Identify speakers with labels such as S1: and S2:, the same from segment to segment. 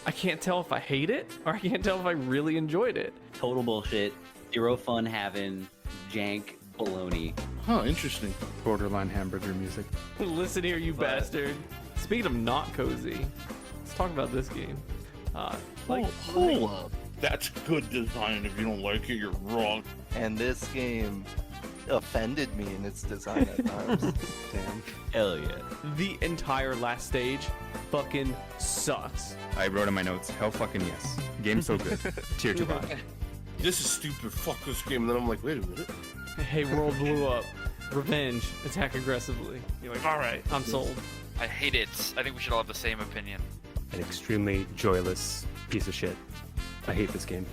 S1: I can't tell if I hate it or I can't tell if I really enjoyed it.
S2: Total bullshit. Zero fun having jank baloney.
S3: Huh, interesting.
S4: Borderline hamburger music.
S1: Listen here, you bastard. Speaking of not cozy, let's talk about this game.
S3: Hold up. That's good design. If you don't like it, you're wrong.
S5: And this game offended me in its design at times.
S4: Damn.
S2: Hell yeah.
S1: The entire last stage fucking sucks.
S4: I wrote in my notes, hell fucking yes. Game's so good. Tier 2 vibe.
S3: This is stupid. Fuck this game. And then I'm like, wait a minute.
S1: Hey, world blew up. Revenge. Attack aggressively. You're like, all right, I'm sold.
S6: I hate it. I think we should all have the same opinion.
S4: An extremely joyless piece of shit. I hate this game.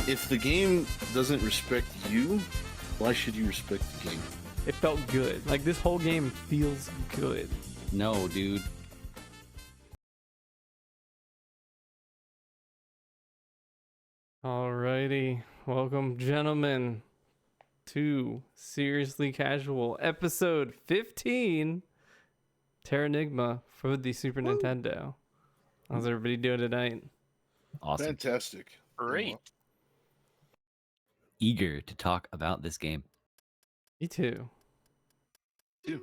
S3: If the game doesn't respect you, why should you respect the game?
S1: It felt good. Like, this whole game feels good.
S2: No, dude.
S1: Alrighty. Welcome, gentlemen, to Seriously Casual, episode 15, Terranigma for the Super Nintendo. How's everybody doing tonight?
S2: Awesome.
S3: Fantastic.
S6: Great.
S2: Eager to talk about this game.
S1: Me too.
S3: Too.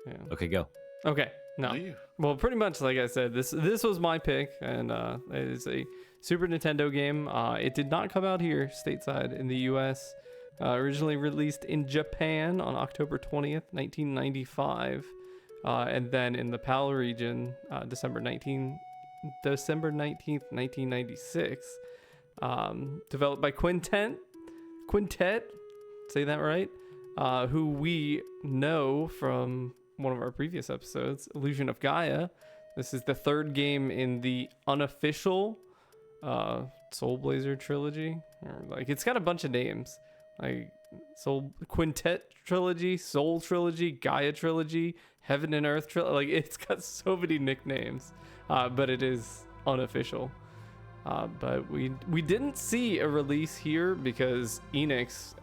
S1: Yeah.
S2: Okay, go.
S1: Okay. No.
S3: You.
S1: Well, pretty much like I said, this was my pick, and it is a Super Nintendo game. It did not come out here stateside in the U.S. Originally released in Japan on October 20th, 1995, and then in the PAL region, December 19th, 1996. Developed by Quintet, say that right? Who we know from one of our previous episodes, Illusion of Gaia. This is the third game in the unofficial Soul Blazer trilogy. Or, like, it's got a bunch of names, like Soul Quintet trilogy, Soul trilogy, Gaia trilogy, Heaven and Earth trilogy. Like, it's got so many nicknames, but it is unofficial. But we didn't see a release here because Enix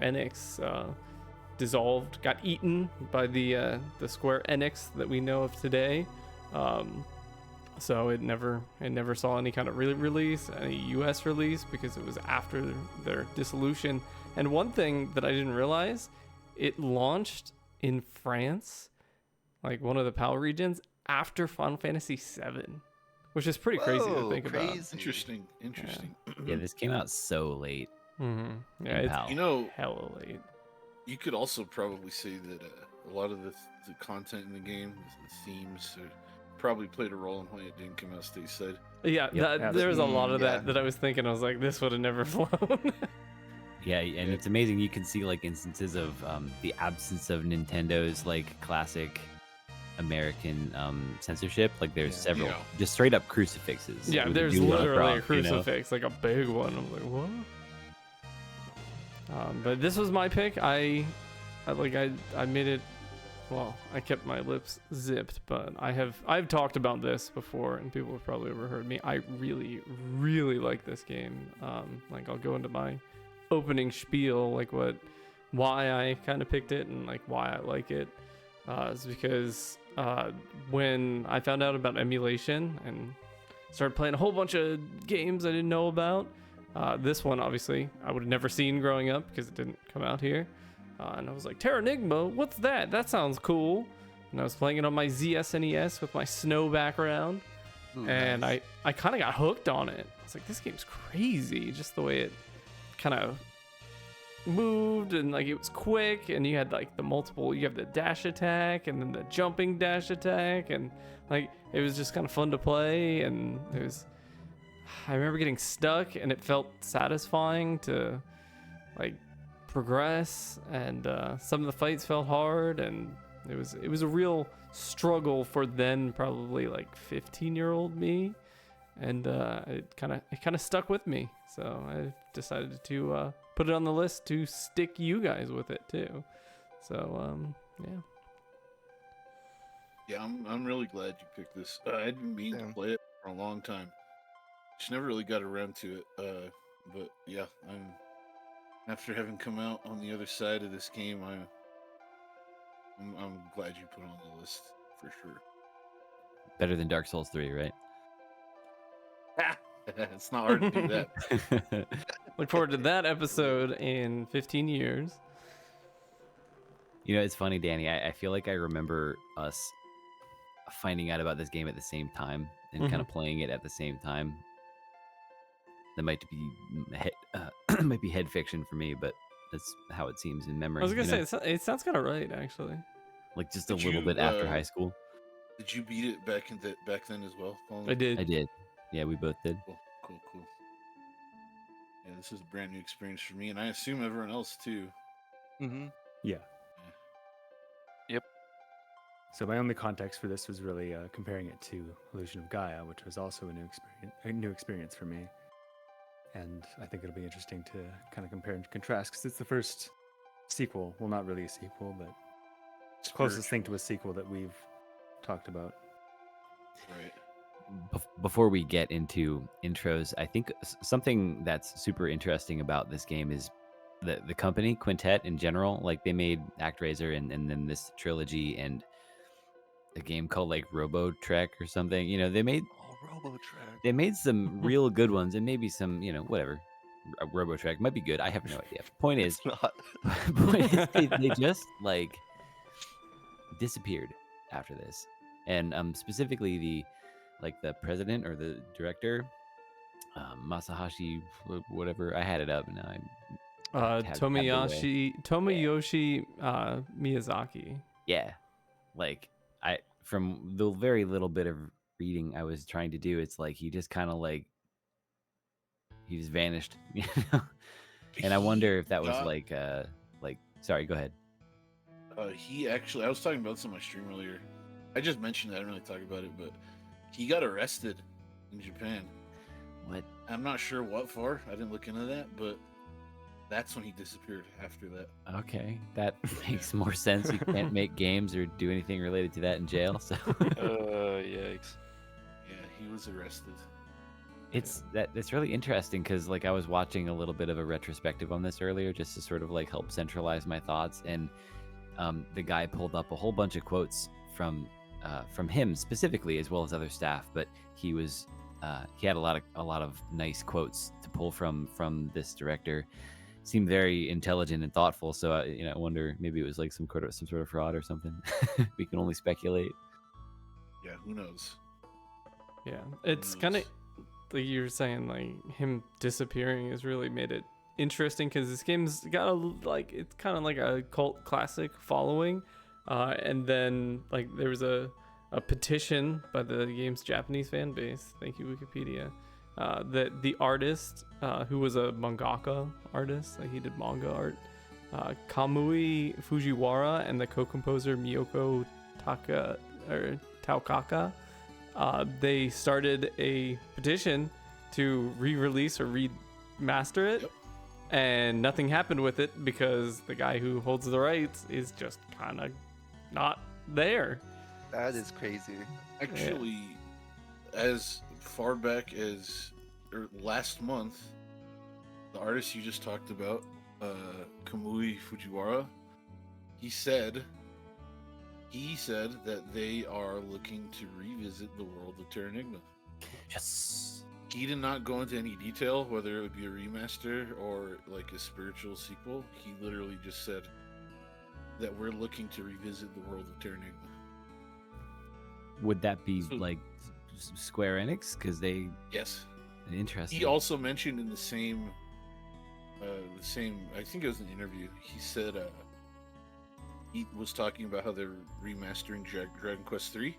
S1: dissolved, got eaten by the Square Enix that we know of today. So it never saw any kind of release, any US release, because it was after their dissolution. And one thing that I didn't realize, it launched in France, like one of the PAL regions, after Final Fantasy VII, which is pretty crazy to think about.
S3: Interesting.
S2: Yeah, this came out so late.
S1: Mm-hmm. Yeah,
S2: in
S1: it's
S2: PAL.
S3: You know,
S1: hella late.
S3: you could also probably say that a lot of the content in the game, the themes, probably played a role in why it didn't come out stateside.
S1: Yeah,
S2: Yep.
S1: there was a lot of
S5: Yeah.
S1: that I was thinking. I was like, this would have never flown.
S2: Yeah, and it's amazing. You can see like instances of the absence of Nintendo's like classic American censorship. Like there's several
S3: Yeah.
S2: just straight up crucifixes.
S1: Yeah,
S2: with the
S1: there's
S2: Duel of
S1: literally a
S2: Rock, you know?
S1: crucifix, like a big one. I was like, what? But this was my pick. I made it. Well, I kept my lips zipped, but I've talked about this before, and people have probably overheard me. I really, really like this game. Like, I'll go into my opening spiel, like why I kind of picked it and like why I like it. Is because when I found out about emulation and started playing a whole bunch of games I didn't know about, this one obviously I would have never seen growing up because it didn't come out here. And I was like, Terranigma, what's that? That sounds cool. And I was playing it on my SNES with my snow background.
S5: Ooh,
S1: And
S5: nice.
S1: I kind of got hooked on it. I was like, this game's crazy. Just the way it kind of moved and like it was quick. And you had like you have the dash attack and then the jumping dash attack. And like, it was just kind of fun to play. And I remember getting stuck and it felt satisfying to like progress, and some of the fights felt hard, and it was a real struggle for then probably like 15-year-old me, and it kind of stuck with me, so I decided to put it on the list to stick you guys with it too. So
S3: Yeah, I'm really glad you picked this. I'd been meaning to play it for a long time. Just never really got around to it. But yeah, after having come out on the other side of this game, I'm glad you put it on the list for sure.
S2: Better than Dark Souls 3, right?
S3: It's not hard to do that.
S1: Look forward to that episode in 15 years.
S2: You know, it's funny, Danny. I feel like I remember us finding out about this game at the same time and kind of playing it at the same time. That might be might be head fiction for me, but that's how it seems in memory.
S1: I was gonna say it sounds kind of right, actually.
S2: Like just a
S3: Did
S2: little
S3: you,
S2: bit after high school.
S3: Did you beat it back then as well, Colin?
S1: I did.
S2: I did. Yeah, we both did.
S3: Cool. Yeah, this is a brand new experience for me, and I assume everyone else too.
S5: Mm-hmm.
S4: Yeah.
S6: Yep.
S4: So my only context for this was really comparing it to Illusion of Gaia, which was also a new experience for me. And I think it'll be interesting to kind of compare and contrast because it's the first sequel. Well, not really a sequel, but it's the closest thing to a sequel that we've talked about.
S3: Right.
S2: Before we get into intros, I think something that's super interesting about this game is the company Quintet in general. Like they made ActRaiser and then this trilogy and a game called like Robo Trek or something. You know, they made some real good ones and maybe some, you know, whatever. Robo Trek might be good. I have no idea. Point is, they just like disappeared after this, and specifically the president or the director, Masahashi, whatever. I had it up and I
S1: Tomoyoshi Miyazaki.
S2: Yeah, like from the very little bit of reading I was trying to do, it's like he just kind of like he just vanished, you know. And I wonder if that was like sorry, go ahead.
S3: He actually, I was talking about this on my stream earlier. I just mentioned that I didn't really talk about it, but he got arrested in Japan.
S2: What?
S3: I'm not sure what for. I didn't look into that, but that's when he disappeared after that.
S2: Okay, that makes more sense. You can't make games or do anything related to that in jail, so.
S6: Yikes.
S3: Yeah, he was arrested.
S2: It's really interesting because like I was watching a little bit of a retrospective on this earlier just to sort of like help centralize my thoughts, and the guy pulled up a whole bunch of quotes from him specifically as well as other staff, but he had a lot of nice quotes to pull from this director. Seemed very intelligent and thoughtful, so I wonder maybe it was like some sort of fraud or something. We can only speculate.
S3: Yeah, who knows?
S1: Yeah, it's kind of like you were saying, like him disappearing has really made it interesting because this game's got it's kind of like a cult classic following, and then like there was a petition by the game's Japanese fan base. Thank you, Wikipedia. That the artist, who was a mangaka artist, like he did manga art, Kamui Fujiwara, and the co-composer Miyoko Taukaka, they started a petition to re-release or remaster it. Yep. And nothing happened with it because the guy who holds the rights is just kind of not there.
S5: That is crazy.
S3: Actually, as far back as last month, the artist you just talked about, Kamui Fujiwara, he said that they are looking to revisit the world of Terranigma.
S2: Yes.
S3: He did not go into any detail whether it would be a remaster or like a spiritual sequel. He literally just said that we're looking to revisit the world of Terranigma.
S2: Would that be like Square Enix? Because they...
S3: Yes.
S2: Interesting.
S3: He also mentioned in the same, I think it was an interview, he said he was talking about how they're remastering Dragon Quest III,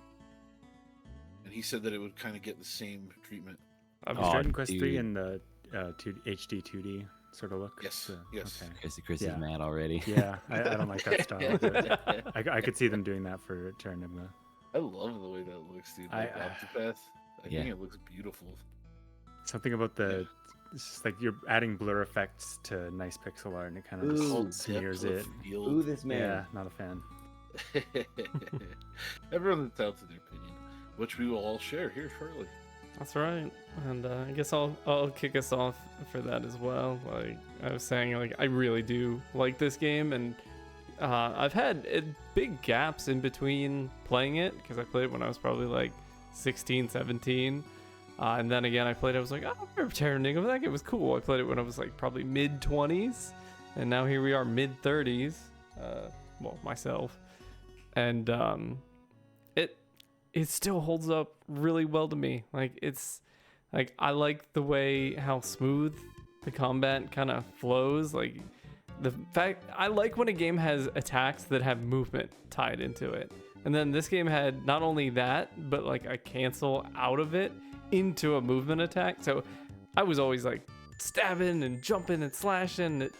S3: and he said that it would kind of get the same treatment.
S4: Dragon Quest 3 in the HD 2D sort of look.
S3: Yes. Yes.
S4: Okay.
S2: Chris is mad already.
S4: Yeah, I don't like that style. But I could see them doing that for Terranigma.
S3: I love the way that looks, dude. Like Octopath. I think it looks beautiful.
S4: Something about it's just like you're adding blur effects to nice pixel art, and it kind of just smears it.
S2: Ooh, this man.
S4: Yeah, not a fan.
S3: Everyone's entitled to their opinion, which we will all share here shortly.
S1: That's right, and I guess I'll kick us off for that as well. Like I was saying, like I really do like this game, and I've had big gaps in between playing it because I played it when I was probably like 16, 17. And then again, I played it. I was like, oh, I remember Terranigma. That game was cool. I played it when I was like probably mid-20s, and now here we are mid-30s. Well, myself, and it still holds up really well to me. Like it's like I like the way how smooth the combat kind of flows. Like the fact I like when a game has attacks that have movement tied into it. And then this game had not only that, but like a cancel out of it into a movement attack. So I was always like stabbing and jumping and slashing. It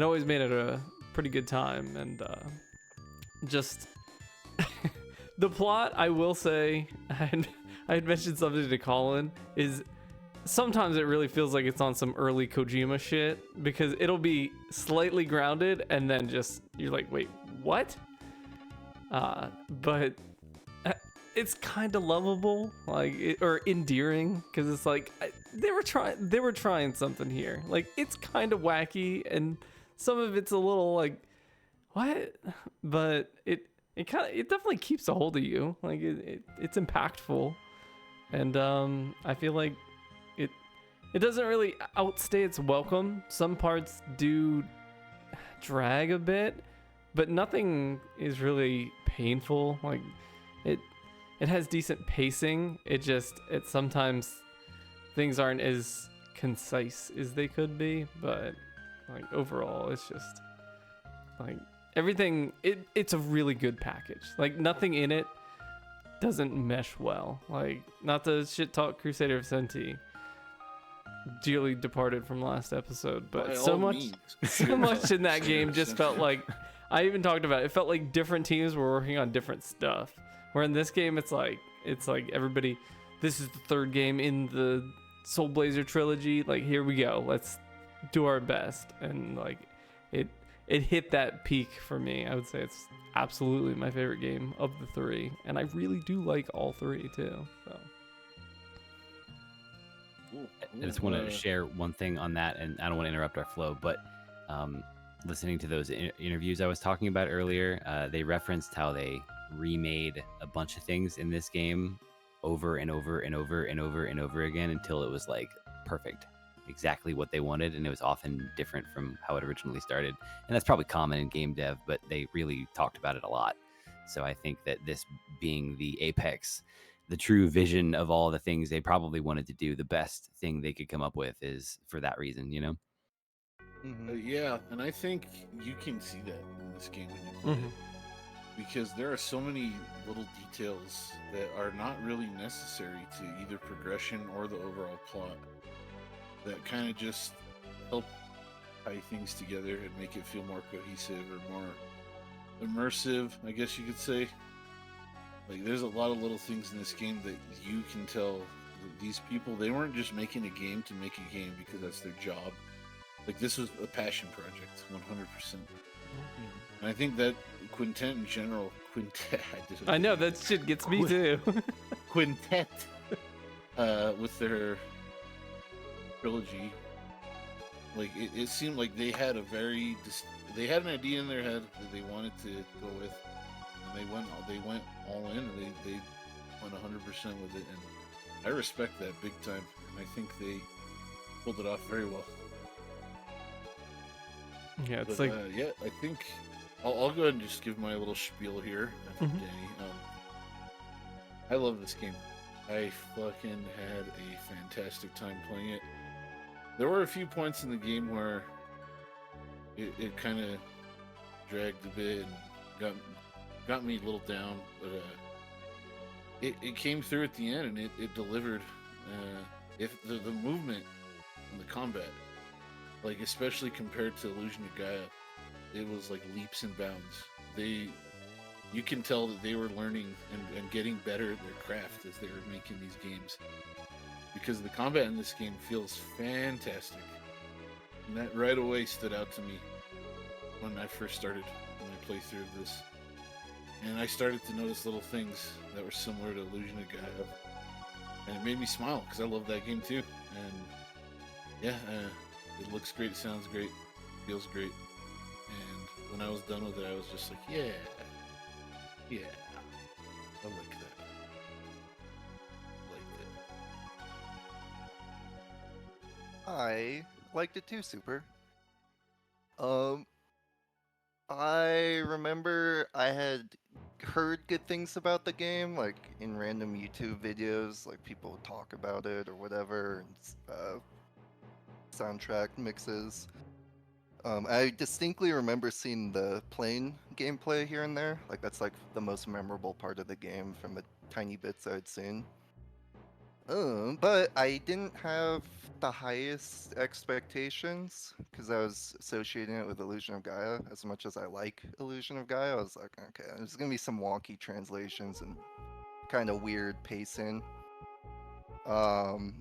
S1: always made it a pretty good time. And just the plot, I will say, I had mentioned something to Colin, is sometimes it really feels like it's on some early Kojima shit, because it'll be slightly grounded and then just you're like, wait, what? But it's kind of lovable, like or endearing, because it's like they were trying something here. Like it's kind of wacky and some of it's a little like what, but it definitely keeps a hold of you. Like it's impactful, and I feel like it doesn't really outstay its welcome. Some parts do drag a bit, but nothing is really painful. Like it has decent pacing. It sometimes things aren't as concise as they could be, but like overall it's just like everything, it's a really good package. Like nothing in it doesn't mesh well. Like not to shit talk Crusader of Senti, dearly departed from last episode, but so much in that game just felt like, I even talked about it felt like different teams were working on different stuff. Where in this game it's like everybody, this is the third game in the Soul Blazer trilogy. Like here we go, let's do our best, and like it hit that peak for me. I would say it's absolutely my favorite game of the three, and I really do like all three too. So
S2: I just want to share one thing on that, and I don't want to interrupt our flow, but listening to those interviews I was talking about earlier, they referenced how they remade a bunch of things in this game over and over and over and over and over again until it was like perfect, exactly what they wanted, and it was often different from how it originally started. And that's probably common in game dev, but they really talked about it a lot. So I think that this being the apex, the true vision of all the things they probably wanted to do, the best thing they could come up with is for that reason, you know?
S3: Yeah, and I think you can see that in this game when you play it, because there are so many little details that are not really necessary to either progression or the overall plot that kind of just help tie things together and make it feel more cohesive or more immersive, I guess you could say. Like there's a lot of little things in this game that you can tell that these people, they weren't just making a game to make a game because that's their job. Like this was a passion project, 100%. And I think that Quintet in general,
S1: I know that shit gets me too.
S3: Quintet, with their trilogy, like it seemed like they had they had an idea in their head that they wanted to go with, and they went all in, and they went 100% with it, and I respect that big time, and I think they pulled it off very well.
S1: Yeah, it's
S3: but, yeah, I think I'll go ahead and just give my little spiel here after Danny. I love this game. I fucking had a fantastic time playing it. There were a few points in the game where it kind of dragged a bit and got me a little down, but it came through at the end, and it delivered. If the movement and the combat, like especially compared to Illusion of Gaia, it was like leaps and bounds. You can tell that they were learning and getting better at their craft as they were making these games, because the combat in this game feels fantastic, and that right away stood out to me when I first started my playthrough of this, and I started to notice little things that were similar to Illusion of Gaia, and it made me smile because I love that game too. And yeah, it looks great, it sounds great, feels great, and when I was done with it, I was just like, yeah, I like that.
S5: I liked it too, Super. Um, I remember I had heard good things about the game, like in random YouTube videos, like people would talk about it or whatever, and soundtrack mixes. I distinctly remember seeing the plane gameplay here and there. Like that's like the most memorable part of the game from the tiny bits I'd seen. But I didn't have the highest expectations because I was associating it with Illusion of Gaia. As much as I like Illusion of Gaia, I was like, okay, there's gonna be some wonky translations and kind of weird pacing. Um,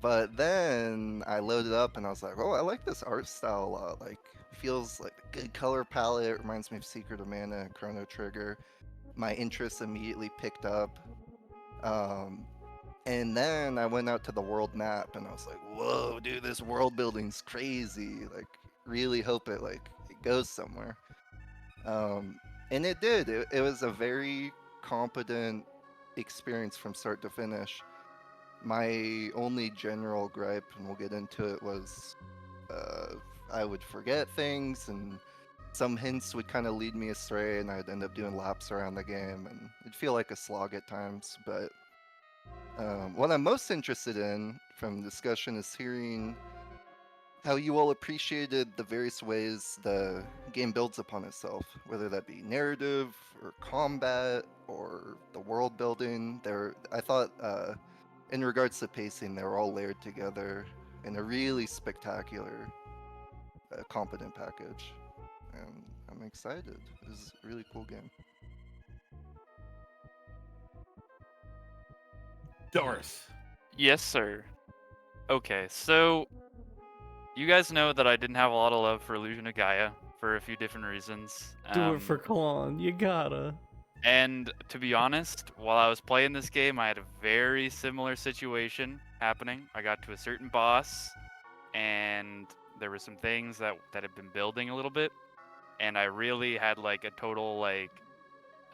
S5: but then I loaded up and I was like, oh, I like this art style a lot. Like, feels like a good color palette. Reminds me of Secret of Mana, Chrono Trigger. My interest immediately picked up. Um, and then I went out to the world map and I was like, whoa, dude, this world building's crazy. Like, really hope it goes somewhere. And it did. It was a very competent experience from start to finish. My only general gripe, and we'll get into it, was I would forget things, and some hints would kind of lead me astray, and I'd end up doing laps around the game, and it'd feel like a slog at times. But what I'm most interested in from discussion is hearing how you all appreciated the various ways the game builds upon itself, whether that be narrative or combat or the world building. I thought, in regards to pacing, they were all layered together in a really spectacular, competent package. And I'm excited. This is a really cool game.
S3: Darth.
S6: Yes, sir. Okay, so you guys know that I didn't have a lot of love for Illusion of Gaia for a few different reasons.
S1: Do it for Klon. You gotta.
S6: And to be honest, while I was playing this game, I had a very similar situation happening. I got to a certain boss, and there were some things that had been building a little bit, and I really had like a total like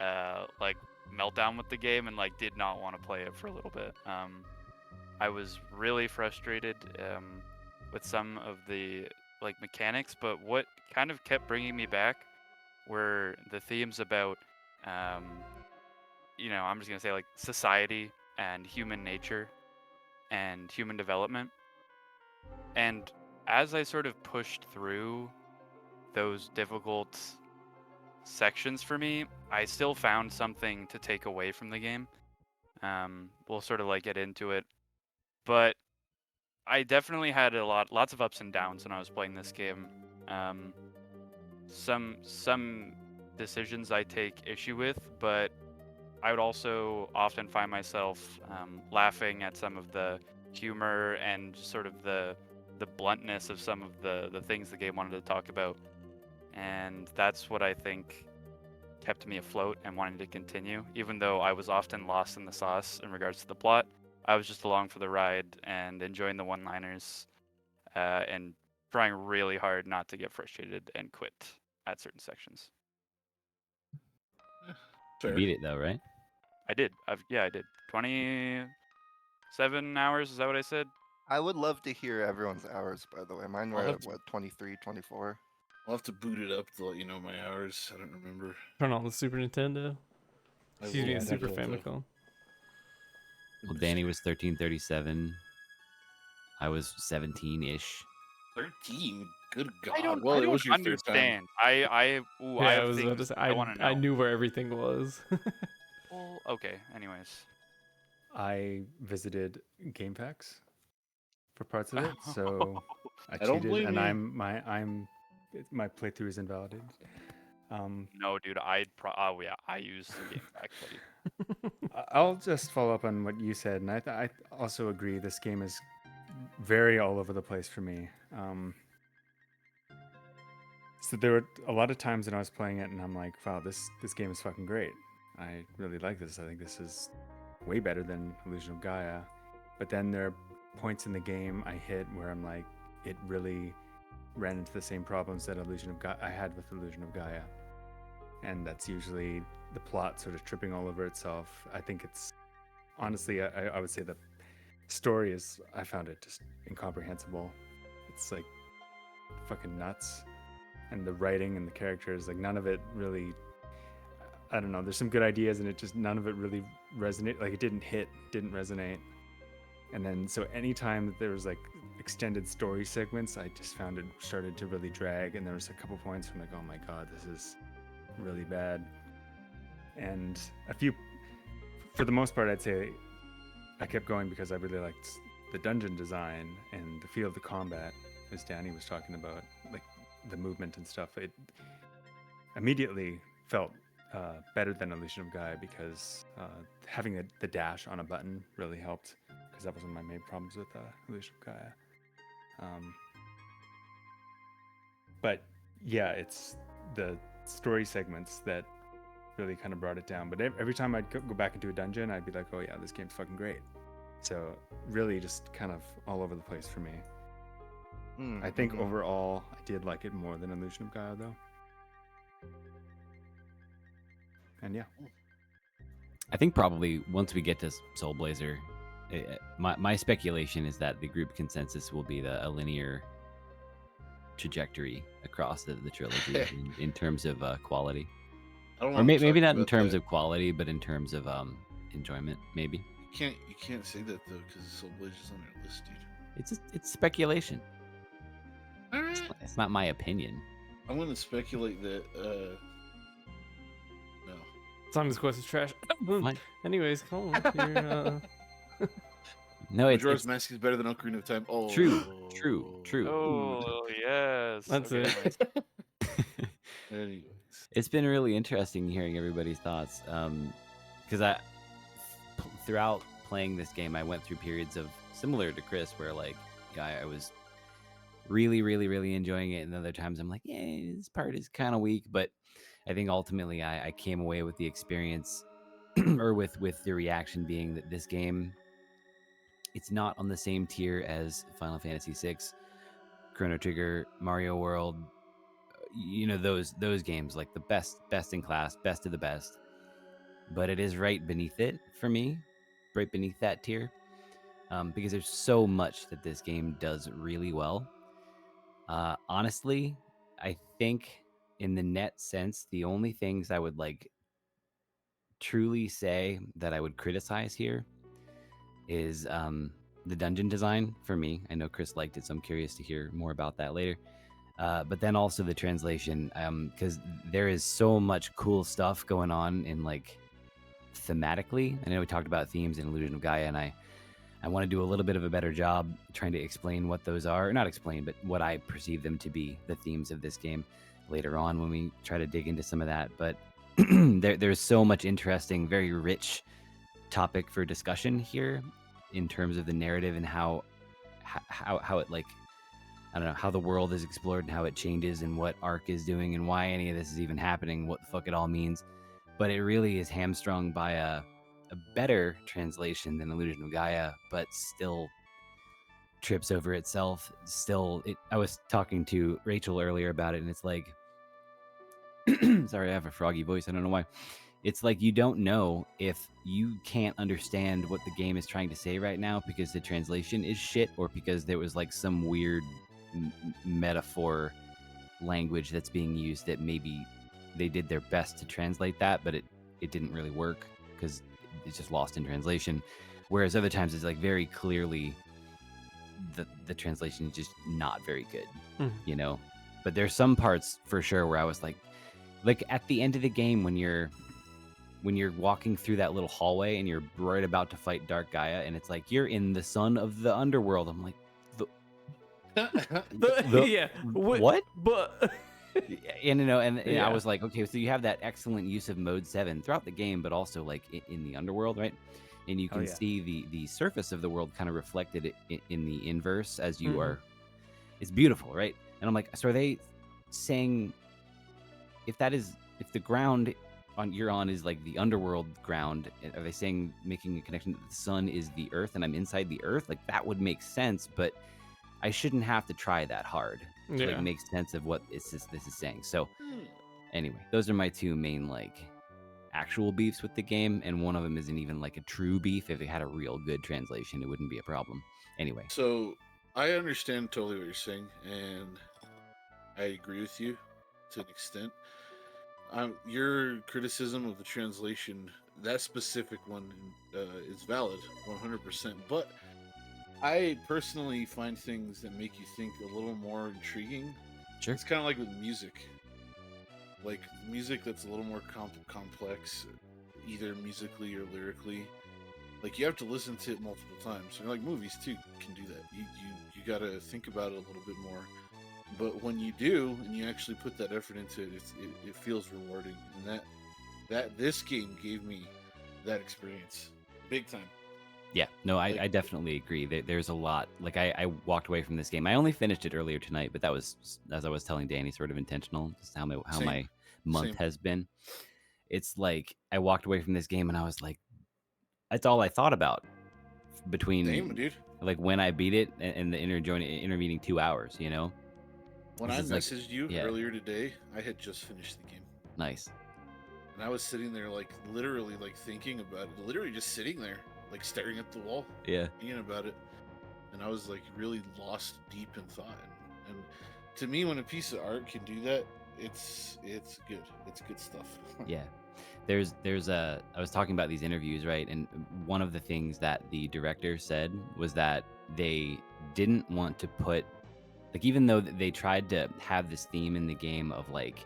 S6: meltdown with the game, and like did not want to play it for a little bit. I was really frustrated with some of the like mechanics, but what kind of kept bringing me back were the themes about I'm just gonna say like society and human nature and human development. And as I sort of pushed through those difficult sections for me, I still found something to take away from the game. We'll sort of like get into it, but I definitely had lots of ups and downs when I was playing this game. Some decisions I take issue with, but I would also often find myself laughing at some of the humor and sort of the bluntness of some of the things the game wanted to talk about. And that's what I think kept me afloat and wanting to continue, even though I was often lost in the sauce in regards to the plot. I was just along for the ride and enjoying the one-liners and trying really hard not to get frustrated and quit at certain sections.
S2: You beat it though, right?
S6: I did. I did. 27 hours, is that what I said?
S5: I would love to hear everyone's hours, by the way. Mine were
S3: I'll have
S5: at,
S3: to-
S5: what, 23, 24?
S3: I'll have to boot it up to let you know my hours. I don't remember.
S1: Turn on the Super Nintendo. Excuse me,
S4: Yeah,
S1: Super
S4: definitely.
S1: Famicom.
S2: Well, Danny was 1337. I was 17-ish.
S3: 13. Good God.
S6: I don't,
S3: well,
S6: I
S3: it
S6: don't
S3: was your third time.
S6: understand. I
S1: I
S6: have
S1: was about to
S6: things
S1: say,
S6: I want to know.
S1: I knew where everything was.
S6: Well, okay. Anyways.
S4: I visited GameFAQs for parts of it, so I
S3: I don't
S4: cheated,
S3: blame
S4: and
S3: you.
S4: my playthrough is invalidated.
S6: No, dude. I used the game pack, buddy.
S4: I'll just follow up on what you said, and I also agree. This game is very all over the place for me. So there were a lot of times when I was playing it, and I'm like, "Wow, this game is fucking great. I really like this. I think this is way better than Illusion of Gaia." But then there are points in the game I hit where I'm like, it really ran into the same problems that I had with Illusion of Gaia, and that's usually the plot sort of tripping all over itself. I think it's honestly, I would say the story is, I found it just incomprehensible. It's like fucking nuts. And the writing and the characters, like none of it really, I don't know, there's some good ideas and it just, none of it really resonated. Like it didn't resonate. And then, so anytime that there was like extended story segments, I just found it started to really drag. And there was a couple points where I'm like, oh my God, this is really bad. And for the most part, I'd say I kept going because I really liked the dungeon design and the feel of the combat, as Danny was talking about, like the movement and stuff. It immediately felt better than Illusion of Gaia because having the dash on a button really helped, because that was one of my main problems with Illusion of Gaia. But yeah, it's the story segments that really kind of brought it down. But every time I'd go back into a dungeon, I'd be like, oh yeah, this game's fucking great. So really just kind of all over the place for me. I think overall I did like it more than Illusion of Gaia though. And yeah.
S2: I think probably once we get to Soul Blazer, my speculation is that the group consensus will be a linear trajectory across the trilogy in terms of quality. Or maybe not in terms of quality, but in terms of enjoyment, maybe.
S3: You can't say that though, because Soul Blazer's on our list, dude.
S2: It's speculation.
S3: All right.
S2: It's not my opinion.
S3: I'm gonna speculate that. No.
S1: Simon's Quest is trash. Anyways, come on.
S2: No, it's
S3: Majora's Mask is better than Ocarina of Time. Oh,
S2: true.
S6: Oh, yes.
S1: That's
S6: okay.
S1: it.
S3: Anyways.
S2: It's been really interesting hearing everybody's thoughts. Because throughout playing this game, I went through periods of similar to Chris, where like I was really, really, really enjoying it, and other times I'm like, yeah, this part is kind of weak. But I think ultimately I came away with the experience, or with the reaction being that this game, it's not on the same tier as Final Fantasy VI, Chrono Trigger, Mario World. You know, those games, like the best in class, best of the best. But it is right beneath it for me, right beneath that tier, because there's so much that this game does really well. Honestly, I think in the net sense, the only things I would like truly say that I would criticize here is the dungeon design for me. I know Chris liked it, so I'm curious to hear more about that later. But then also the translation, because there is so much cool stuff going on in like thematically. I know we talked about themes in Illusion of Gaia, and I want to do a little bit of a better job trying to explain what those are. Not explain, but what I perceive them to be, the themes of this game, later on when we try to dig into some of that. But there's so much interesting, very rich topic for discussion here in terms of the narrative and how it, like, I don't know, how the world is explored and how it changes and what Ark is doing and why any of this is even happening, what the fuck it all means. But it really is hamstrung by a better translation than Illusion of Gaia, but still trips over itself. I was talking to Rachel earlier about it, and it's like, sorry, I have a froggy voice. I don't know why. It's like you don't know if you can't understand what the game is trying to say right now because the translation is shit, or because there was like some weird metaphor language that's being used that maybe they did their best to translate that, but it didn't really work because it's just lost in translation. Whereas other times it's like very clearly the translation is just not very good, you know? But there's some parts for sure where I was like at the end of the game when you're walking through that little hallway and you're right about to fight Dark Gaia, and it's like you're in the sun of the underworld. I'm like,
S1: yeah.
S2: What?
S1: But
S2: and I was like, okay, so you have that excellent use of mode 7 throughout the game, but also like in the underworld, right? And you can see the surface of the world kind of reflected in the inverse as you are. It's beautiful, right? And I'm like, so are they saying if the ground you're on is like the underworld ground, are they saying, making a connection that the sun is the earth and I'm inside the earth? Like that would make sense, but I shouldn't have to try that hard to like make sense of what this is saying. So anyway, those are my two main like actual beefs with the game, and one of them isn't even like a true beef. If it had a real good translation, it wouldn't be a problem. Anyway,
S3: So I understand totally what you're saying, and I agree with you to an extent. Your criticism of the translation, that specific one, is valid 100%. But I personally find things that make you think a little more intriguing.
S2: sure.
S3: It's kind of like with music. Like music that's a little more complex, either musically or lyrically. Like you have to listen to it multiple times. And like movies too can do that. You got to think about it a little bit more. But when you do, and you actually put that effort into it, it feels rewarding. And that this game gave me that experience, big time.
S2: Yeah, no,
S3: Like-
S2: I definitely agree. There's a lot. Like I walked away from this game. I only finished it earlier tonight, but that was, as I was telling Danny, sort of intentional. Just how
S3: Same.
S2: my month
S3: Same.
S2: has been. It's like I walked away from this game and I was like, that's all I thought about between
S3: Same, dude.
S2: like when I beat it and the intervening 2 hours. You know,
S3: When
S2: This
S3: I
S2: is like-
S3: messaged you
S2: yeah.
S3: earlier today, I had just finished the game.
S2: nice.
S3: And I was sitting there, like, literally, like, thinking about it. Literally just sitting there, like, staring at the wall,
S2: Yeah,
S3: thinking about it. And I was, like, really lost deep in thought. And to me, when a piece of art can do that, it's good. It's good stuff.
S2: yeah. There's a. I was talking about these interviews, right? And one of the things that the director said was that they didn't want to put, like, even though they tried to have this theme in the game of like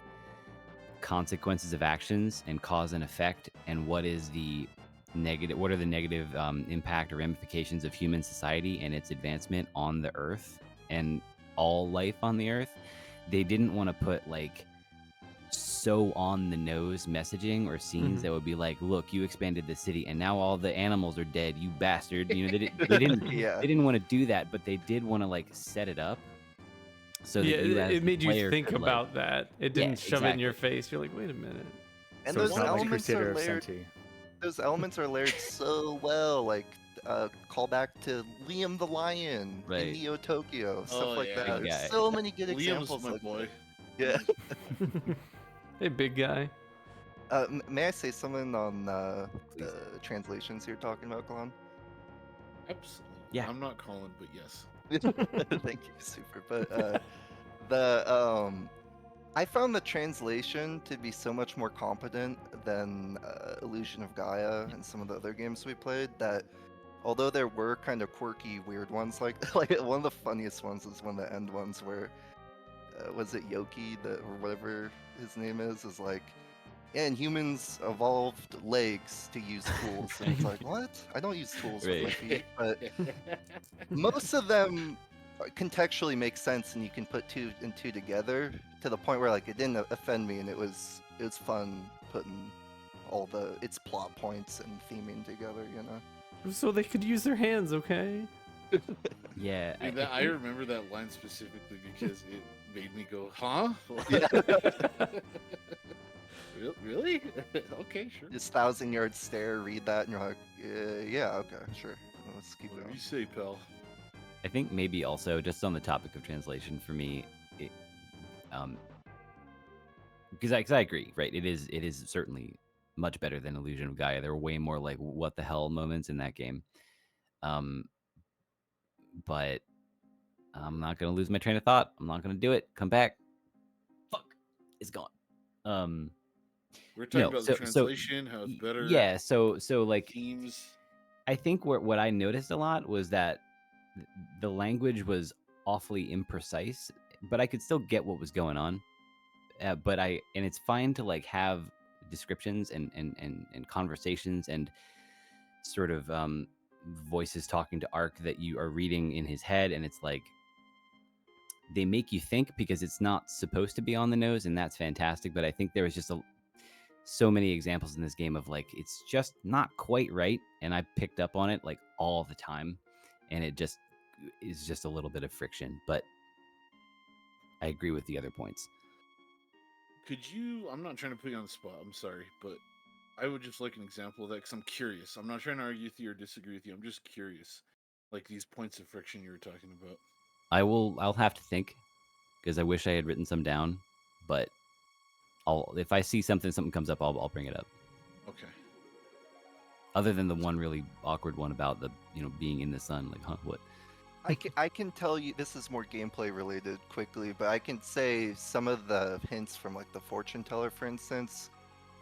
S2: consequences of actions and cause and effect, and what are the negative impact or ramifications of human society and its advancement on the earth and all life on the earth. They didn't want to put like so on the nose messaging or scenes
S1: Mhm.
S2: that would be like, look, you expanded the city and now all the animals are dead, you bastard. You know, they didn't
S5: Yeah.
S2: they didn't want to do that, but they did want to like set it up so
S1: Yeah,
S2: that you as
S1: it
S2: the
S1: made you
S2: player
S1: think
S2: could, like,
S1: about that. It
S2: Yeah,
S1: didn't shove it in your
S2: exactly.
S1: face. You're like, wait a minute.
S5: And
S4: So
S5: those
S4: it's not like
S5: elements
S4: Crusader
S5: are
S4: of
S5: layered.
S4: Senti.
S5: Those elements are layered so well, like call back to Liam the Lion
S2: Right.
S5: in Neo Tokyo, stuff
S3: Oh,
S5: like
S3: yeah.
S5: that.
S2: Big
S5: There's
S2: guy.
S5: so many good
S3: Liam's
S5: examples
S3: my
S5: like
S3: boy.
S5: that. Yeah.
S1: Hey, big guy.
S5: May I say something on
S2: Please.
S5: the translations you're talking about, Kalon?
S3: Absolutely.
S2: Yeah.
S3: I'm not calling, but yes.
S5: Thank you, super. But I found the translation to be so much more competent than Illusion of Gaia and some of the other games we played. That although there were kind of quirky, weird ones, like one of the funniest ones is one of the end ones where was it Yoki or whatever his name is like. And humans evolved legs to use tools. And it's like, what? I don't use tools with my
S2: Right.
S5: feet. But most of them contextually make sense, and you can put two and two together to the point where like it didn't offend me, and it was fun putting all its plot points and theming together. You know.
S1: So they could use their hands, okay?
S2: Yeah,
S3: Dude, I remember that line specifically because it made me go, huh? Really? Okay, sure.
S5: This 1,000-yard stare, read that, and you're like, yeah, okay, sure. Let's keep
S3: Whatever
S5: going.
S3: you say, pal.
S2: I think maybe also just on the topic of translation for me, because I agree, right? It is certainly much better than Illusion of Gaia. There were way more like what the hell moments in that game. But I'm not gonna lose my train of thought. I'm not gonna do it. Come back. Fuck, it's gone.
S3: We're talking
S2: No,
S3: about
S2: so-
S3: the translation, how it's better.
S2: Yeah, so like
S3: Themes.
S2: I think what I noticed a lot was that the language was awfully imprecise, but I could still get what was going on. And it's fine to like have descriptions and conversations and sort of voices talking to Ark that you are reading in his head, and it's like they make you think because it's not supposed to be on the nose, and that's fantastic. But I think there was just so many examples in this game of like it's just not quite right, and I picked up on it like all the time, and it just is just a little bit of friction. But I agree with the other points.
S3: Could you? I'm not trying to put you on the spot. I'm sorry, but I would just like an example of that because I'm curious. I'm not trying to argue with you or disagree with you. I'm just curious, like these points of friction you were talking about.
S2: I'll have to think because I wish I had written some down, but if I see something comes up, I'll bring it up.
S3: Okay.
S2: Other than the one really awkward one about the being in the sun, like, huh, what?
S5: I can tell you, this is more gameplay related quickly, but I can say some of the hints from like the fortune teller, for instance,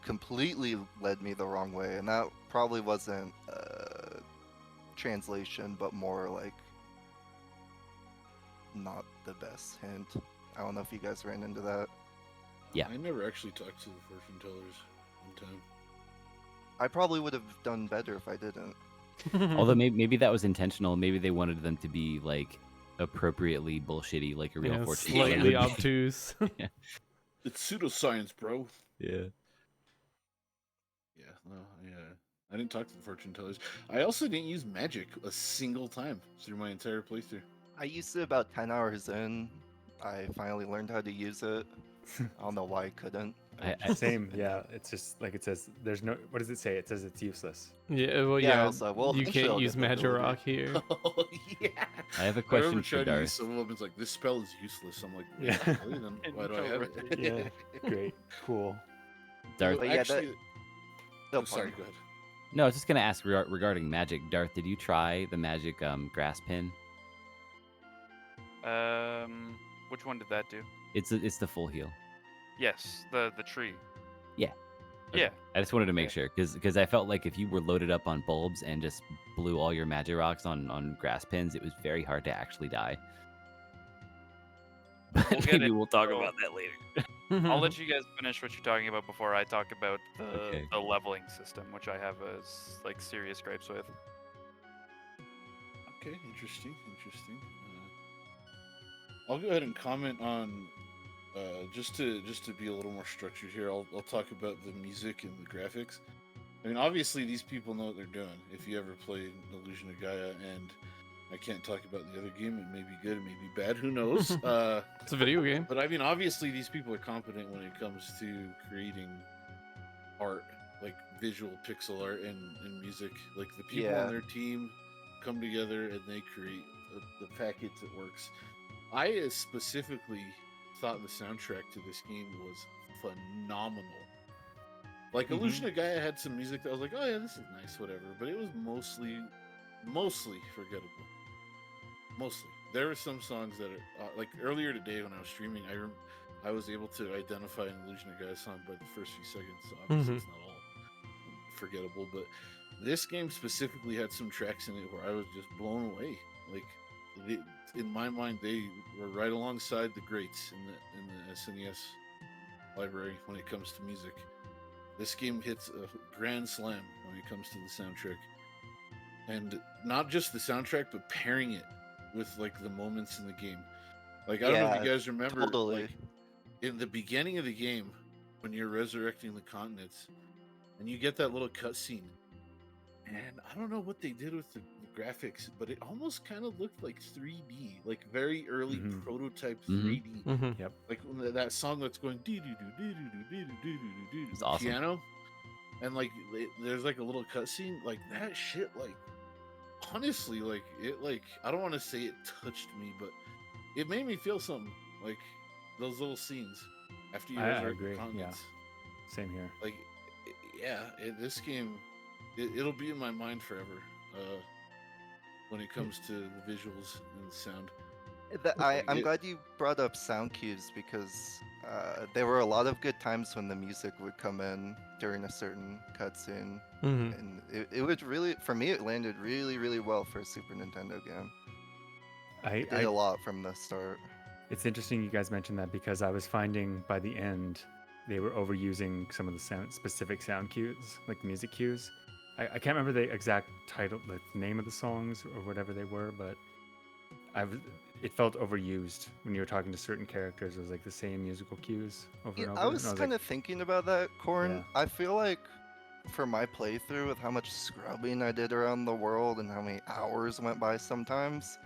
S5: completely led me the wrong way, and that probably wasn't translation, but more like not the best hint. I don't know if you guys ran into that.
S2: Yeah.
S3: I never actually talked to the fortune tellers one time.
S5: I probably would have done better if I didn't.
S2: Although maybe that was intentional. Maybe they wanted them to be like appropriately bullshitty, like a real fortune teller.
S1: Slightly obtuse.
S2: Yeah.
S3: It's pseudoscience, bro.
S2: Yeah.
S3: Yeah, no, I didn't talk to the fortune tellers. I also didn't use magic a single time through my entire playthrough.
S5: I used it about 10 hours in. I finally learned how to use it. I don't know why I couldn't.
S4: Same, yeah. It's just like it says. There's no. What does it say? It says it's useless.
S1: Yeah, well,
S5: Yeah,
S1: yeah.
S5: also, well,
S1: you
S5: eventually
S1: can't
S5: I'll
S1: use
S5: get the ability.
S1: Magirock here.
S3: Oh yeah.
S2: I have a
S3: I
S2: question
S3: remember
S2: for
S3: trying to use
S2: Darth.
S3: some of them. It's like, this spell is useless. I'm like,
S4: Yeah.
S3: really? Then why do I have it?
S4: Yeah. Great. Cool.
S2: Darth.
S5: But yeah,
S3: Actually,
S5: No,
S3: oh, sorry,
S5: pardon.
S3: go ahead.
S2: No, I was just gonna ask regarding magic. Darth, did you try the magic grass pin?
S6: Which one did that do?
S2: It's the full heal.
S6: Yes, the tree.
S2: Yeah.
S6: Yeah.
S2: I just wanted to make
S6: Okay.
S2: sure because I felt like if you were loaded up on bulbs and just blew all your magic rocks on grass pins, it was very hard to actually die. But
S6: We'll get
S2: maybe
S6: it.
S2: we'll talk
S6: So-
S2: about that later.
S6: I'll let you guys finish what you're talking about before I talk about
S2: Okay.
S6: the leveling system, which I have like serious gripes with.
S3: Okay, interesting. I'll go ahead and comment on just to be a little more structured here. I'll talk about the music and the graphics. I mean, obviously these people know what they're doing. If you ever played Illusion of Gaia, and I can't talk about the other game, it may be good, it may be bad, who knows?
S1: It's a video game.
S3: But I mean, obviously these people are competent when it comes to creating art, like visual pixel art and music. Like the people
S5: Yeah.
S3: on their team come together and they create the package that works. I specifically thought the soundtrack to this game was phenomenal. Like Illusion of Gaia had some music that I was like, oh yeah, this is nice, whatever. But it was mostly forgettable. Mostly, there were some songs that are like earlier today when I was streaming. I was able to identify an Illusion of Gaia song by the first few seconds. So obviously it's not all forgettable, but this game specifically had some tracks in it where I was just blown away. Like in my mind, they were right alongside the greats in the SNES library when it comes to music. This game hits a grand slam when it comes to the soundtrack, and not just the soundtrack, but pairing it with like the moments in the game. Like I don't know if you guys remember,
S5: totally.
S3: like in the beginning of the game when you're resurrecting the continents, and you get that little cutscene. And I don't know what they did with the graphics, but it almost kind of looked like 3D, like very early prototype 3D.
S4: Yep.
S3: Like that song that's going doo doo doo doo doo doo doo doo
S2: It's
S3: doo
S2: awesome.
S3: piano, and like there's like a little cutscene, like that shit. Like honestly, like it, like I don't want to say it touched me, but it made me feel something. Like those little scenes after you
S4: I
S3: resurrect
S4: agree,
S3: the
S4: yeah.
S3: continents.
S4: Same here.
S3: Like this game, it'll be in my mind forever when it comes to the visuals and the sound.
S5: I'm glad you brought up sound cues because there were a lot of good times when the music would come in during a certain cutscene, and it would really, for me, it landed really, really well for a Super Nintendo game. It did a lot from the start.
S4: It's interesting you guys mentioned that because I was finding by the end they were overusing some of the specific sound cues, like music cues. I can't remember the exact title, the name of the songs or whatever they were, but it felt overused when you were talking to certain characters. It was like the same musical cues over and over.
S5: I was kind of thinking about that, Corn.
S4: Yeah.
S5: I feel like for my playthrough, with how much scrubbing I did around the world and how many hours went by sometimes,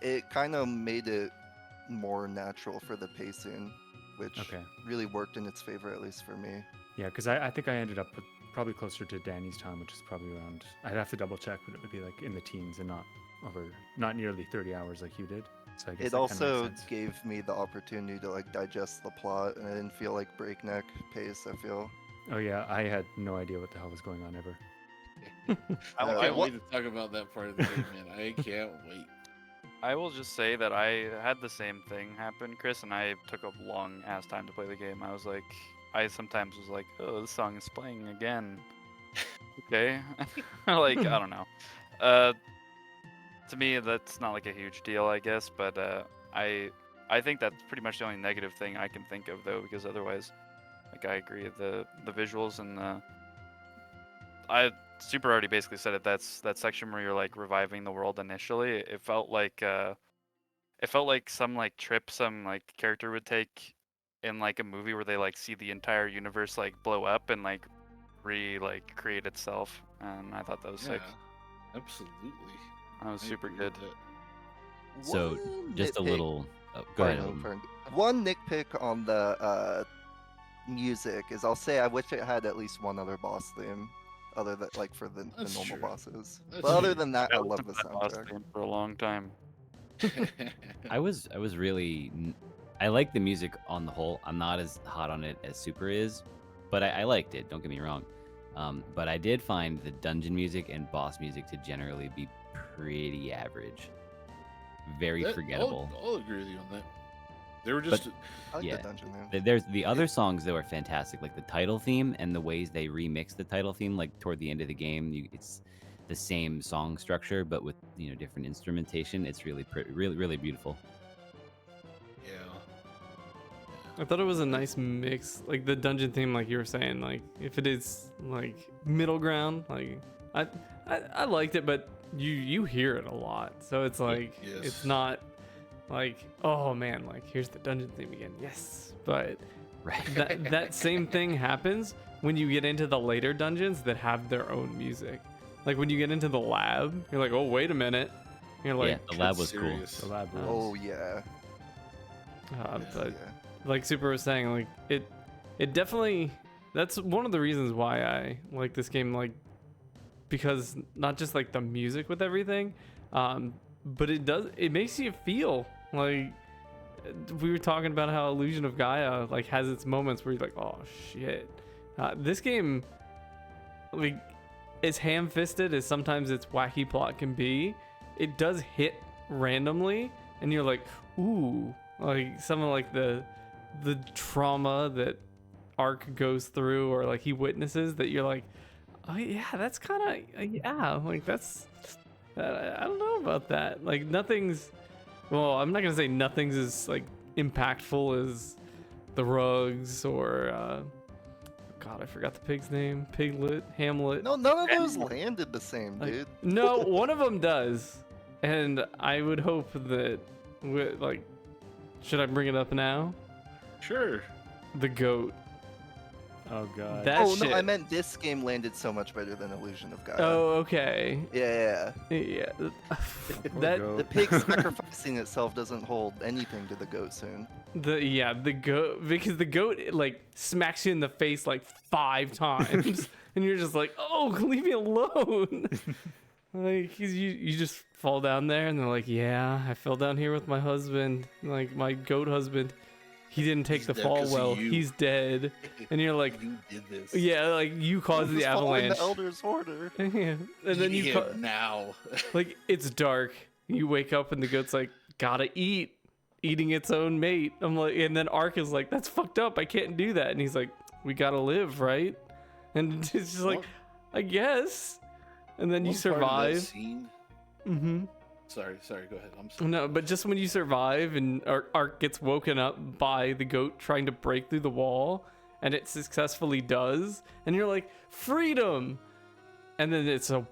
S5: it kind of made it more natural for the pacing, which really worked in its favor, at least for me.
S4: Yeah, because I think I ended up probably closer to Danny's time, which is probably around, I'd have to double check, but it would be like in the teens and not nearly 30 hours like you did. So I guess
S5: it also gave me the opportunity to like digest the plot, and I didn't feel like breakneck pace. I feel.
S4: Oh yeah, I had no idea what the hell was going on ever.
S3: I
S5: Uh,
S3: can't
S6: wa-
S3: wait to talk about that part of the game, man. I can't wait.
S6: I will just say that I had the same thing happen, Chris, and I took a long ass time to play the game. I sometimes was like, oh, this song is playing again. Okay, like I don't know. Uh, to me, that's not like a huge deal, I guess. But I I think that's pretty much the only negative thing I can think of, though, because otherwise, like I agree, the visuals and I Super already basically said it. That's that section where you're like reviving the world initially. It felt like some like trip some like character would take in like a movie where they like see the entire universe like blow up and like create itself, and I thought that was
S3: Yeah,
S6: sick.
S3: absolutely.
S6: That was
S3: I
S6: super
S3: agree
S6: good.
S3: with that.
S2: So
S5: one
S2: just a
S5: nitpick-
S2: little. Oh, go ahead. Holden.
S5: One nitpick on the music is I'll say I wish it had at least one other boss theme, other than like for the
S3: That's
S5: normal
S3: true.
S5: bosses.
S3: That's
S5: But other
S3: true.
S5: than that, I
S6: That was
S5: love the
S6: my boss
S5: soundtrack.
S6: theme for a long time.
S2: I was really. I like the music on the whole. I'm not as hot on it as Super is, but I liked it. Don't get me wrong. But I did find the dungeon music and boss music to generally be pretty average. Very forgettable.
S3: I'll agree with you on that. They were
S2: But-
S3: just
S5: I like
S2: Yeah.
S5: the dungeon theme.
S2: There's the other songs that were fantastic, like the title theme and the ways they remix the title theme. Like toward the end of the game, it's the same song structure, but with different instrumentation. It's really really beautiful.
S3: yeah.
S1: I thought it was a nice mix, like the dungeon theme, like you were saying. Like if it is like middle ground, like I liked it, but you hear it a lot, so it's like
S3: Yes.
S1: it's not like, oh man, like here's the dungeon theme again, yes. But
S2: Right.
S1: that same thing happens when you get into the later dungeons that have their own music. Like when you get into the lab, you're like, oh wait a minute, you're like,
S2: Yeah, the lab
S3: That's
S2: was cool.
S3: serious.
S4: The lab was.
S5: Oh yeah.
S1: but
S5: Yeah.
S1: like Super was saying, like it definitely, that's one of the reasons why I like this game, like because not just like the music with everything, but it makes you feel like we were talking about how Illusion of Gaia like has its moments where you're like, oh shit, this game, like as ham-fisted as sometimes its wacky plot can be, it does hit randomly and you're like, ooh, like some of like the trauma that Ark goes through or like he witnesses, that you're like, oh yeah, that's kind of, yeah, like that's I don't know about that. Like nothing's, well, I'm not gonna say nothing's as like impactful as the Rugs or God, I forgot the pig's name. Piglet, Hamlet.
S5: No, none of those landed the same,
S1: Like,
S5: dude.
S1: no, one of them does, and I would hope that, like, should I bring it up now?
S3: Sure.
S1: The goat.
S4: Oh god.
S1: That
S5: Oh
S1: shit.
S5: no, I meant this game landed so much better than Illusion of Gaia.
S1: Oh, okay.
S5: Yeah.
S1: Yeah.
S4: Poor
S1: that
S4: goat.
S5: The pig sacrificing itself doesn't hold anything to the goat soon.
S1: the goat, because the goat like smacks you in the face like 5 times, and you're just like, oh, leave me alone. Like you just fall down there, and they're like, yeah, I fell down here with my husband, like my goat husband. He didn't take
S3: He's
S1: the
S3: dead
S1: fall
S3: 'cause of
S1: well.
S3: you."
S1: He's dead. And you're like,
S3: You did this.
S1: yeah, like you caused the
S5: Just following
S1: avalanche.
S5: The Elder's Order.
S1: Yeah. And then
S3: Eat
S1: you
S3: him now.
S1: like it's dark. You wake up and the goat's like, gotta eat, eating its own mate. I'm like, and then Ark is like, that's fucked up. I can't do that. And he's like, we gotta live, right? And it's just like,
S3: One-
S1: I guess. And then you
S3: one part of that
S1: survive.
S3: scene-
S1: Mm-hmm.
S3: Sorry, go ahead. I'm sorry.
S1: No, but just when you survive and Ark gets woken up by the goat trying to break through the wall, and it successfully does, and you're like, freedom! And then it's a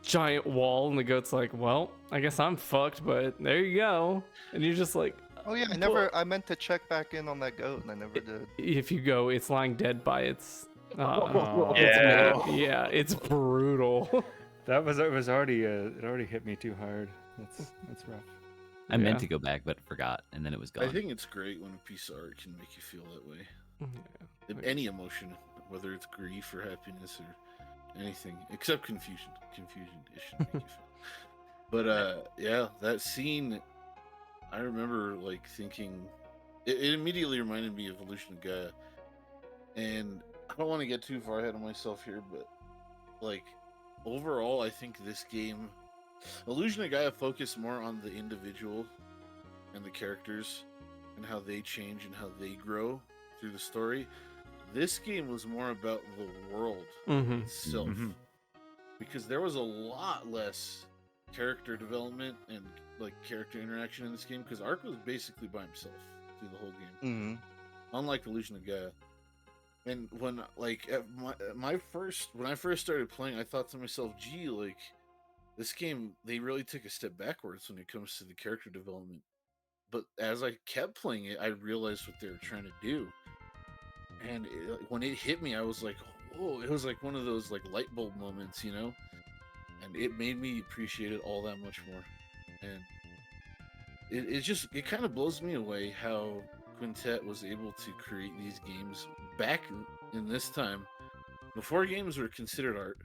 S1: giant wall, and the goat's like, well, I guess I'm fucked, but there you go. And you're just like,
S5: Oh yeah, I meant to check back in on that goat and I never did.
S1: if you go, it's lying dead by its.
S4: Oh,
S1: its
S6: Yeah.
S1: mate. Yeah, it's brutal.
S4: That was already it already hit me too hard. That's rough.
S2: I meant
S1: Yeah.
S2: to go back, but forgot, and then it was gone.
S3: I think it's great when a piece of art can make you feel that way.
S1: Yeah.
S3: Any emotion, whether it's grief or happiness or anything, except confusion. Confusion, it should make you feel. But yeah, that scene, I remember like thinking, it immediately reminded me of Illusion of Gaia, and don't want to get too far ahead of myself here, but like overall, I think this game, Illusion of Gaia, focused more on the individual and the characters and how they change and how they grow through the story. This game was more about the world itself, because there was a lot less character development and like character interaction in this game, because Ark was basically by himself through the whole game, unlike Illusion of Gaia. And when like at when I first started playing, I thought to myself, gee, like this game, they really took a step backwards when it comes to the character development. But as I kept playing it, I realized what they were trying to do. And when it hit me, I was like, oh, it was like one of those like light bulb moments, you know? And it made me appreciate it all that much more. And it kind of blows me away how Quintet was able to create these games back in this time, before games were considered art.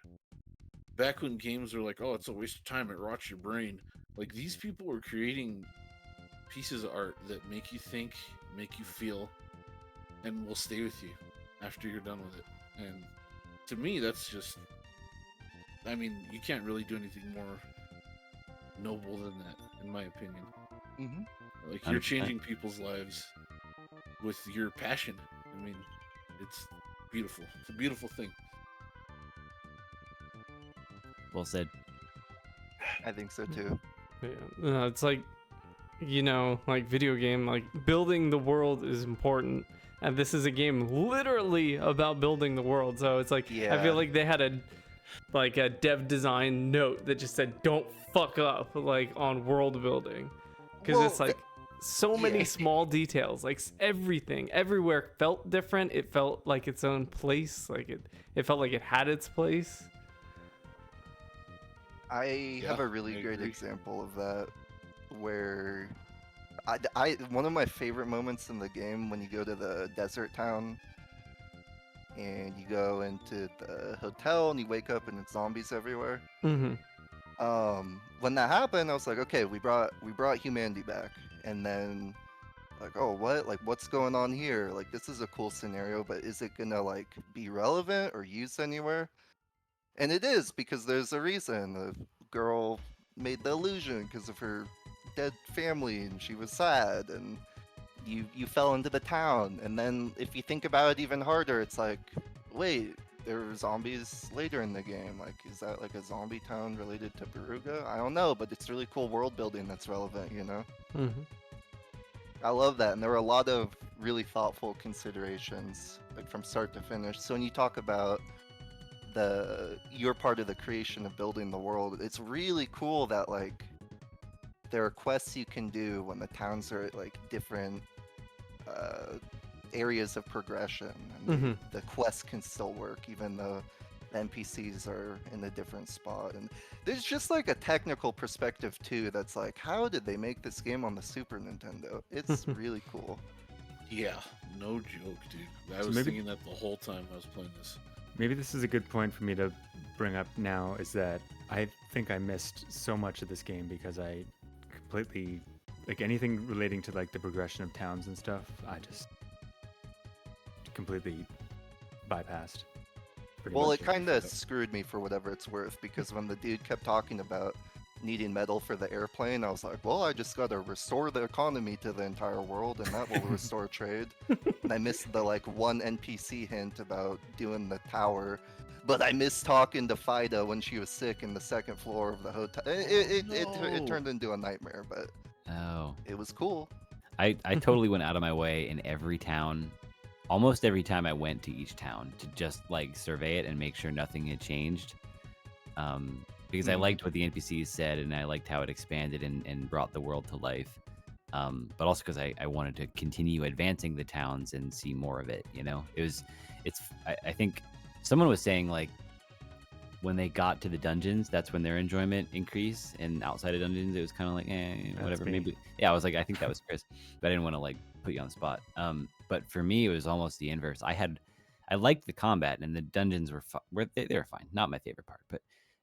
S3: Back when games were like, oh, it's a waste of time, it rots your brain. Like, these people were creating pieces of art that make you think, make you feel, and will stay with you after you're done with it. And to me, that's just, I mean, you can't really do anything more noble than that, in my opinion. Like, you're
S2: 100%.
S3: changing people's lives with your passion. I mean, it's beautiful. It's a beautiful thing.
S2: Well said.
S5: I think so too.
S1: Yeah, it's like, you know, like video game, like building the world is important, and this is a game literally about building the world. So it's like, I feel like they had a dev design note that just said, don't fuck up like on world building, because it's like so many small details, like everything everywhere felt different. It felt like its own place, like it felt like it had its place.
S5: I have a really great example of that, where one of my favorite moments in the game, when you go to the desert town and you go into the hotel and you wake up and it's zombies everywhere. When that happened, I was like, okay, we brought humanity back, and then like, oh, what? Like, what's going on here? Like, this is a cool scenario, but is it gonna like be relevant or used anywhere? And it is, because there's a reason. The girl made the illusion because of her dead family, and she was sad, and you fell into the town. And then if you think about it even harder, it's like, wait, there were zombies later in the game. Like, is that like a zombie town related to Baruga? I don't know, but it's really cool world building that's relevant, you know? I love that, and there were a lot of really thoughtful considerations, like from start to finish. So when you talk about you're part of the creation of building the world, it's really cool that like there are quests you can do when the towns are at like different areas of progression, and the quests can still work even though the NPCs are in a different spot. And there's just like a technical perspective too that's like, how did they make this game on the Super Nintendo? It's really cool.
S3: Yeah, no joke, dude. I was thinking that the whole time I was playing this.
S4: Maybe this is a good point for me to bring up now, is that I think I missed so much of this game because I completely, like anything relating to like the progression of towns and stuff, I just completely bypassed.
S5: Well, it kind of screwed me for whatever it's worth, because when the dude kept talking about needing metal for the airplane, I was like, well, I just gotta restore the economy to the entire world, and that will restore trade. And I missed the like one NPC hint about doing the tower, but I missed talking to Fida when she was sick in the second floor of the hotel. It turned into a nightmare, but it was cool.
S2: I totally went out of my way in every town, almost every time I went to each town, to just like survey it and make sure nothing had changed. Because I liked what the NPCs said, and I liked how it expanded and brought the world to life. But also because I wanted to continue advancing the towns and see more of it. You know, I think someone was saying like when they got to the dungeons, that's when their enjoyment increased, and outside of dungeons, it was kind of like whatever. Maybe I was like, I think that was Chris, but I didn't want to like put you on the spot. But for me, it was almost the inverse. I liked the combat, and the dungeons were they were fine. Not my favorite part, but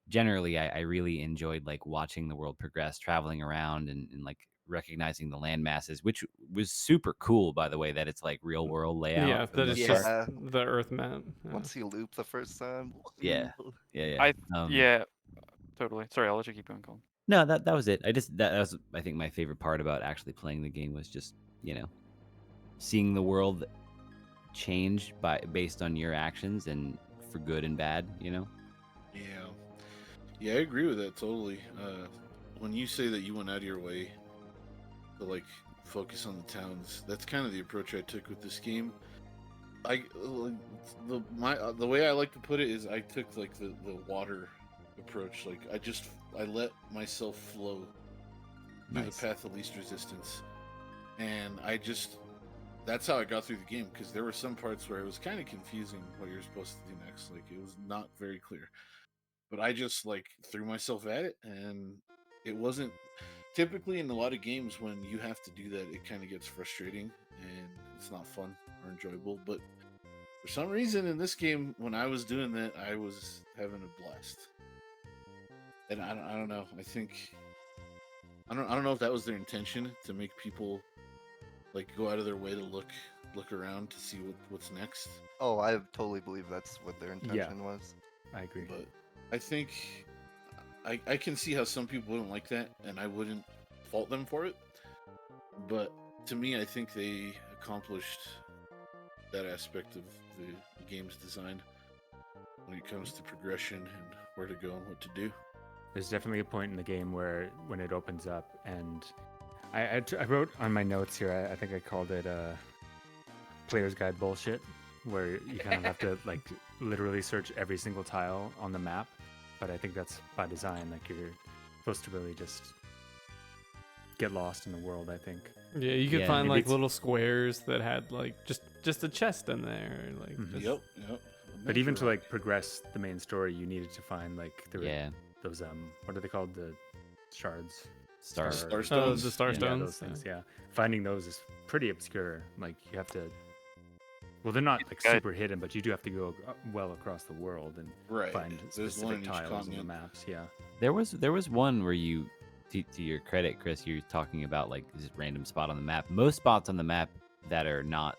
S2: generally, I really enjoyed like watching the world progress, traveling around, and like recognizing the land masses, which was super cool, by the way, that it's like real world layout.
S1: Yeah,
S2: for
S1: that
S2: the
S1: is
S2: most
S1: just
S2: part.
S5: Yeah.
S1: the Earth map. Yeah.
S5: Once you loop the first time.
S2: Yeah. Yeah.
S6: I
S2: Um,
S6: yeah, totally. Sorry, I'll let you keep going, Colin.
S2: No, that was it. That was, I think, my favorite part about actually playing the game was just, seeing the world change based on your actions, and for good and bad.
S3: Yeah. Yeah, I agree with that totally. When you say that you went out of your way to like focus on the towns, that's kind of the approach I took with this game. The way I like to put it is I took like the water approach. Like I let myself flow through
S2: Nice.
S3: the path of least resistance, and that's how I got through the game, because there were some parts where it was kind of confusing what you're supposed to do next. Like it was not very clear, but I just like threw myself at it, and it wasn't typically in a lot of games when you have to do that, it kind of gets frustrating and it's not fun or enjoyable. But for some reason in this game, when I was doing that, I was having a blast. And I don't know. I don't know if that was their intention, to make people like go out of their way to look around to see what's next.
S5: Oh, I totally believe that's what their intention was.
S4: I agree.
S3: But I think I can see how some people wouldn't like that, and I wouldn't fault them for it. But to me, I think they accomplished that aspect of the game's design when it comes to progression and where to go and what to do.
S4: There's definitely a point in the game where when it opens up, and I wrote on my notes here, I think I called it player's guide bullshit, where you kind of have to like literally search every single tile on the map. But I think that's by design. Like you're supposed to really just get lost in the world, I think.
S1: Yeah, you could
S2: Yeah,
S1: find
S4: maybe
S1: like
S4: it's-
S1: little squares that had like just a chest in there, like
S4: Mhm.
S1: just-
S3: Yep.
S4: But even to like progress the main story, you needed to find like
S2: Yeah.
S4: those what are they called? The shards.
S2: Star.
S3: Star
S1: Oh,
S3: Stones.
S1: the star
S4: Yeah,
S1: stones.
S4: those things. Yeah, finding those is pretty obscure. Like you have to. Well, they're not like
S6: Good.
S4: super hidden, but you do have to go well across the world and
S3: Right.
S4: find
S3: There's one
S4: specific
S3: in each
S4: tiles on the
S3: continent.
S4: maps. Yeah.
S2: There was one where you, to your credit, Chris, you're talking about like this random spot on the map. Most spots on the map that are not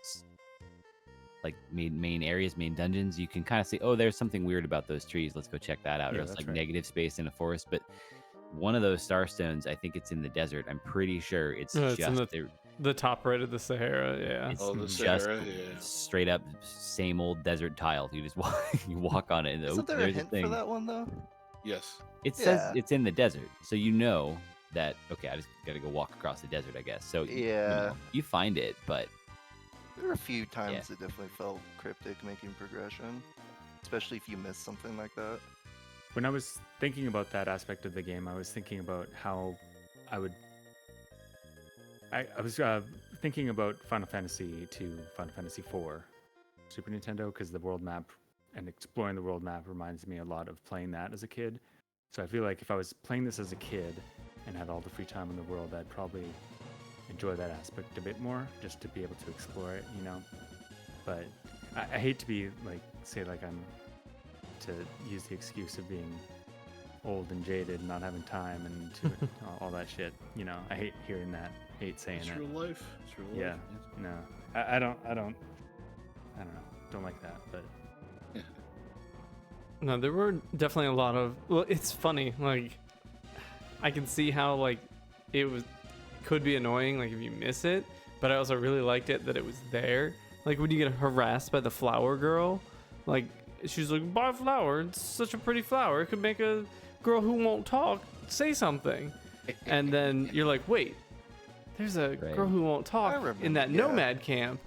S2: like main areas, main dungeons, you can kind of say, oh, there's something weird about those trees. Let's go check that out.
S4: Yeah,
S2: or it's
S4: that's
S2: like
S4: right.
S2: negative space in a forest. But one of those starstones, I think it's in the desert. I'm pretty sure it's
S1: No, it's in
S2: just
S1: the top right of the Sahara. Yeah.
S2: it's
S3: Oh, the
S2: just
S3: Sahara, yeah.
S2: straight up same old desert tile. You just walk on it, and
S5: Isn't there a
S2: there's
S5: hint
S2: thing.
S5: for that one though?
S3: Yes.
S2: It says
S5: Yeah.
S2: it's in the desert, so you know that. Okay, I just gotta go walk across the desert, I guess. So
S5: Yeah.
S2: you find it, but
S5: There were a few times it definitely felt cryptic making progression, especially if you missed something like that.
S4: When I was thinking about that aspect of the game, I was thinking about how I would. I was thinking about Final Fantasy to Final Fantasy IV, Super Nintendo, because the world map and exploring the world map reminds me a lot of playing that as a kid. So I feel like if I was playing this as a kid and had all the free time in the world, I'd probably enjoy that aspect a bit more, just to be able to explore it, you know. But I hate to be like, say like I'm to use the excuse of being old and jaded and not having time and to all that shit, you know. I hate hearing that. Hate saying
S3: It's
S4: that.
S3: real life. It's real
S4: Yeah.
S3: life.
S4: No, I don't know. Don't like that, but
S1: No, there were definitely a lot of. Well, it's funny. Like, I can see how like it could be annoying, like if you miss it. But I also really liked it that it was there. Like when you get harassed by the flower girl, like she's like, "Buy a flower. It's such a pretty flower. It could make a girl who won't talk say something." And then you're like, "Wait, there's a
S2: Right.
S1: girl who won't talk
S5: remember,
S1: in that
S5: yeah.
S1: nomad camp."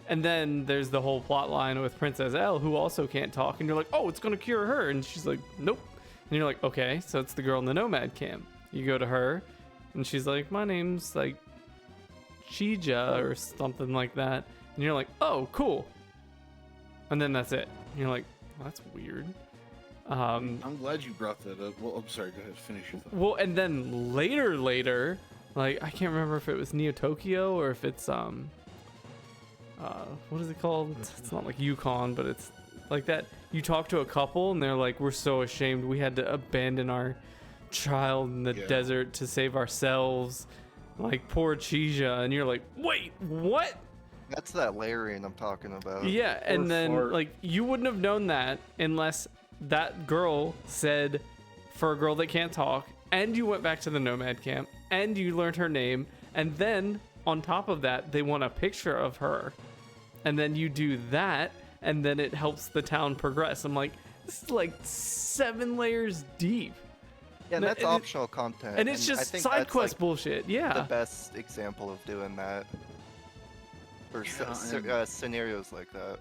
S1: And then there's the whole plot line with Princess L, who also can't talk. And you're like, oh, it's going to cure her. And she's like, nope. And you're like, okay, so it's the girl in the nomad camp. You go to her, and she's like, my name's like Chija or something like that. And you're like, oh, cool. And then that's it. And you're like, well, that's weird.
S3: I'm glad you brought that up. Well, I'm sorry. Go ahead. Finish your thought.
S1: Well, and then later, like, I can't remember if it was Neo Tokyo or if it's, what is it called? It's not like Yukon, but it's like that. You talk to a couple and they're like, we're so ashamed we had to abandon our child in the
S3: Yeah.
S1: desert to save ourselves. like poor Cheesha, and you're like, wait, what?
S5: That's that layering I'm talking about.
S1: Yeah, and then
S3: fart.
S1: like you wouldn't have known that unless that girl said, for a girl that can't talk, and you went back to the nomad camp, and you learned her name, and then on top of that, they want a picture of her, and then you do that, and then it helps the town progress. I'm like, this is like 7 layers deep.
S5: Yeah, and
S1: No,
S5: that's
S1: and it-
S5: optional content.
S1: And it's
S5: I
S1: just
S5: think
S1: side
S5: that's,
S1: quest
S5: like,
S1: bullshit.
S5: the
S1: Yeah.
S5: best example of doing that. Or
S3: Yeah, and-
S5: scenarios like that.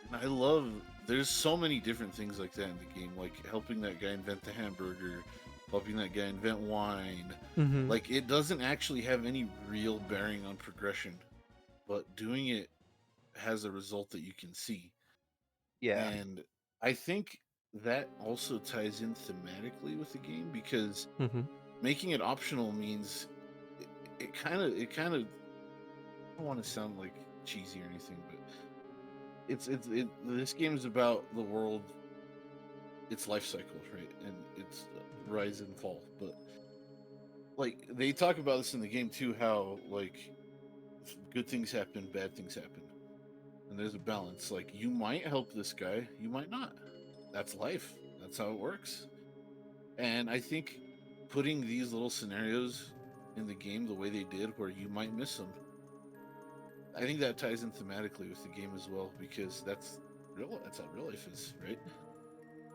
S3: And I love. There's so many different things like that in the game, like helping that guy invent the hamburger, helping that guy invent wine.
S1: Mm-hmm.
S3: Like it doesn't actually have any real bearing on progression, but doing it has a result that you can see.
S5: Yeah.
S3: And I think that also ties in thematically with the game because
S1: Mm-hmm.
S3: making it optional means it kind of I don't want to sound like cheesy or anything, but this game is about the world, its life cycle, right, and its rise and fall. But like they talk about this in the game too, how like good things happen, bad things happen, and there's a balance. Like you might help this guy, you might not. That's life. That's how it works. And I think putting these little scenarios in the game the way they did, where you might miss them, I think that ties in thematically with the game as well, because that's how real life is, right?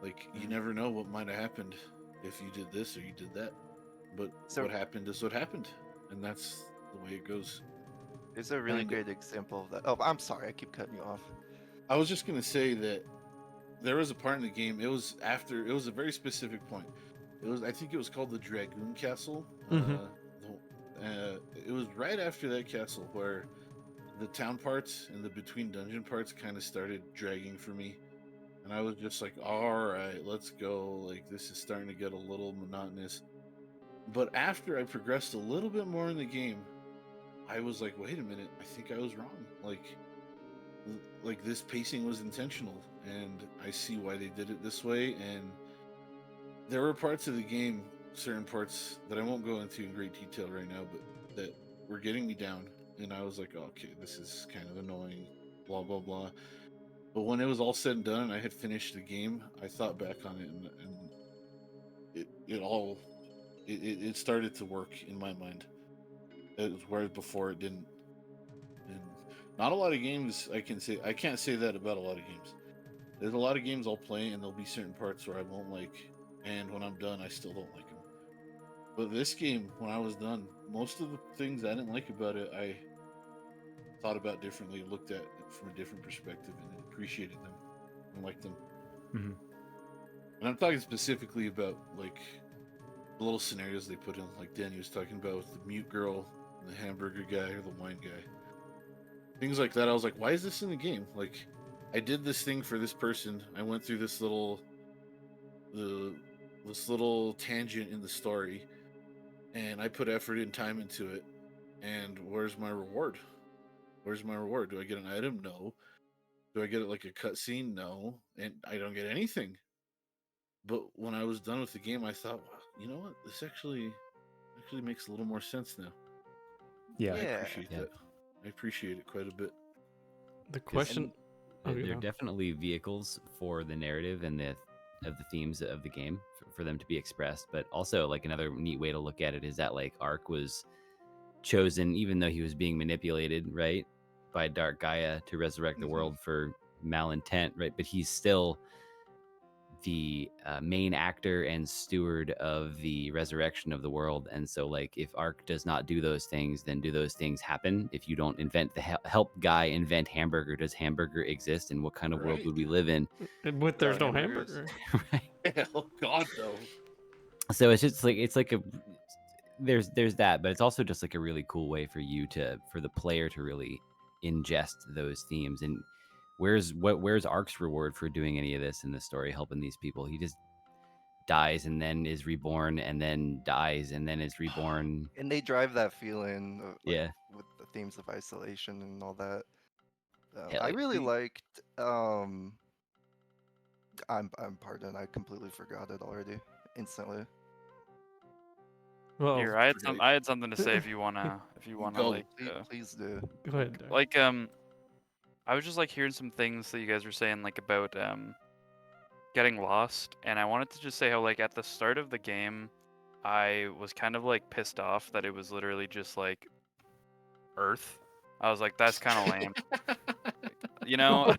S3: Like you never know what might have happened if you did this or you did that. But
S5: So-
S3: what happened is what happened, and that's the way it goes.
S5: There's a really
S3: And-
S5: great example of that. Oh, I'm sorry, I keep cutting you off.
S3: I was just gonna say that there was a part in the game. It was a very specific point. I think it was called the Dragoon Castle.
S1: Mhm.
S3: It was right after that castle where the town parts and the between dungeon parts kind of started dragging for me, and I was just like, all right, let's go. Like this is starting to get a little monotonous. But after I progressed a little bit more in the game, I was like, wait a minute, I think I was wrong. Like this pacing was intentional, and I see why they did it this way. And there were parts of the game, certain parts that I won't go into in great detail right now, but that were getting me down. And I was like, oh, okay, this is kind of annoying, blah, blah, blah. But when it was all said and done and I had finished the game, I thought back on it, and it started to work in my mind. It was whereas before it didn't. And not a lot of games I can't say that about a lot of games. There's a lot of games I'll play and there'll be certain parts where I won't like, and when I'm done, I still don't like them. But this game, when I was done, most of the things I didn't like about it, I thought about differently, looked at it from a different perspective, and appreciated them and liked them.
S4: Mhm.
S3: And I'm talking specifically about like the little scenarios they put in, like Danny was talking about with the mute girl, and the hamburger guy, or the wine guy. Things like that. I was like, why is this in the game? Like, I did this thing for this person. I went through this little tangent in the story, and I put effort and time into it. And where's my reward? Where's my reward? Do I get an item? No. Do I get it like a cutscene? No. And I don't get anything. But when I was done with the game, I thought, wow, you know what? This actually makes a little more sense now.
S4: Yeah.
S3: I
S5: Yeah.
S3: appreciate that. I appreciate it quite a bit.
S1: The question. Oh,
S2: They're
S1: yeah.
S2: definitely vehicles for the narrative and the themes of the game for them to be expressed. But also, like another neat way to look at it is that like Ark was chosen, even though he was being manipulated, right, by Dark Gaia to resurrect the
S3: Mhm.
S2: world for malintent, right? But he's still the main actor and steward of the resurrection of the world. And so like if Ark does not do those things, then do those things happen? If you don't invent the help guy invent hamburger, does hamburger exist, and what kind of world
S3: Right.
S2: would we live in?
S1: With there's no
S5: hamburgers.
S1: hamburger.
S2: Right.
S3: Oh God, no.
S2: So it's just like there's that, but it's also just like a really cool way for the player to really ingest those themes. And where's Ark's reward for doing any of this in the story, helping these people? He just dies and then is reborn, and then dies and then is reborn.
S5: And they drive that feeling of, like,
S2: Yeah.
S5: with the themes of isolation and all that.
S2: Yeah,
S5: I
S2: like
S5: really liked I'm pardon, I completely forgot it already instantly.
S1: Well,
S6: Here, I had something to say if you wanna
S3: Go.
S6: like
S5: Please do.
S1: go ahead. Derek.
S6: like I was just like hearing some things that you guys were saying like about getting lost, and I wanted to just say how like at the start of the game I was kind of like pissed off that it was literally just like Earth. I was like, that's kind of lame. You know,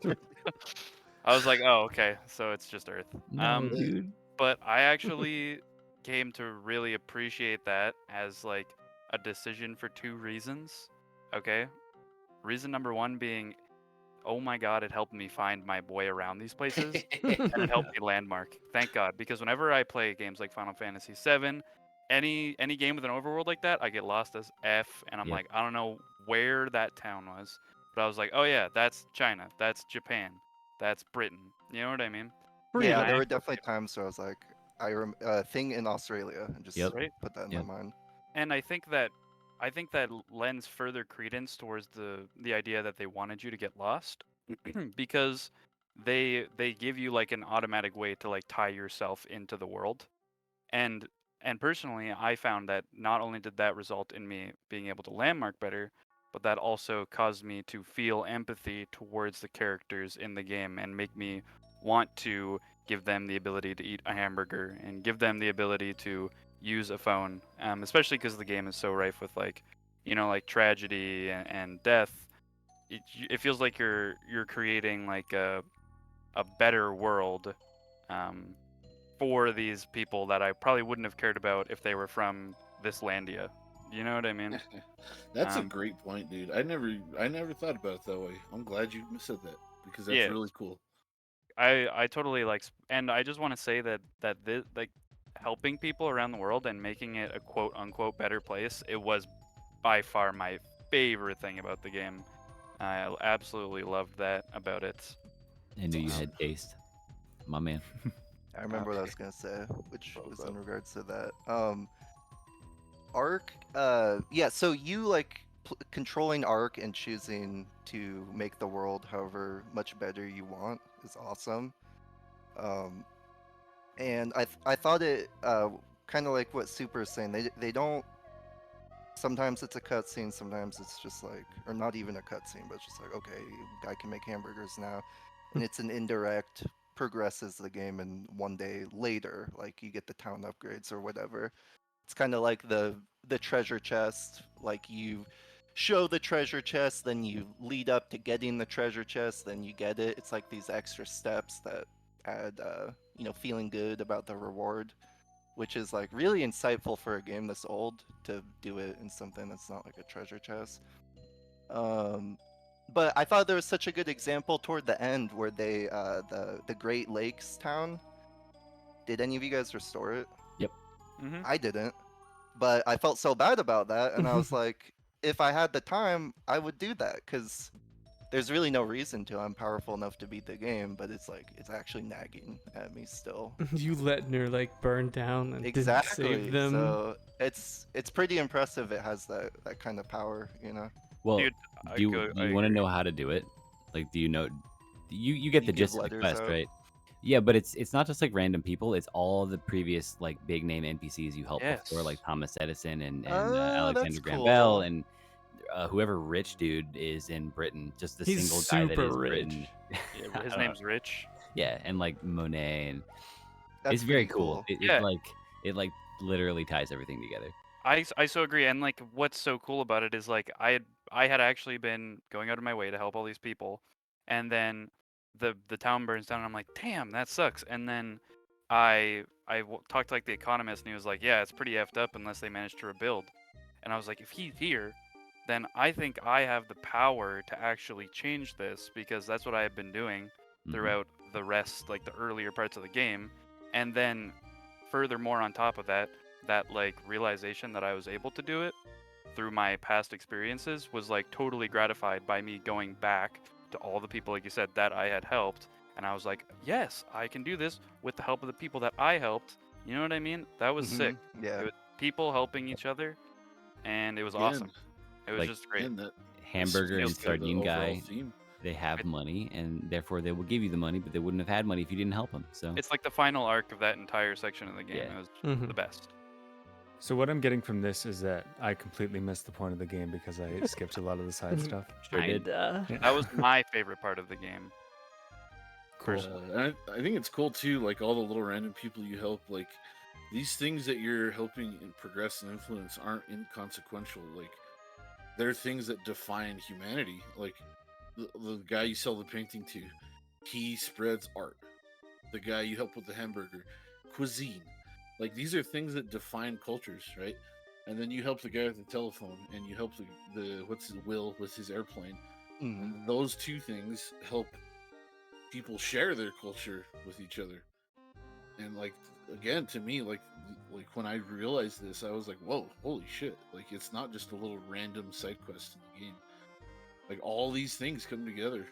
S6: I was like, oh, okay, so it's just Earth.
S2: No, dude.
S6: But I actually came to really appreciate that as like a decision for two reasons. Okay. Reason number one being, oh my god, it helped me find my way around these places, and it helped me landmark. Thank God, because whenever I play games like Final Fantasy VII, any game with an overworld like that, I get lost as F, and I'm
S2: Yep.
S6: like, I don't know where that town was, but I was like, oh yeah, that's China, that's Japan, that's Britain. You know what I mean?
S5: Yeah,
S6: And
S5: there
S6: I
S5: were definitely times where I was like, thing in Australia, and just
S2: Yep.
S6: right.
S5: put that in
S2: Yep.
S5: my mind.
S6: And I think that lends further credence towards the idea that they wanted you to get lost because they give you like an automatic way to like tie yourself into the world. And personally, I found that not only did that result in me being able to landmark better, but that also caused me to feel empathy towards the characters in the game and make me want to give them the ability to eat a hamburger and give them the ability to use a phone, especially because the game is so rife with like, like tragedy and death. It feels like you're creating like a better world um, for these people that I probably wouldn't have cared about if they were from this landia. You know what I mean?
S3: That's a great point, dude. I never thought about it that way. I'm glad you said that because that's
S6: Yeah.
S3: really cool.
S6: I totally like, and I just want to say that this like helping people around the world and making it a quote unquote better place. It was by far my favorite thing about the game. I absolutely loved that about it.
S2: I knew you had taste, my man.
S5: I remember what I was gonna say, which
S6: What was
S5: was
S6: that?
S5: in regards to that. Arc, yeah. So you like controlling Arc and choosing to make the world however much better you want is awesome. And I thought it kind of like what Super is saying. They don't. Sometimes it's a cutscene. Sometimes it's just like, or not even a cutscene, but it's just like, okay, guy can make hamburgers now, and it's an indirect progresses the game, and one day later, like you get the town upgrades or whatever. It's kind of like the treasure chest. Like you show the treasure chest, then you lead up to getting the treasure chest, then you get it. It's like these extra steps that add, feeling good about the reward, which is like really insightful for a game this old to do it in something that's not like a treasure chest. But I thought there was such a good example toward the end where they the Great Lakes town. Did any of you guys restore it?
S6: Mm-hmm.
S5: I didn't, but I felt so bad about that, and I was like, if I had the time, I would do that because there's really no reason to. I'm powerful enough to beat the game, but it's like it's actually nagging at me still.
S1: You let Nur like burn down and didn't
S5: Exactly.
S1: save them.
S5: So it's pretty impressive. It has that kind of power,
S2: Well,
S6: Dude,
S2: do you
S6: I
S2: want to
S6: agree.
S2: know how to do it? Like, do you know? You get
S5: You
S2: the
S5: give
S2: gist of the
S5: letters
S2: quest,
S5: out?
S2: right? Yeah, but it's not just like random people. It's all the previous like big name NPCs you helped before, like
S6: Yes.
S2: Thomas Edison and
S5: Oh, that's
S2: Alexander Graham
S5: cool.
S2: Bell and whoever rich dude is in Britain. Just the
S1: He's
S2: single guy that
S1: super
S2: is
S1: rich.
S2: Britain.
S6: Yeah, his name's Rich.
S2: Yeah, and like Monet, and
S5: That's
S2: it's very
S5: pretty
S2: cool.
S6: Yeah.
S2: It literally ties everything together.
S6: I so agree, and like what's so cool about it is like I had actually been going out of my way to help all these people, and then the town burns down, and I'm like, damn, that sucks. And then talked to like the economist, and he was like, yeah, it's pretty effed up unless they manage to rebuild. And I was like, if he's here, then I think I have the power to actually change this because that's what I have been doing
S2: Mhm.
S6: throughout the rest, like the earlier parts of the game, and then furthermore on top of that like realization that I was able to do it through my past experiences was like totally gratified by me going back to all the people, like you said, that I had helped, and I was like, yes, I can do this with the help of the people that I helped. You know what I mean? That was sick.
S5: Yeah.
S6: It was people helping each other, and it was
S3: Again,
S6: awesome. It was
S2: Like-
S6: just great.
S3: And that
S2: Hamburger and
S6: feels good,
S3: the
S2: sardine
S3: overall
S2: guy,
S3: theme.
S2: they have money, and therefore they will give you the money, but they wouldn't have had money if you didn't help them. So
S6: It's like the final arc of that entire section of the game.
S2: Yeah.
S6: It was
S1: Mhm.
S6: the best.
S4: So what I'm getting from this is that I completely missed the point of the game because I skipped a lot of the side stuff.
S2: Sure did.
S1: Kinda.
S4: Yeah.
S6: That was my favorite part of the game.
S4: Cool.
S3: And I think it's cool too, like all the little random people you help, like these things that you're helping and progress and influence aren't inconsequential. Like they're things that define humanity. Like the guy you sell the painting to, he spreads art. The guy you help with the hamburger, cuisine. Like these are things that define cultures, right? And then you help the guy with the telephone, and you help the what's his Will with his airplane. And those two things help people share their culture with each other. And like again, to me, like when I realized this, I was like, whoa, holy shit. Like it's not just a little random side quest in the game. Like all these things come together.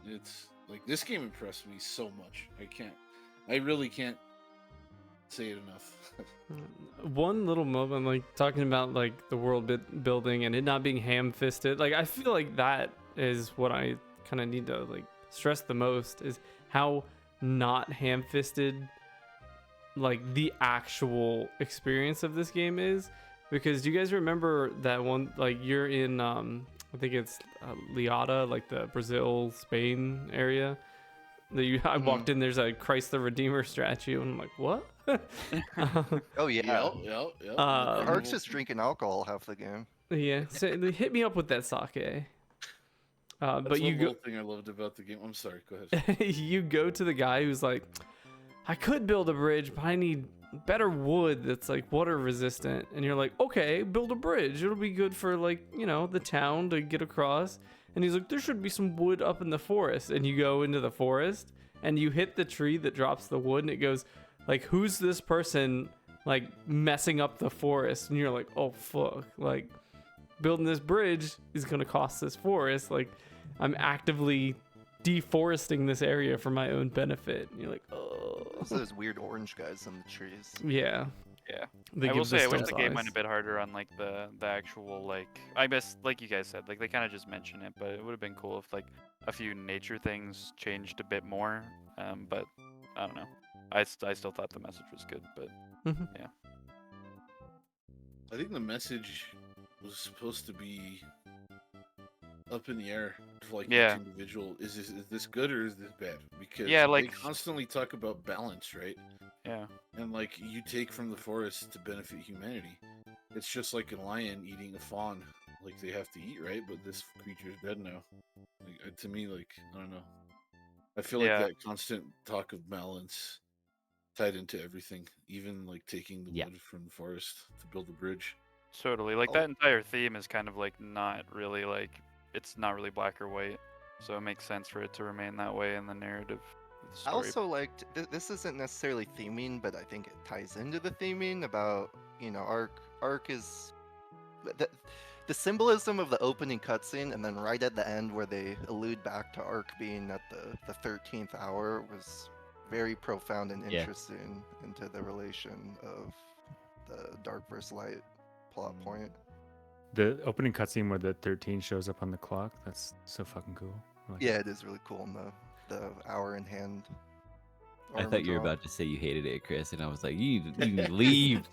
S3: It's like this game impressed me so much. I really can't say it enough.
S1: One little moment, like talking about like the world building and it not being ham-fisted. Like I feel like that is what I kind of need to like stress the most, is how not ham-fisted like the actual experience of this game is. Because do you guys remember that one, like you're in I think it's Liada, like the Brazil Spain area that I walked in, there's a Christ the Redeemer statue, and I'm like, what?
S5: Oh yeah.
S3: Yep.
S5: Ark's just drinking alcohol half the game.
S1: Yeah, so they hit me up with that sake.
S3: That's
S1: But you
S3: one
S1: go,
S3: little thing I loved about the game. I'm sorry, go ahead.
S1: you go to the guy who's like, I could build a bridge, but I need better wood that's like water resistant. And you're like, okay, build a bridge. It'll be good for like, you know, the town to get across. And he's like, there should be some wood up in the forest. And you go into the forest and you hit the tree that drops the wood, and it goes like, who's this person like messing up the forest? And you're like, oh fuck, like building this bridge is gonna cost this forest. Like I'm actively deforesting this area for my own benefit. And you're like, oh.
S5: Also, those weird orange guys in the trees.
S1: Yeah.
S6: Yeah.
S1: They
S6: I
S1: give
S6: will say I wish
S1: stealth
S6: the game
S1: eyes.
S6: went a bit harder on like the actual like, I guess like you guys said, like they kind of just mention it, but it would have been cool if like a few nature things changed a bit more. But I don't know. I still thought the message was good, but yeah.
S3: I think the message was supposed to be up in the air for like
S6: Yeah.
S3: each individual. Is this good or is this bad? Because
S6: Yeah,
S3: they
S6: like-
S3: constantly talk about balance, right?
S6: Yeah.
S3: And like you take from the forest to benefit humanity. It's just like a lion eating a fawn. Like they have to eat, right? But this creature's dead now. Like, to me, like I don't know. I feel like
S6: Yeah.
S3: that constant talk of balance tied into everything, even like taking the
S2: Yeah.
S3: wood from the forest to build the bridge.
S6: Totally. Like
S3: Oh.
S6: that entire theme is kind of like not really like, it's not really black or white. So it makes sense for it to remain that way in the narrative of the
S5: I
S6: story.
S5: also liked this isn't necessarily theming, but I think it ties into the theming about, you know, Ark is the symbolism of the opening cutscene, and then right at the end where they allude back to Ark being at the 13th hour was very profound and
S2: Yeah.
S5: interesting into the relation of the dark versus light plot point.
S4: The opening cutscene where the 13 shows up on the clock, that's so fucking cool. I like it.
S5: Yeah, it is really cool in the hour in hand.
S2: I
S5: armor
S2: thought you were
S5: drop.
S2: about to say you hated it, Chris, and I was like, you need to leave.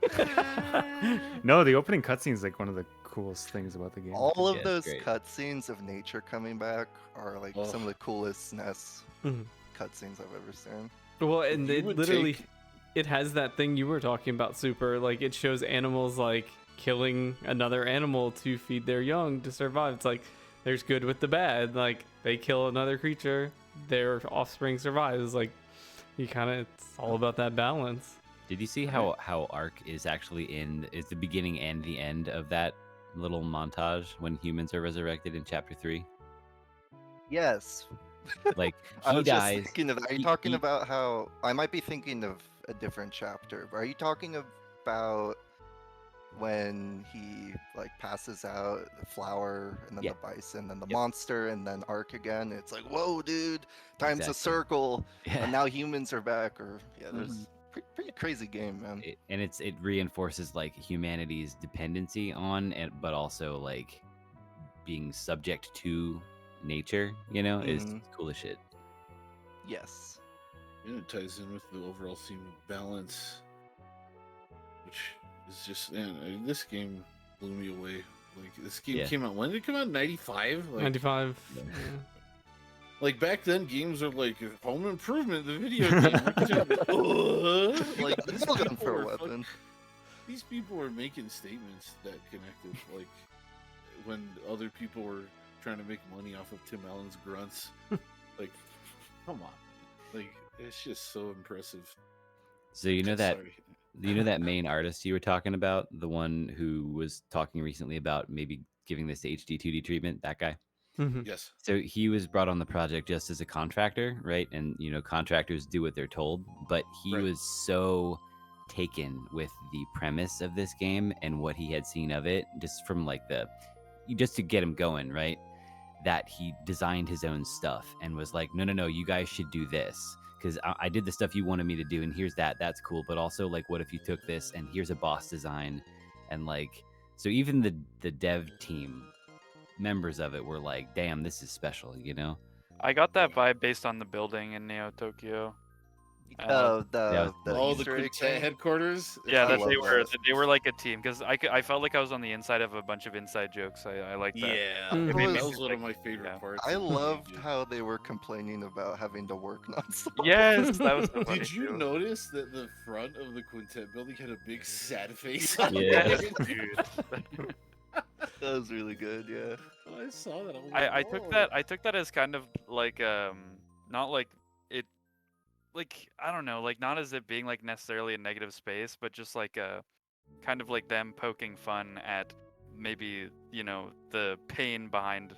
S4: No, the opening cutscene is like one of the coolest things about the game.
S5: All of
S2: Yeah, it's
S5: those
S2: great.
S5: cutscenes of nature coming back are like
S3: Oh.
S5: some of the coolest SNES
S1: Mhm.
S5: cutscenes I've ever seen.
S1: Well, and
S3: You
S1: it
S3: would
S1: literally,
S3: take-
S1: it has that thing you were talking about, Super. Like it shows animals like killing another animal to feed their young to survive. It's like there's good with the bad. Like they kill another creature, their offspring survives. It's like you kind of, it's all about that balance.
S2: Did you see how Ark is actually is the beginning and the end of that little montage when humans are resurrected in chapter 3?
S5: Yes.
S2: Like
S5: I
S2: he
S5: was just
S2: dies.
S5: thinking of, are you
S2: he-
S5: talking
S2: he-
S5: about how I might be thinking of a different chapter, but are you talking about when he like passes out the flower and then
S2: Yeah.
S5: the bison, then the
S2: Yep.
S5: monster, and then Ark again? It's like, whoa, dude, time's a
S2: Exactly.
S5: circle,
S2: Yeah.
S5: and now humans are back. Or yeah, there's
S2: Mm-hmm.
S5: pretty crazy game, man.
S2: It reinforces like humanity's dependency on it, but also like being subject to nature. You know, is
S5: Mhm.
S2: cool as shit.
S5: Yes.
S3: And it ties in with the overall theme of balance, which It's just, man, this game blew me away. Like, this game
S2: Yeah.
S3: came out, when did it come out? 95? Like,
S1: 95.
S2: Yeah.
S1: Yeah.
S3: like back then, games are like Home Improvement, the video game. Like, these
S5: Still going
S3: people
S5: for a
S3: were
S5: weapon.
S3: these people were making statements that connected, like when other people were trying to make money off of Tim Allen's grunts. Like, come on, like, it's just so impressive.
S2: So you know that
S3: Sorry.
S2: main artist you were talking about, the one who was talking recently about maybe giving this HD 2D treatment, that guy.
S1: Mhm.
S3: Yes.
S2: So he was brought on the project just as a contractor, right? And contractors do what they're told, but he
S3: Right.
S2: was so taken with the premise of this game and what he had seen of it, just from like just to get him going, right? That he designed his own stuff and was like, no, you guys should do this because I did the stuff you wanted me to do, and here's that's cool. But also, like, what if you took this and here's a boss design, and like, so even the dev team members of it were like, damn, this is special,
S6: I got that vibe based on the building in Neo Tokyo.
S5: Oh,
S2: yeah,
S5: the
S3: Oh, the
S5: Easter egg
S3: Quintet
S5: thing?
S3: headquarters.
S6: Yeah,
S5: I
S6: that
S5: love
S6: they were
S5: that.
S6: like a team because I felt like I was on the inside of a bunch of inside jokes. I like that.
S3: Yeah,
S1: Mhm.
S6: It made me
S3: that was
S6: feel
S3: one of
S6: like-
S3: my favorite
S6: yeah.
S3: parts.
S5: I
S3: of the game,
S5: loved
S3: dude.
S5: how they were complaining about having to work nonstop.
S6: Yes, that was so funny
S3: Did you
S6: too.
S3: notice that the front of the Quintet building had a big sad face on
S2: Yeah.
S6: Yes,
S3: it?
S6: dude.
S5: That was really good, yeah.
S3: I saw that.
S6: I took that as kind of like not like it like I don't know, like not as it being like necessarily a negative space, but just like a kind of like them poking fun at maybe, the pain behind,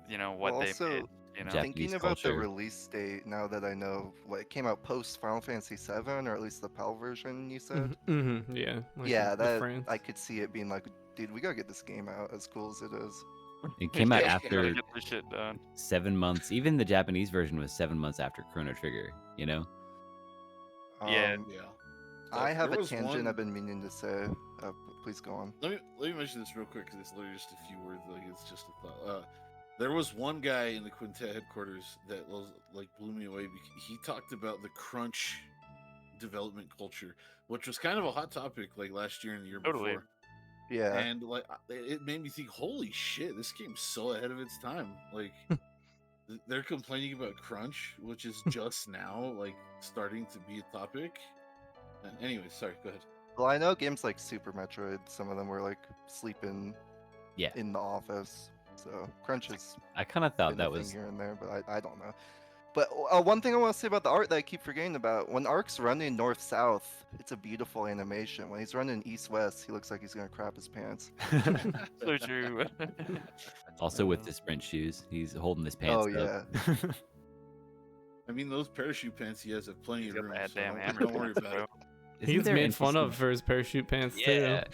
S6: what
S5: Well,
S6: they
S5: also,
S6: made,
S2: Japanese
S5: thinking about the
S2: culture.
S5: release date, now that I know, it came out post Final Fantasy VII, or at least the PAL version, you said?
S1: Yeah. Like
S5: Yeah,
S1: with
S5: that
S1: France.
S5: I could see it being like, dude, we gotta get this game out, as cool as it is.
S2: It came out
S3: Yeah.
S6: Gotta
S2: after
S6: get this shit done.
S2: 7 months. Even the Japanese version was 7 months after Chrono Trigger.
S6: Yeah.
S3: Yeah.
S5: I have
S3: There
S5: a
S3: was
S5: tangent
S3: one-
S5: I've been meaning to say. Please go on.
S3: Let me mention this real quick because it's literally just a few words. Like, it's just a thought. There was one guy in the Quintet headquarters that was like blew me away. Because he talked about the crunch development culture, which was kind of a hot topic like last year and the year
S6: Totally.
S3: before.
S5: Yeah.
S3: And like, it made me think, holy shit, this game's so ahead of its time. Like, they're complaining about crunch, which is just now like starting to be a topic. Anyway, sorry, go ahead.
S5: Well, I know games like Super Metroid, some of them were like sleeping
S2: Yeah.
S5: in the office. So crunch is
S2: I kind of thought
S5: been a
S2: that
S5: thing
S2: was
S5: here and there, but I don't know. But one thing I want to say about the art that I keep forgetting about, when Ark's running north-south, it's a beautiful animation. When he's running east-west, he looks like he's gonna crap his pants.
S6: So true.
S2: also with the sprint shoes. He's holding his pants
S5: Oh
S2: up.
S5: yeah.
S3: I mean, those parachute pants, he has plenty
S6: He's
S3: of
S6: got
S3: room.
S6: that
S3: So
S6: damn hammer.
S3: don't worry about it.
S2: Isn't
S1: He gets
S2: there
S1: made fun
S2: NPC
S1: of for his parachute pants too.
S2: Yeah.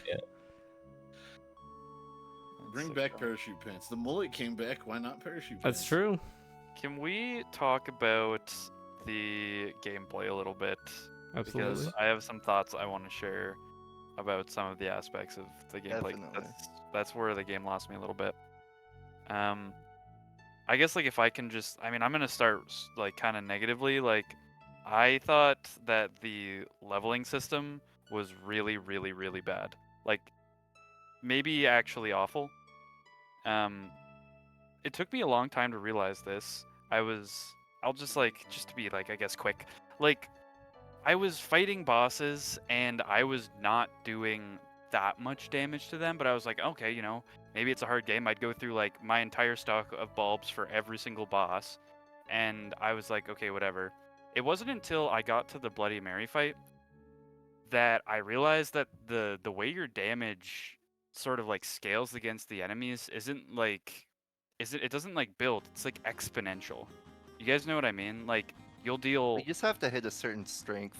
S3: Bring
S6: So
S3: back
S6: dumb.
S3: parachute pants. The mullet came back. Why not parachute pants?
S1: That's true.
S6: Can we talk about the gameplay a little bit?
S1: Absolutely.
S6: Because I have some thoughts I want to share about some of the aspects of the gameplay.
S5: Definitely.
S6: That's where the game lost me a little bit. I guess like if I can just, I'm gonna start like kind of negatively. Like, I thought that the leveling system was really, really, really bad. Like, maybe actually awful. It took me a long time to realize this. I'll just to be like, I guess quick. Like, I was fighting bosses and I was not doing that much damage to them, but I was like, okay, maybe it's a hard game. I'd go through like my entire stock of bulbs for every single boss, and I was like, okay, whatever. It wasn't until I got to the Bloody Mary fight that I realized that the way your damage sort of like scales against the enemies it doesn't like build. It's like exponential. You guys know what I mean? Like, you'll deal.
S5: You just have to hit a certain strength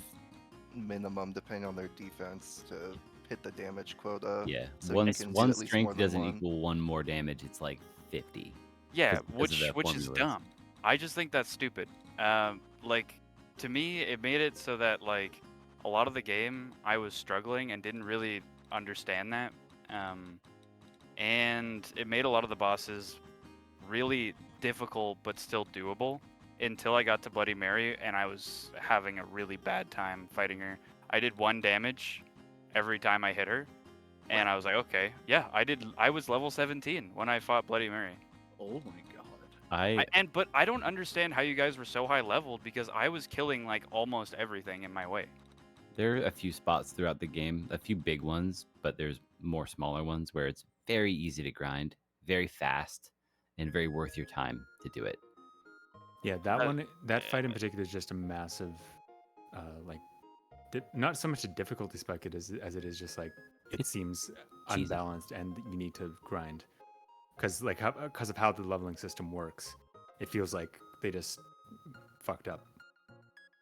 S5: minimum depending on their defense to hit the damage quota.
S2: Yeah.
S5: So you
S2: one
S5: can do
S2: one
S5: at least more
S2: strength
S5: than
S2: doesn't
S5: one.
S2: equal one more damage. It's like 50.
S6: Yeah,
S2: 'cause of
S6: which
S2: the
S6: which is
S2: formulas.
S6: dumb. I just think that's stupid. Like, to me, it made it so that like a lot of the game I was struggling and didn't really understand that. And it made a lot of the bosses really difficult but still doable until I got to Bloody Mary and I was having a really bad time fighting her. I did 1 damage every time I hit her. And I was like, okay, yeah, I was level 17 when I fought Bloody Mary.
S3: Oh my god.
S6: But I don't understand how you guys were so high leveled, because I was killing like almost everything in my way.
S2: There are a few spots throughout the game, a few big ones, but there's more smaller ones where it's very easy to grind, very fast, and very worth your time to do it.
S4: Yeah, that fight in particular is just a massive, like, not so much a difficulty spike as it is just like it seems
S2: cheesy.
S4: unbalanced and you need to grind because of how the leveling system works. It feels like they just fucked up.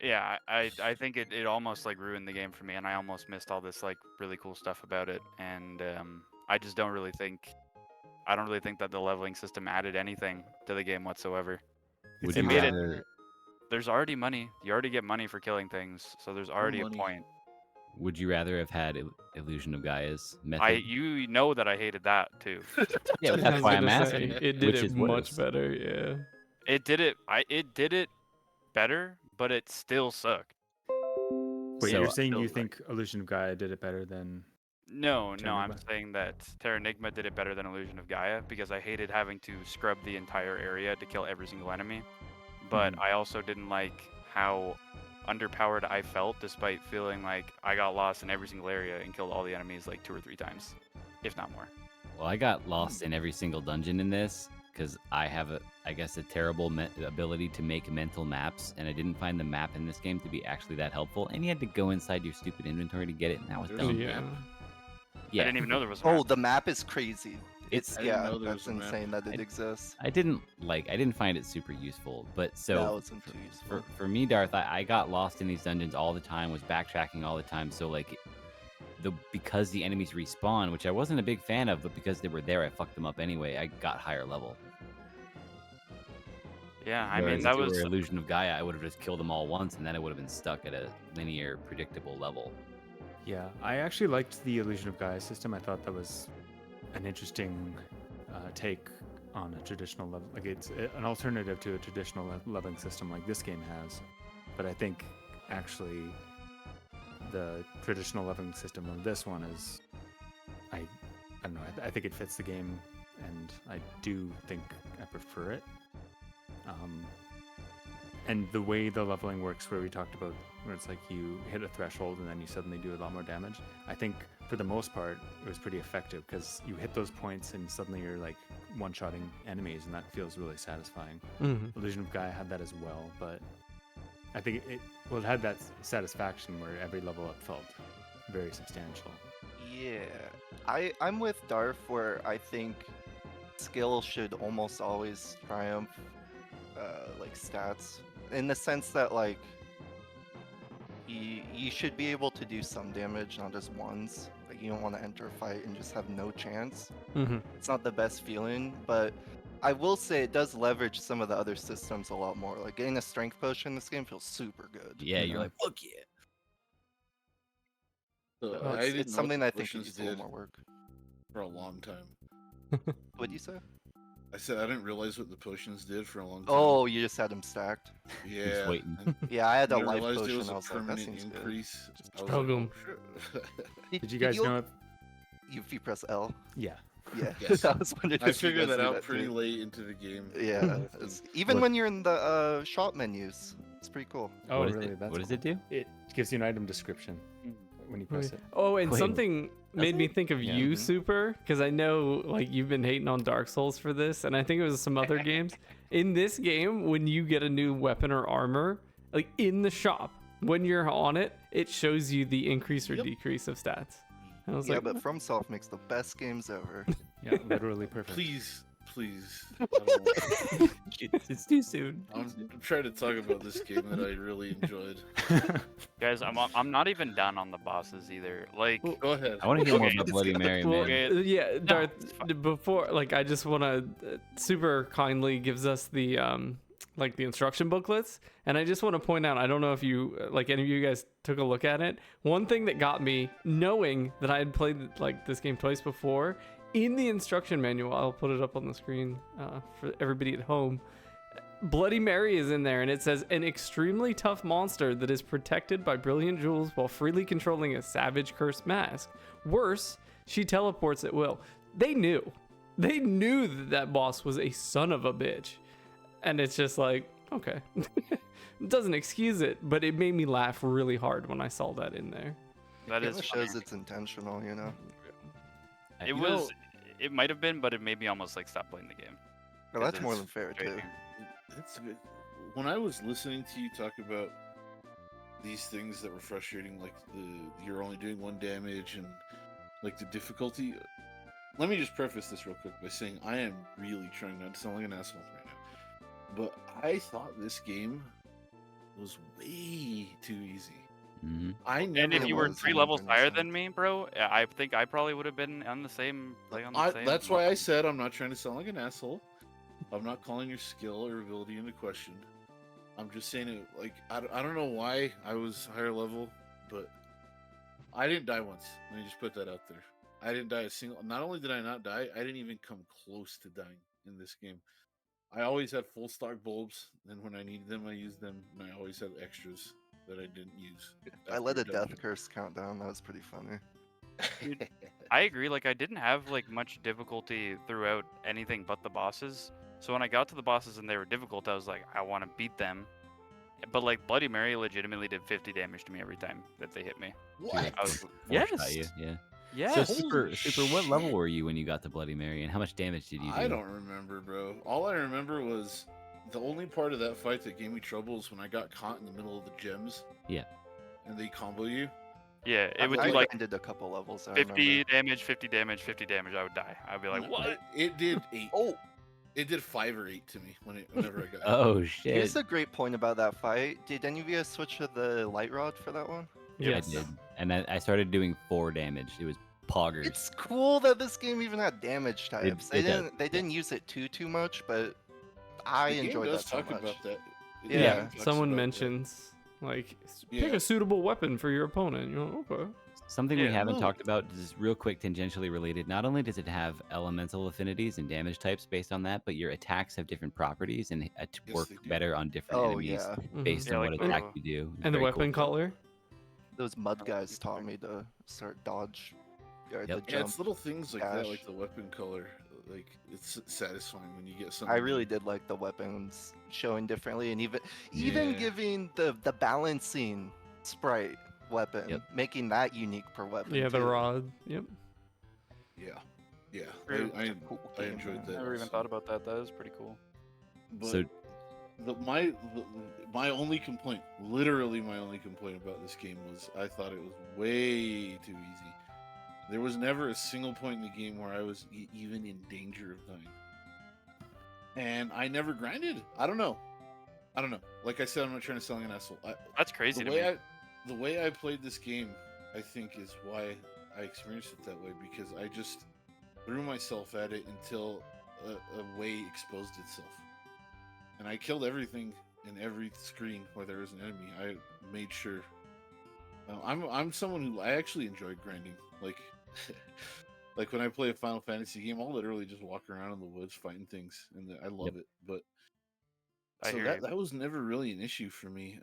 S6: Yeah, I think it almost like ruined the game for me, and I almost missed all this like really cool stuff about it. And I just don't really think that the leveling system added anything to the game whatsoever.
S2: Would
S6: It
S2: you
S6: made it-
S2: rather?
S6: There's already money. You already get money for killing things, so there's already a
S3: money.
S6: point.
S2: Would you rather have had Illusion of Gaia's method?
S6: You know that I hated that too.
S2: Yeah, but
S1: I
S2: that's
S1: was
S2: why I'm
S1: gonna say,
S2: asking.
S1: It did
S2: which
S1: it
S2: is
S1: much
S2: worse.
S1: better, yeah.
S6: It did it better, but it still sucked.
S4: Wait,
S2: So-
S4: you're saying
S6: Still
S4: you
S6: sucked.
S4: think Illusion of Gaia did it better than?
S6: No, I'm
S4: Terranigma?
S6: saying that Terranigma did it better than Illusion of Gaia, because I hated having to scrub the entire area to kill every single enemy. But I also didn't like how underpowered I felt, despite feeling like I got lost in every single area and killed all the enemies like 2 or 3 times, if not more.
S2: Well, I got lost in every single dungeon in this because I have a terrible ability to make mental maps, and I didn't find the map in this game to be actually that helpful. And you had to go inside your stupid inventory to get it, and that was
S3: There's a
S2: dumb.
S1: Yeah.
S6: I didn't even know there was a
S5: Oh,
S6: map.
S5: the map is crazy.
S2: It's
S3: I didn't
S5: Yeah,
S3: know there was
S5: that's
S3: a map.
S5: insane that it
S2: I-
S5: exists.
S2: I didn't find it super useful, but so
S5: That wasn't too useful.
S2: for me, Darth, I got lost in these dungeons all the time, was backtracking all the time. So like, because the enemies respawn, which I wasn't a big fan of, but because they were there, I fucked them up anyway. I got higher level.
S6: Yeah, I
S2: Whereas
S6: mean
S2: if
S6: that
S2: it were
S6: was
S2: Illusion of Gaia, I would have just killed them all once, and then I would have been stuck at a linear, predictable level.
S4: Yeah, I actually liked the Illusion of Gaia system. I thought that was an interesting take on a traditional level. Like it's an alternative to a traditional leveling system like this game has. But I think actually the traditional leveling system of this one is, I don't know. I think it fits the game, and I do think I prefer it. And the way the leveling works, where we talked about, where it's like you hit a threshold and then you suddenly do a lot more damage. I think for the most part, it was pretty effective because you hit those points and suddenly you're like one-shotting enemies, and that feels really satisfying.
S1: Mm-hmm.
S4: Illusion of Gaia had that as well, but I think it had that satisfaction where every level up felt very substantial.
S5: Yeah, I'm with Darth, where I think skill should almost always triumph like stats, in the sense that like you should be able to do some damage, not just once. Like you don't want to enter a fight and just have no chance.
S1: Mm-hmm.
S5: It's not the best feeling, but I will say it does leverage some of the other systems a lot more. Like getting a strength potion in this game feels super good.
S2: Yeah,
S5: you
S2: you're
S5: know?
S2: like, fuck yeah.
S3: So
S5: So
S3: I
S5: it's
S3: didn't know
S5: something
S3: what
S5: I think
S3: potions
S5: needs a little
S3: did
S5: more work.
S3: for a long time.
S5: What'd you say?
S3: I said I didn't realize what the potions did for a long time.
S5: Oh, you just had them stacked.
S3: yeah.
S2: waiting.
S3: and
S5: Yeah, I had a
S3: when I
S5: life
S3: realized it
S5: potion.
S3: was
S5: I
S3: a
S5: was like, that
S3: permanent
S5: seems good.
S3: increase. I was
S1: Chug 'em.
S3: like, oh, shit.
S4: Did you guys know?
S5: If you press L?
S4: Yeah.
S5: Yeah.
S3: Yes.
S5: I was wondering
S3: I
S5: if you
S3: figured
S5: guys
S3: that
S5: knew
S3: out pretty
S5: too.
S3: late into the game.
S5: Yeah,
S3: It's-
S5: even
S2: What-
S5: when you're in the shop menus, it's pretty cool.
S4: Oh,
S2: What is
S4: really?
S2: it?
S4: That's
S2: What does
S4: cool.
S2: it do?
S4: It gives you an item description when you press it.
S1: Oh, and
S2: Wait,
S1: something made me think of
S4: Yeah.
S1: you,
S5: Mhm.
S1: Super, because I know like you've been hating on Dark Souls for this, and I think it was some other games. In this game, when you get a new weapon or armor, like in the shop, when you're on it, it shows you the increase or
S3: Yep.
S1: decrease of stats. And I was
S5: Yeah,
S1: like,
S5: but FromSoft makes the best games ever.
S4: Yeah, literally perfect.
S3: Please, please. I don't-
S1: it's too soon.
S3: I'm trying to talk about this game that I really enjoyed.
S6: guys. I'm not even done on the bosses either. Like
S3: Go ahead.
S2: I want to hear more
S6: Okay.
S2: about Bloody Mary,
S1: Well,
S2: man.
S6: Okay.
S1: yeah,
S6: it's
S1: Darth.
S6: fine.
S1: Before, like, I just want to Super kindly gives us the like the instruction booklets, and I just want to point out, I don't know if you like any of you guys took a look at it. One thing that got me, knowing that I had played like this game twice before, in the instruction manual, I'll put it up on the screen for everybody at home. Bloody Mary is in there, and it says an extremely tough monster that is protected by brilliant jewels while freely controlling a savage cursed mask. Worse, she teleports at will. They knew that that boss was a son of a bitch, and it's just like, okay. It doesn't excuse it, but it made me laugh really hard when I saw that in there.
S6: That
S5: It
S6: is
S5: shows
S6: funny.
S5: it's intentional, you know.
S6: It
S2: You
S6: was.
S2: know,
S6: It might have been, but it made me almost like stop playing the game.
S5: Well,
S6: 'cause
S5: that's more
S6: it's
S5: than fair too.
S6: frustrating.
S3: It's good. When I was listening to you talk about these things that were frustrating, like you're only doing 1 damage and like the difficulty. Let me just preface this real quick by saying I am really trying not to sound like an asshole right now, but I thought this game was way too easy.
S2: mhm.
S3: I never.
S6: And if you were
S5: was
S6: 3 levels higher
S5: 100%.
S6: than me, bro, I think I probably would have been on the same.
S3: That's why I said I'm not trying to sound like an asshole. I'm not calling your skill or ability into question. I'm just saying it like I don't know why I was higher level, but I didn't die once. Let me just put that out there. I didn't die a single. Not only did I not die, I didn't even come close to dying in this game. I always had full stock bulbs, and when I needed them, I used them, and I always had extras that I didn't use.
S5: I let
S3: after
S5: a death
S3: dungeon.
S5: curse count down. That was pretty funny.
S6: I agree. Like I didn't have like much difficulty throughout anything but the bosses. So when I got to the bosses and they were difficult, I was like, I want to beat them. But like Bloody Mary legitimately did 50 damage to me every time that they hit me.
S3: What?
S6: I was
S2: Force
S6: yes,
S2: shot you, yeah.
S6: yes.
S2: So
S3: Holy
S2: super, what level
S3: shit.
S2: were you when you got to Bloody Mary, and how much damage did you do?
S3: I don't remember, bro. All I remember was the only part of that fight that gave me trouble is when I got caught in the middle of the gems.
S2: Yeah.
S3: And they combo you.
S6: Yeah, it would
S5: I
S6: do like
S5: ended a couple levels. I
S6: 50
S5: remember.
S6: damage, 50 damage, 50 damage. I would die. I'd be like,
S3: No,
S6: what?
S3: It did 8.
S5: Oh,
S3: It did 5 or 8 to me whenever I got.
S2: Oh shit!
S5: here's a great point about that fight. Did any of you guys switch to the light rod for that one?
S1: Yes.
S2: I did, and I started doing 4 damage. It was poggers.
S5: It's cool that this game even had damage types.
S2: it does,
S5: They didn't use it too much, but I
S3: The game
S5: enjoyed
S3: does
S5: that so
S3: talk
S5: much.
S3: about that.
S5: Yeah.
S1: Yeah,
S3: talks
S1: someone
S3: about that.
S1: mentions like pick
S3: Yeah.
S1: a suitable weapon for your opponent. You're like, okay.
S2: Something we
S6: Yeah,
S2: haven't
S3: no.
S2: talked about is real quick, tangentially related. Not only does it have elemental affinities and damage types based on that, but your attacks have different properties and work
S3: they do.
S2: better on different
S5: Oh
S2: enemies
S5: yeah,
S2: based
S6: Yeah,
S2: on
S6: like
S2: what
S6: the-
S2: attack you do. It's
S1: And the
S2: very cool.
S1: weapon color.
S5: those mud guys taught me to start dodge, or
S2: Yep.
S5: the
S3: Yeah,
S5: jump.
S3: it's little things like that,
S5: dash.
S3: like the weapon color. Like it's satisfying when you get
S5: I
S3: something.
S5: really did like the weapons showing differently, and even
S3: Yeah.
S5: giving the balancing sprite weapon,
S2: Yep.
S5: making that unique per weapon.
S1: Yeah, the
S5: too.
S1: rod. Yep.
S3: Yeah. Yeah.
S6: True.
S3: I
S5: Cool
S3: I
S5: game,
S3: enjoyed
S5: man.
S3: that.
S6: Never even
S3: also.
S6: thought about that. That is pretty cool.
S3: But
S2: So
S3: my only complaint, literally my only complaint about this game was I thought it was way too easy. There was never a single point in the game where I was even in danger of dying, and I never grinded. I don't know. Like I said, I'm not trying to sound like an asshole.
S6: That's crazy
S3: The
S6: to me.
S3: way the way I played this game, I think, is why I experienced it that way, because I just threw myself at it until a way exposed itself, and I killed everything in every screen where there was an enemy. I made sure. I'm someone who I actually enjoy grinding. Like like when I play a Final Fantasy game, I'll literally just walk around in the woods fighting things, and I love
S2: Yep.
S3: it. But
S6: I
S3: so
S6: hear
S3: that
S6: you.
S3: that was never really an issue for me.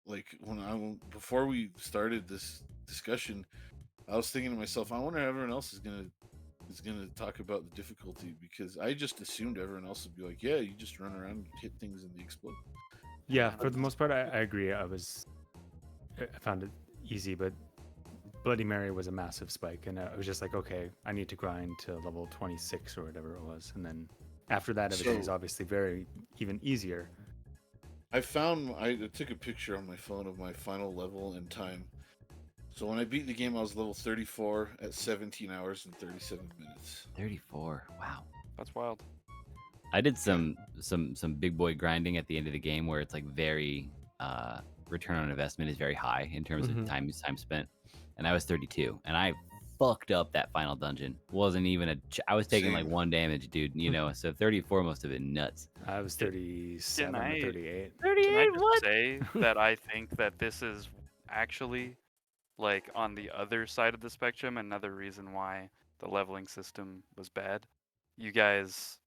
S3: Like before we started this discussion, I was thinking to myself, I wonder how everyone else is gonna talk about the difficulty, because I just assumed everyone else would be like, yeah, you just run around and hit things and they explode.
S4: Yeah, for the most part, I agree. I found it easy, but Bloody Mary was a massive spike, and I was just like, okay, I need to grind to level 26 or whatever it was, and then after that, everything's
S3: So-
S4: obviously even easier.
S3: I took a picture on my phone of my final level and time. So when I beat the game, I was level 34 at 17 hours and 37 minutes.
S2: 34. Wow.
S6: That's wild.
S2: I did some big boy grinding at the end of the game where it's like very return on investment is very high in terms
S1: Mhm.
S2: of time spent, and I was 32, and I fucked up that final dungeon. Wasn't even I was taking like
S3: Same.
S2: 1 damage, dude. You know, so 34 must have been nuts.
S4: I was 37 or
S6: I-
S4: 38.
S6: Can I just say that I think that this is actually like on the other side of the spectrum, another reason why the leveling system was bad. You guys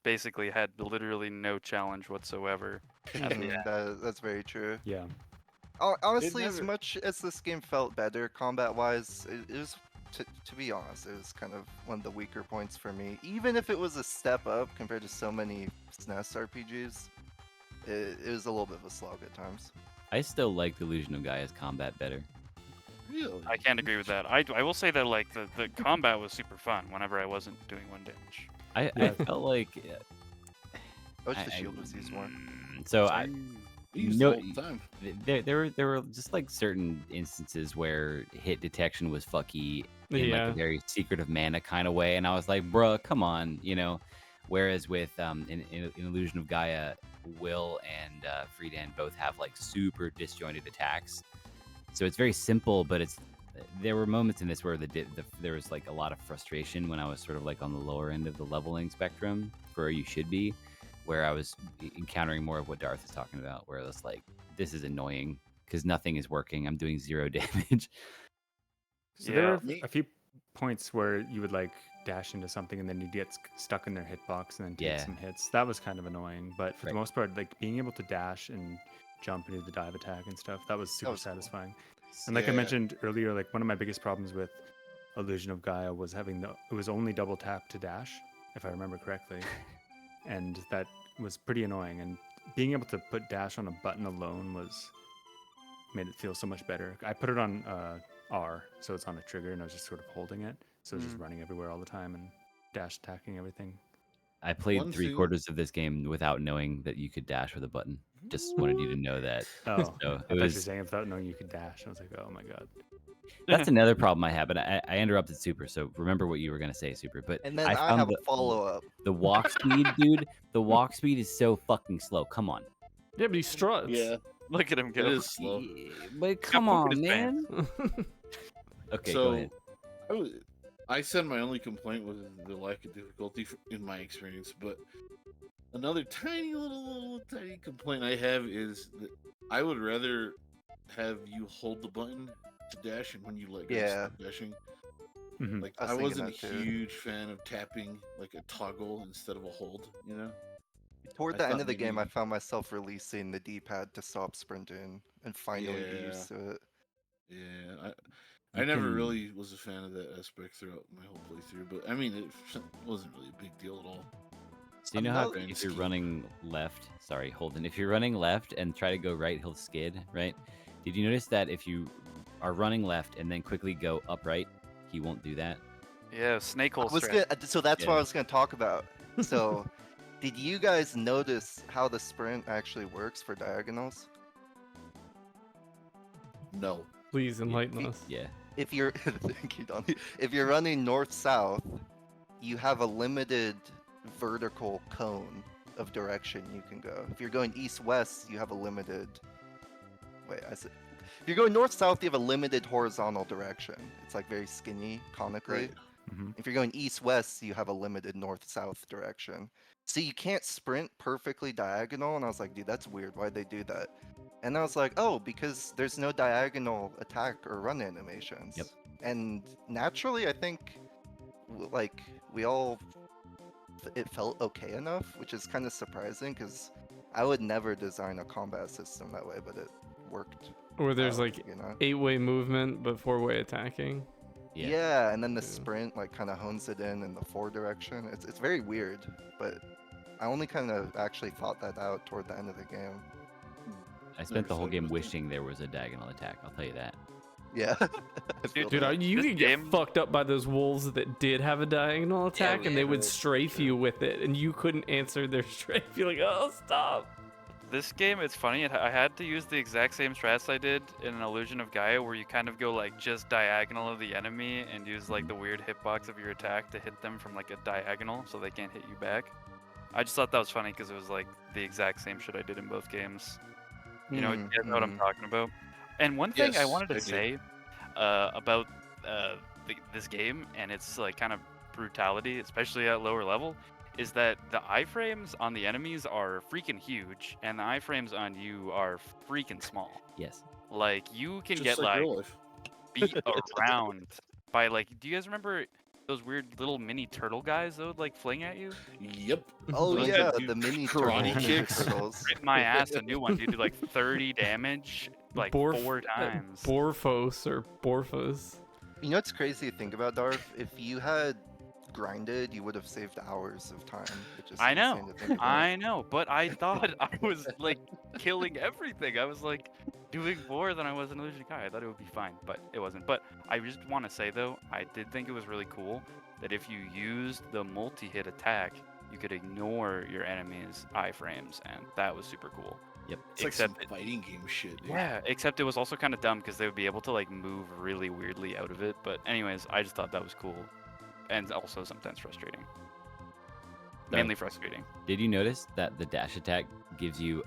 S6: basically had literally no challenge whatsoever.
S5: That's very true.
S4: Yeah.
S5: Honestly, as
S3: never-
S5: much as this game felt better combat-wise, it was, to be honest, it was kind of one of the weaker points for me. Even if it was a step up compared to so many SNES RPGs, it was a little bit of a slog at times.
S2: I still like the Illusion of Gaia's combat better.
S3: Really?
S6: I can't agree with that. I will say that like the combat was super fun whenever I wasn't doing one damage.
S2: I felt like
S5: I wish the shield was used more.
S2: so
S3: I used
S2: no-
S3: the whole time.
S2: there were just like certain instances where hit detection was fucky in like
S1: Yeah.
S2: a very Secret of Mana kind of way, and I was like, bruh, come on, you know. Whereas with in Illusion of Gaia, Will and Friedan both have like super disjointed attacks, so it's very simple, but there were moments in this where there was like a lot of frustration when I was sort of like on the lower end of the leveling spectrum for where you should be, where I was encountering more of what Darth is talking about, where it's like, this is annoying because nothing is working. I'm doing 0 damage.
S4: So there
S6: Yeah.
S4: were a few points where you would like dash into something and then you'd get stuck in their hitbox and then take
S2: Yeah.
S4: some hits. That was kind of annoying, but for
S2: Right.
S4: the most part, like being able to dash and jump into the dive attack and stuff, that was super
S5: was cool.
S4: satisfying. And like I
S3: Yeah.
S4: mentioned earlier, like one of my biggest problems with Illusion of Gaia was it was only double tap to dash, if I remember correctly, and that was pretty annoying. And being able to put dash on a button alone made it feel so much better. I put it on R, so it's on a trigger, and I was just sort of holding it, so it's just running everywhere all the time and dash attacking everything.
S2: I played
S3: One
S2: 3/4 of this game without knowing that you could dash with a button. Just wanted you to know that.
S4: Oh,
S2: So
S4: I
S2: it
S4: thought you were
S2: was
S4: saying without knowing you could dash. I was like, oh my god.
S2: that's another problem I have, but I interrupted Super. So remember what you were gonna say, Super. But
S5: And then
S2: I
S5: I
S2: found
S5: have a follow-up.
S2: the walk speed, dude. The walk speed is so fucking slow. Come on.
S1: Yeah, but he struts.
S3: Yeah,
S6: Look at him
S3: it
S6: go.
S3: is slow.
S2: But come
S6: poop in
S2: on,
S6: his
S2: man. Okay, go
S3: So,
S2: ahead.
S3: I said my only complaint was the lack of difficulty in my experience, but another tiny little tiny complaint I have is that I would rather have you hold the button to dash, and when you let go,
S5: Yeah.
S3: stop dashing.
S4: Mhm.
S3: Like
S5: I was
S3: I
S5: thinking
S3: wasn't a
S5: that too.
S3: huge fan of tapping like a toggle instead of a hold. You know?
S5: Toward
S3: I
S5: the end
S3: thought
S5: of the game, I
S3: maybe-
S5: found myself releasing the D-pad to stop sprinting and finally get used to it.
S3: Yeah, I
S2: You
S3: never
S2: can-
S3: really was a fan of that aspect throughout my whole playthrough, but I mean, it wasn't really a big deal at all.
S2: So you know how
S3: Another
S2: if you're
S3: scheme.
S2: running left, sorry, Holden, if you're running left and try to go right, he'll skid, right? Did you notice that if you are running left and then quickly go upright, he won't do that?
S6: Yeah, snake hole
S5: So that's what
S2: Yeah.
S5: I was gonna talk about. So, did you guys notice how the sprint actually works for diagonals?
S3: No.
S1: Please enlighten us.
S2: Yeah.
S5: If you're thank you, Donnie. If you're running north-south, you have a limited vertical cone of direction you can go. If you're going east-west, you have a limited. Wait, I said. If you're going north-south, you have a limited horizontal direction. It's like very skinny, conically.
S3: Right.
S4: Mhm.
S5: If you're going east-west, you have a limited north-south direction. So you can't sprint perfectly diagonal, and I was like, dude, that's weird. Why'd they do that? And I was like, oh, because there's no diagonal attack or run animations.
S2: Yep.
S5: And naturally, I think, like, it felt okay enough, which is kind of surprising, because I would never design a combat system that way, but it worked.
S1: Or there's
S5: out,
S1: like
S5: you know?
S1: 8-way movement but 4-way attacking.
S2: Yeah.
S5: And then the
S1: Yeah.
S5: sprint like kind of hones it in the forward direction. It's very weird, but I only kind of actually thought that out toward the end of the game.
S2: I spent the whole
S3: thought
S2: game
S3: about that.
S2: wishing there was a diagonal attack. I'll tell you that.
S5: Yeah. I feel
S1: Dude,
S5: that.
S1: you
S6: This
S1: could get
S6: game-
S1: fucked up by those wolves that did have a diagonal attack, and they
S6: man,
S1: would
S3: that's
S1: strafe
S3: true.
S1: you with it, and you couldn't answer their strafe. You're like, oh, stop.
S6: This game, it's funny. I had to use the exact same strats I did in an Illusion of Gaia, where you kind of go like just diagonal of the enemy and use like the weird hitbox of your attack to hit them from like a diagonal, so they can't hit you back. I just thought that was funny because it was like the exact same shit I did in both games. You know, you guys know what I'm talking about. And one thing I
S3: Yes,
S6: wanted
S3: I
S6: to
S3: do.
S6: say about this game and its like kind of brutality, especially at lower level, is that the iframes on the enemies are freaking huge, and the iframes on you are freaking small.
S2: Yes.
S6: Like you can
S3: Just
S6: get
S3: like
S6: like
S3: real life.
S6: beat around by like. Do you guys remember those weird little mini turtle guys that would like fling at you?
S3: Yep.
S5: Oh
S3: Those
S5: yeah,
S3: that do
S5: the mini
S3: karate
S5: turtle
S3: kicks.
S5: turtles.
S6: Rip my ass, a new one, dude. Do like 30 damage, like 4 times.
S1: Borfos or Borfos.
S5: You know what's crazy to think about, Darth? If you had grinded, you would have saved hours of time. It's just
S6: I know,
S5: insane to think about.
S6: I know, but I thought I was like killing everything. I was like doing more than I was an illusion guy. I thought it would be fine, but it wasn't. But I just want to say though, I did think it was really cool that if you used the multi-hit attack, you could ignore your enemy's iframes, and that was super cool.
S2: Yep.
S3: It's like some fighting game shit, dude.
S6: Yeah, except it was also kind of dumb because they would be able to like move really weirdly out of it. But anyways, I just thought that was cool, and also sometimes frustrating. Mainly frustrating.
S2: Did you notice that the dash attack gives you,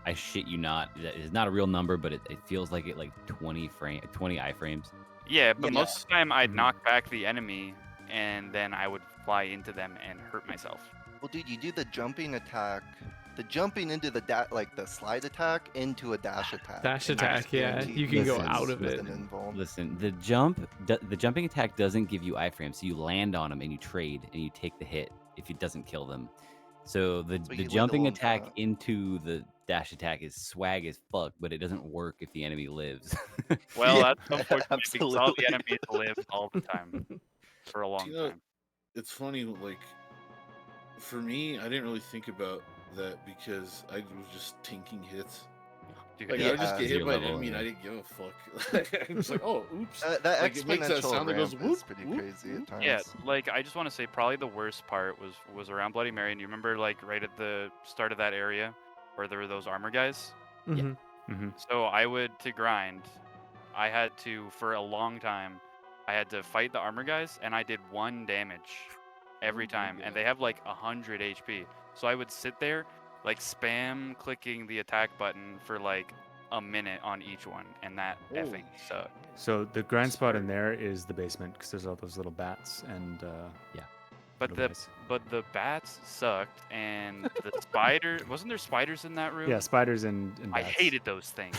S2: I shit you not, that is not a real number, but it feels like it like 20 iframes.
S6: Yeah, but
S5: Yeah.
S6: most of the time I'd
S4: Mhm.
S6: knock back the enemy, and then I would fly into them and hurt myself.
S5: Well, dude, you do the jumping attack, the jumping into the like the slide attack into a dash attack.
S1: Dash
S5: and
S1: attack,
S5: it's
S1: yeah.
S5: guaranteed
S1: You can go
S2: Listen,
S1: out of
S5: with
S1: it.
S5: an invuln.
S2: Listen, the jumping attack doesn't give you iframes, so you land on them and you trade and you take the hit if it doesn't kill them. So the
S5: So you
S2: jumping
S5: win the long
S2: attack
S5: shot.
S2: into the dash attack is swag as fuck, but it doesn't work if the enemy lives.
S6: Well,
S5: Yeah,
S6: that's unfortunate because all the
S5: absolutely.
S6: enemies live all the time for a long
S3: You know,
S6: time.
S3: it's funny, like, for me, I didn't really think about that because I was just tanking hits.
S6: Dude,
S3: Like, I
S5: Yeah.
S3: would just get hit
S2: Zero
S3: by an
S2: level,
S3: enemy and I
S2: yeah.
S3: didn't give a fuck. I'm just like, oh, oops.
S5: That
S3: Like, it makes that
S5: exponential
S3: sound that
S5: ramp
S3: goes
S5: is
S3: whoop,
S5: pretty
S3: whoop,
S5: crazy at times.
S6: yeah, like I just want to say probably the worst part was around Bloody Mary, and you remember like right at the start of that area where there were those armor guys.
S1: Mhm.
S4: Mhm.
S6: So I would to grind, I had to for a long time, I had to fight the armor guys, and I did 1 damage every
S3: Oh my
S6: time, and
S3: God.
S6: they have like 100 HP. So I would sit there, like spam clicking the attack button for like a minute on each one, and that
S3: Holy
S6: effing sucked.
S4: So the grind spot in
S3: Smart.
S4: there is the basement because there's all those little bats and
S6: But
S4: little
S6: the
S4: guys.
S6: but the bats sucked, and the spider wasn't there spiders in that room?
S4: Yeah, spiders and
S6: I
S4: bats.
S6: hated those things.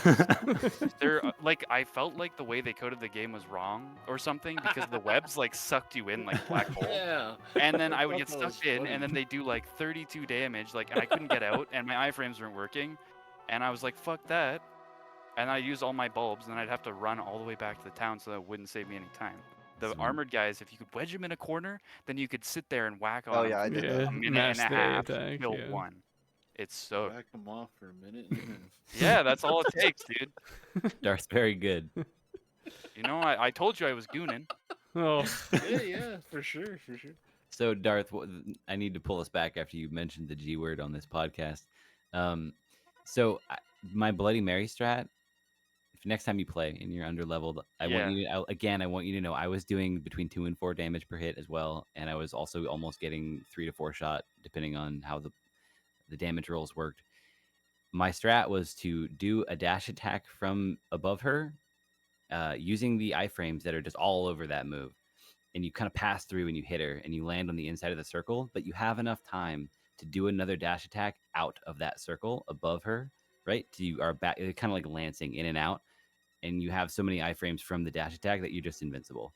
S6: They're like I felt like the way they coded the game was wrong or something because the webs like sucked you in like a black hole.
S3: Yeah.
S6: And then I would
S3: thought
S6: get
S3: that was
S6: sucked in,
S3: funny.
S6: and then they do like 32 damage, like, and I couldn't get out, and my iframes weren't working, and I was like, "Fuck that!" And I used all my bulbs, and I'd have to run all the way back to the town, so that wouldn't save me any time. The
S2: Sweet.
S6: armored guys, if you could wedge them in a corner, then you could sit there and whack on
S5: Oh
S6: them
S5: yeah, I
S6: for
S5: did
S1: Yeah.
S5: that.
S6: a minute
S1: Mash
S6: and a
S1: the
S6: half
S1: attack,
S6: till
S1: yeah.
S6: 1. It's so
S3: Back them off for a minute. And then...
S6: yeah, that's all it takes, dude.
S2: Darth's very good.
S6: You know, I told you I was gooning.
S1: Oh,
S3: yeah, for sure, for sure.
S2: So Darth, I need to pull us back after you mentioned the G word on this podcast. My Bloody Mary strat. If next time you play and you're under leveled, I want you to know I was doing between 2 and 4 damage per hit as well, and I was also almost getting 3 to 4 shot depending on how the damage rolls worked. My strat was to do a dash attack from above her, using the iframes that are just all over that move, and you kind of pass through and you hit her and you land on the inside of the circle, but you have enough time to do another dash attack out of that circle above her, right? So you are back, kind of like lancing in and out, and you have so many iframes from the dash attack that you're just invincible.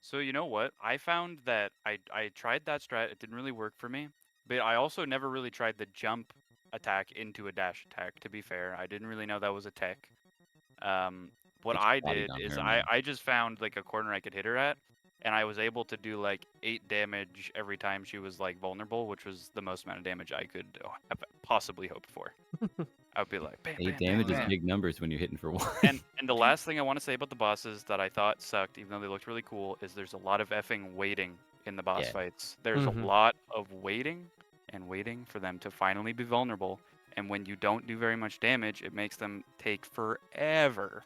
S6: So you know what? I found that I tried that strat. It didn't really work for me. But I also never really tried the jump attack into a dash attack, to be fair. I didn't really know that was a tech. What
S2: Get your
S6: I
S2: body
S6: did
S2: down
S6: is
S2: there,
S6: I,
S2: man.
S6: I just found like a corner I could hit her at, and I was able to do like 8 damage every time she was like vulnerable, which was the most amount of damage I could have possibly hoped for. I would be like, bam,
S2: 8
S6: bam,
S2: damage
S6: bam,
S2: is
S6: bam.
S2: big numbers when you're hitting for 1.
S6: And the last thing I want to say about the bosses that I thought sucked, even though they looked really cool, is there's a lot of effing waiting in the boss
S2: Yeah.
S6: fights. There's
S1: Mhm.
S6: a lot of waiting and waiting for them to finally be vulnerable. And when you don't do very much damage, it makes them take forever.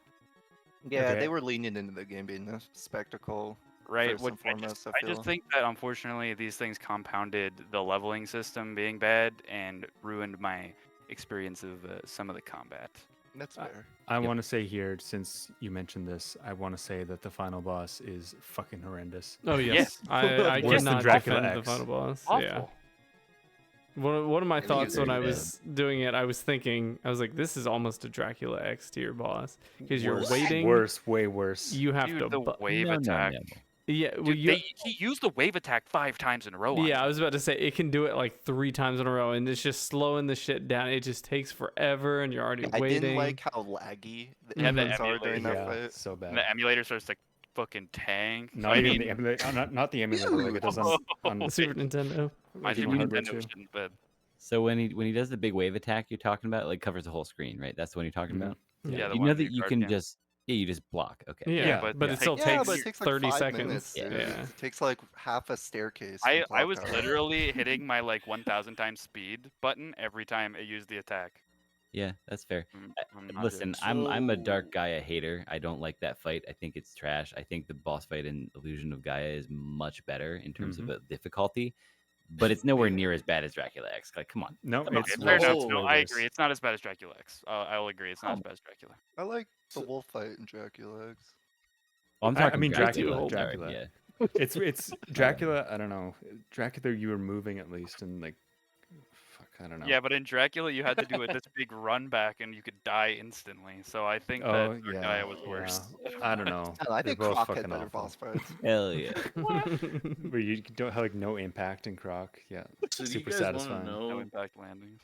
S5: Yeah,
S4: Okay.
S5: they were leaning into the game being a spectacle.
S6: Right?
S5: First
S6: What,
S5: and foremost, I
S6: I just
S5: feel.
S6: think that unfortunately these things compounded the leveling system being bad and ruined my experience of some of the combat.
S5: That's fair.
S4: I
S2: Yep.
S4: want to say here, since you mentioned this, I want to say that the final boss is fucking horrendous.
S1: oh yes. I
S4: Worse than
S1: cannot
S4: Dracula
S1: defend the
S4: X.
S1: final boss.
S6: Awful.
S1: Yeah. One of my
S5: I think
S1: thoughts
S5: it's
S1: when I
S2: very
S1: was doing it, I was thinking, I was like, this is almost a Dracula X tier boss because you're
S4: Worse,
S1: waiting.
S4: Worse, way worse.
S1: You have
S6: Dude,
S1: to.
S6: the wave
S2: No, no,
S6: attack.
S2: no.
S1: Yeah, well,
S6: Dude, he used the wave attack 5 times in a row. On
S1: yeah,
S6: you.
S1: I was about to say it can do it like 3 times in a row, and it's just slowing the shit down. It just takes forever, and you're already
S5: I
S1: waiting.
S5: didn't like how laggy the
S6: Yeah, the
S5: inputs are during that
S4: Yeah,
S5: fight.
S4: so bad.
S6: The emulator starts to fucking tank.
S4: Not
S6: I
S4: even
S6: mean,
S4: the emulator, not the emulator like it does on
S1: The Super Nintendo.
S6: my
S4: regular
S6: Super
S4: hardware
S6: Nintendo
S4: too.
S6: shouldn't, but
S2: So when he does the big wave attack you're talking about, like covers the whole screen, right? That's the one you're talking
S4: Mhm.
S2: about.
S6: yeah, the
S2: You
S6: one
S2: know
S6: in
S2: that
S6: the
S2: you
S6: card
S2: can
S6: game.
S2: just you just block. Okay.
S1: Yeah,
S6: but
S1: but
S6: it
S1: it still
S6: takes-
S5: Yeah,
S1: takes
S5: but it takes like
S1: 30
S5: 5
S1: seconds.
S5: minutes.
S2: Yeah.
S5: Dude.
S1: Yeah.
S5: It takes like half a staircase.
S6: I
S5: from clock
S6: was
S5: tower.
S6: literally hitting my like 1,000 times speed button every time it used the attack.
S2: Yeah, that's fair.
S6: I'm not
S2: Listen,
S6: joking.
S2: I'm a Dark
S3: So-
S2: Gaia hater. I don't like that fight. I think it's trash. I think the boss fight in Illusion of Gaia is much better in terms of difficulty, but it's nowhere near as bad as Dracula X. Like, come on.
S4: No,
S6: Okay,
S4: it's
S6: fair
S4: worse.
S6: enough.
S3: Whoa.
S6: No,
S4: way
S6: I
S4: worse.
S6: agree. It's not as bad as Dracula X. I'll agree. It's not as bad as Dracula.
S5: I like the
S3: So-
S5: wolf fight in Dracula X.
S2: Well, I'm
S4: I
S2: talking
S4: mean,
S2: Dracula.
S1: Dracula.
S2: Sorry,
S4: Dracula.
S2: yeah.
S4: It's Dracula. I don't know. Dracula, you were moving at least, and like, fuck, I don't know.
S6: Yeah, but in Dracula, you had to do this big run back, and you could die instantly. So I think
S4: Oh,
S6: that
S4: yeah,
S6: Gaia was worse.
S4: I don't know.
S5: I don't know, I
S4: They're
S5: think
S4: both
S5: Croc had
S4: fucking
S5: better
S4: awful.
S5: boss fights.
S2: Hell yeah.
S4: Where you don't have like no impact in Croc. Yeah,
S3: So do you
S4: super
S3: guys want to
S4: satisfying.
S6: No
S3: know?
S6: impact landings.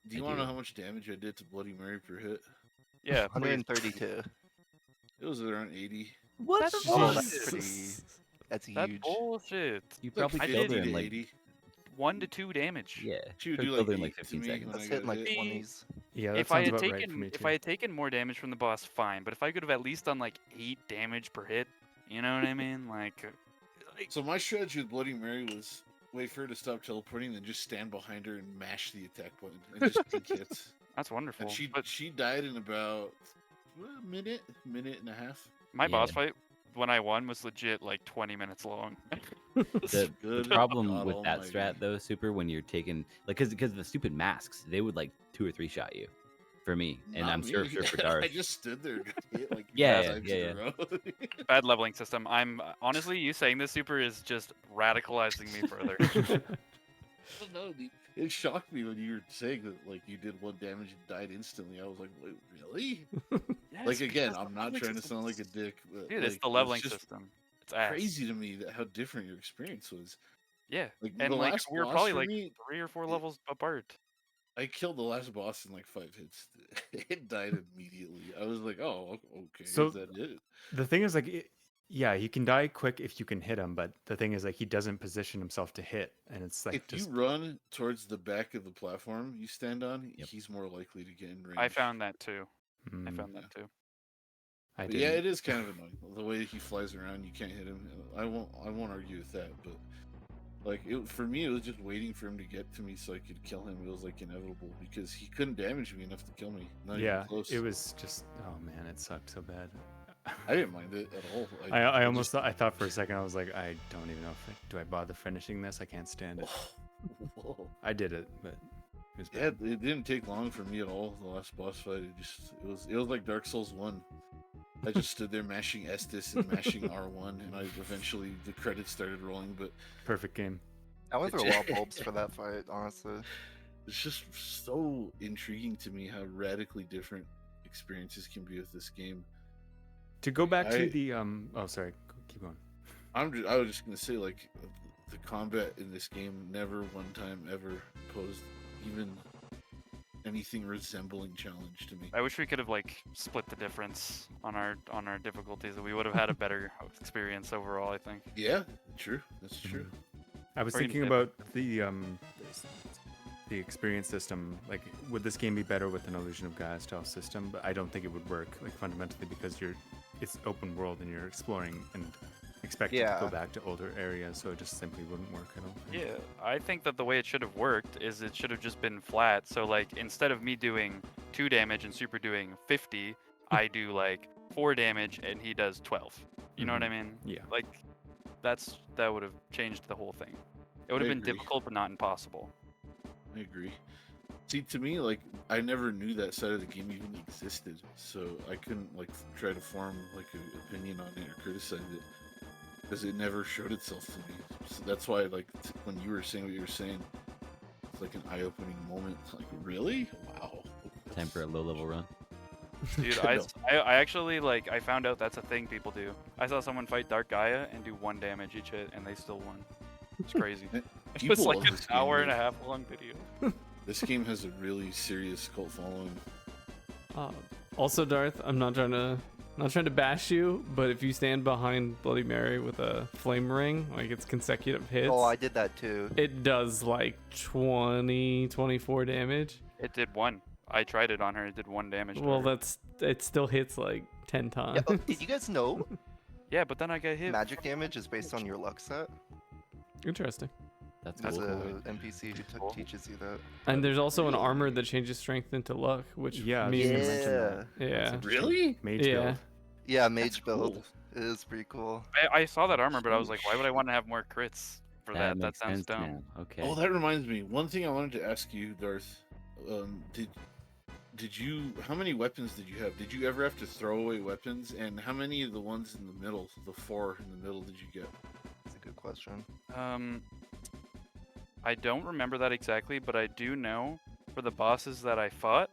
S3: Do you
S2: I
S3: want to
S2: do.
S3: know how much damage I did to Bloody Mary per hit?
S6: Yeah, please.
S5: 132.
S3: It was around 80.
S2: What?
S6: That's
S5: Oh,
S6: bullshit.
S5: that's pretty. That's
S6: That's
S5: huge.
S6: bullshit.
S2: You
S3: Like
S2: probably
S6: I
S2: killed
S6: did
S2: her in
S3: 50 to
S2: like
S3: 80.
S6: 1 to 2 damage.
S2: yeah.
S3: She would
S2: probably
S3: do
S2: killed
S3: like
S2: her in like
S3: 8 to
S2: 15
S3: me
S2: seconds.
S3: when
S5: That's
S3: I
S5: hitting
S3: got
S5: like
S3: hit.
S5: 20s.
S4: Yeah, that
S6: If I
S4: sounds
S6: had
S4: about
S6: taken
S4: right for me
S6: if
S4: too.
S6: I had taken more damage from the boss, fine. But if I could have at least done like 8 damage per hit, you know what I mean? Like
S3: So my strategy with Bloody Mary was wait for her to stop teleporting, then just stand behind her and mash the attack button and just take hits.
S6: that's wonderful.
S3: And
S6: But
S3: she died in about a minute and a half.
S6: my boss
S2: Yeah.
S6: fight when I won was legit like 20 minutes long.
S2: The
S3: Good
S2: problem
S3: God
S2: with that
S3: almighty.
S2: strat though, Super, when you're taking like because the stupid masks, they would like 2 or 3 shot you. For me, and
S3: Not
S2: I'm
S3: me.
S2: sure for Darth.
S3: I just stood there and got hit like
S2: Yeah,
S3: 5 times
S2: yeah,
S3: in a row.
S6: Bad leveling system. I'm honestly, you saying this super is just radicalizing me further.
S3: I don't know, dude. It shocked me when you were saying that like you did 1 damage and died instantly. I was like, wait, really?
S6: Yes,
S3: Like again,
S6: because
S3: I'm
S6: the
S3: not
S6: leveling
S3: trying to
S6: system
S3: sound like a
S6: is-
S3: dick, but
S6: Dude, it's
S3: like,
S6: the leveling
S3: just
S6: system. It's ass.
S3: crazy to me that how different your experience was.
S6: Yeah,
S3: Like
S6: and
S3: the
S6: like
S3: last
S6: we were
S3: boss
S6: probably
S3: for
S6: like
S3: me,
S6: 3 or 4 levels apart.
S3: I killed the last boss in like 5 hits. It died immediately. I was like, oh, okay,
S4: So-
S3: is that it?
S4: The thing is, like, yeah, he can die quick if you can hit him, but the thing is, like, he doesn't position himself to hit, and it's like
S3: If
S4: just
S3: you run towards the back of the platform you stand on,
S2: Yep.
S3: he's more likely to get in range.
S6: I found that too. I
S4: mm,
S6: found that too.
S4: I
S3: But
S4: didn't.
S3: yeah, it is kind of annoying the way he flies around. You can't hit him. I won't argue with that. But like for me, it was just waiting for him to get to me so I could kill him. It was like inevitable because he couldn't damage me enough to kill me. Not
S4: Yeah,
S3: even close.
S4: it was just, oh man, it sucked so bad.
S3: I didn't mind it at all.
S4: I almost thought, I thought for a second, I was like, I don't even know if do I bother finishing this? I can't stand it.
S3: Whoa.
S4: I did it, but it was
S3: Yeah,
S4: bad.
S3: it didn't take long for me at all. The last boss fight, it was like Dark Souls 1. I just stood there mashing Estus and mashing R1, and I eventually the credits started rolling. But
S4: Perfect game.
S5: I went through a lot of bulbs for that fight, honestly.
S3: it's just so intriguing to me how radically different experiences can be with this game.
S4: To go back to
S3: I-
S4: the oh sorry, keep going.
S3: I was just gonna say like the combat in this game never one time ever posed even anything resembling challenge to me.
S6: I wish we could have like split the difference on our difficulties, and we would have had a better experience overall. I think.
S3: Yeah, true. That's true.
S4: I was
S6: Or even
S4: thinking
S6: if-
S4: about the experience system. Like, would this game be better with an Illusion of Gaia style system? But I don't think it would work, like fundamentally, because it's open world and you're exploring and expected to go
S5: Yeah.
S4: back to older areas, so it just simply wouldn't work. I don't think.
S6: Yeah, I think that the way it should have worked is it should have just been flat. So like instead of me doing 2 damage and Super doing 50, I do like 4 damage and he does 12. You know what I mean?
S4: Yeah.
S6: Like that would have changed the whole thing. It would have
S3: I
S6: been
S3: agree.
S6: difficult but not impossible.
S3: I agree. See, to me, like I never knew that side of the game even existed, so I couldn't like try to form like an opinion on it or criticize it because it never showed itself to me. So that's why, like, when you were saying what you were saying, it's like an eye-opening moment. Like, really? Wow.
S2: Time for a low level run.
S6: Dude,
S3: No.
S6: I actually like I found out that's a thing people do. I saw someone fight Dark Gaia and do 1 damage each hit, and they still won. It's crazy. It was
S3: People
S6: like
S3: love
S6: an
S3: this game,
S6: hour and
S3: dude.
S6: a half long video.
S3: This game has a really serious cult following.
S1: Also, Darth, I'm not trying to bash you, but if you stand behind Bloody Mary with a flame ring, like it's consecutive hits,
S5: Oh, I did that too.
S1: it does like 20, 24 damage.
S6: It did 1. I tried it on her. It did 1 damage. To
S1: Well,
S6: her.
S1: it still hits like 10 times.
S5: Yeah, did you guys know
S6: Yeah, but then I got hit.
S5: magic damage is based on your luck set?
S1: Interesting.
S2: That's
S5: There's
S2: cool.
S5: a NPC who
S6: Cool.
S5: teaches you that.
S1: And there's also an armor that changes strength into luck, which
S4: Yeah, I was
S1: means
S4: gonna mention that.
S1: yeah.
S4: That's interesting.
S3: Really?
S4: Mage
S1: Yeah.
S4: build.
S5: Yeah, mage build.
S3: Cool.
S5: It is pretty cool.
S6: I saw that armor, but I was like, why would I want to have more crits for that? That
S2: makes
S6: sounds
S2: sense
S6: dumb.
S2: now. Okay.
S3: Oh, that reminds me. One thing I wanted to ask you, Darth. Did you? How many weapons did you have? Did you ever have to throw away weapons? And how many of the ones in the middle, the 4 in the middle, did you get?
S5: That's a good question.
S6: I don't remember that exactly, but I do know for the bosses that I fought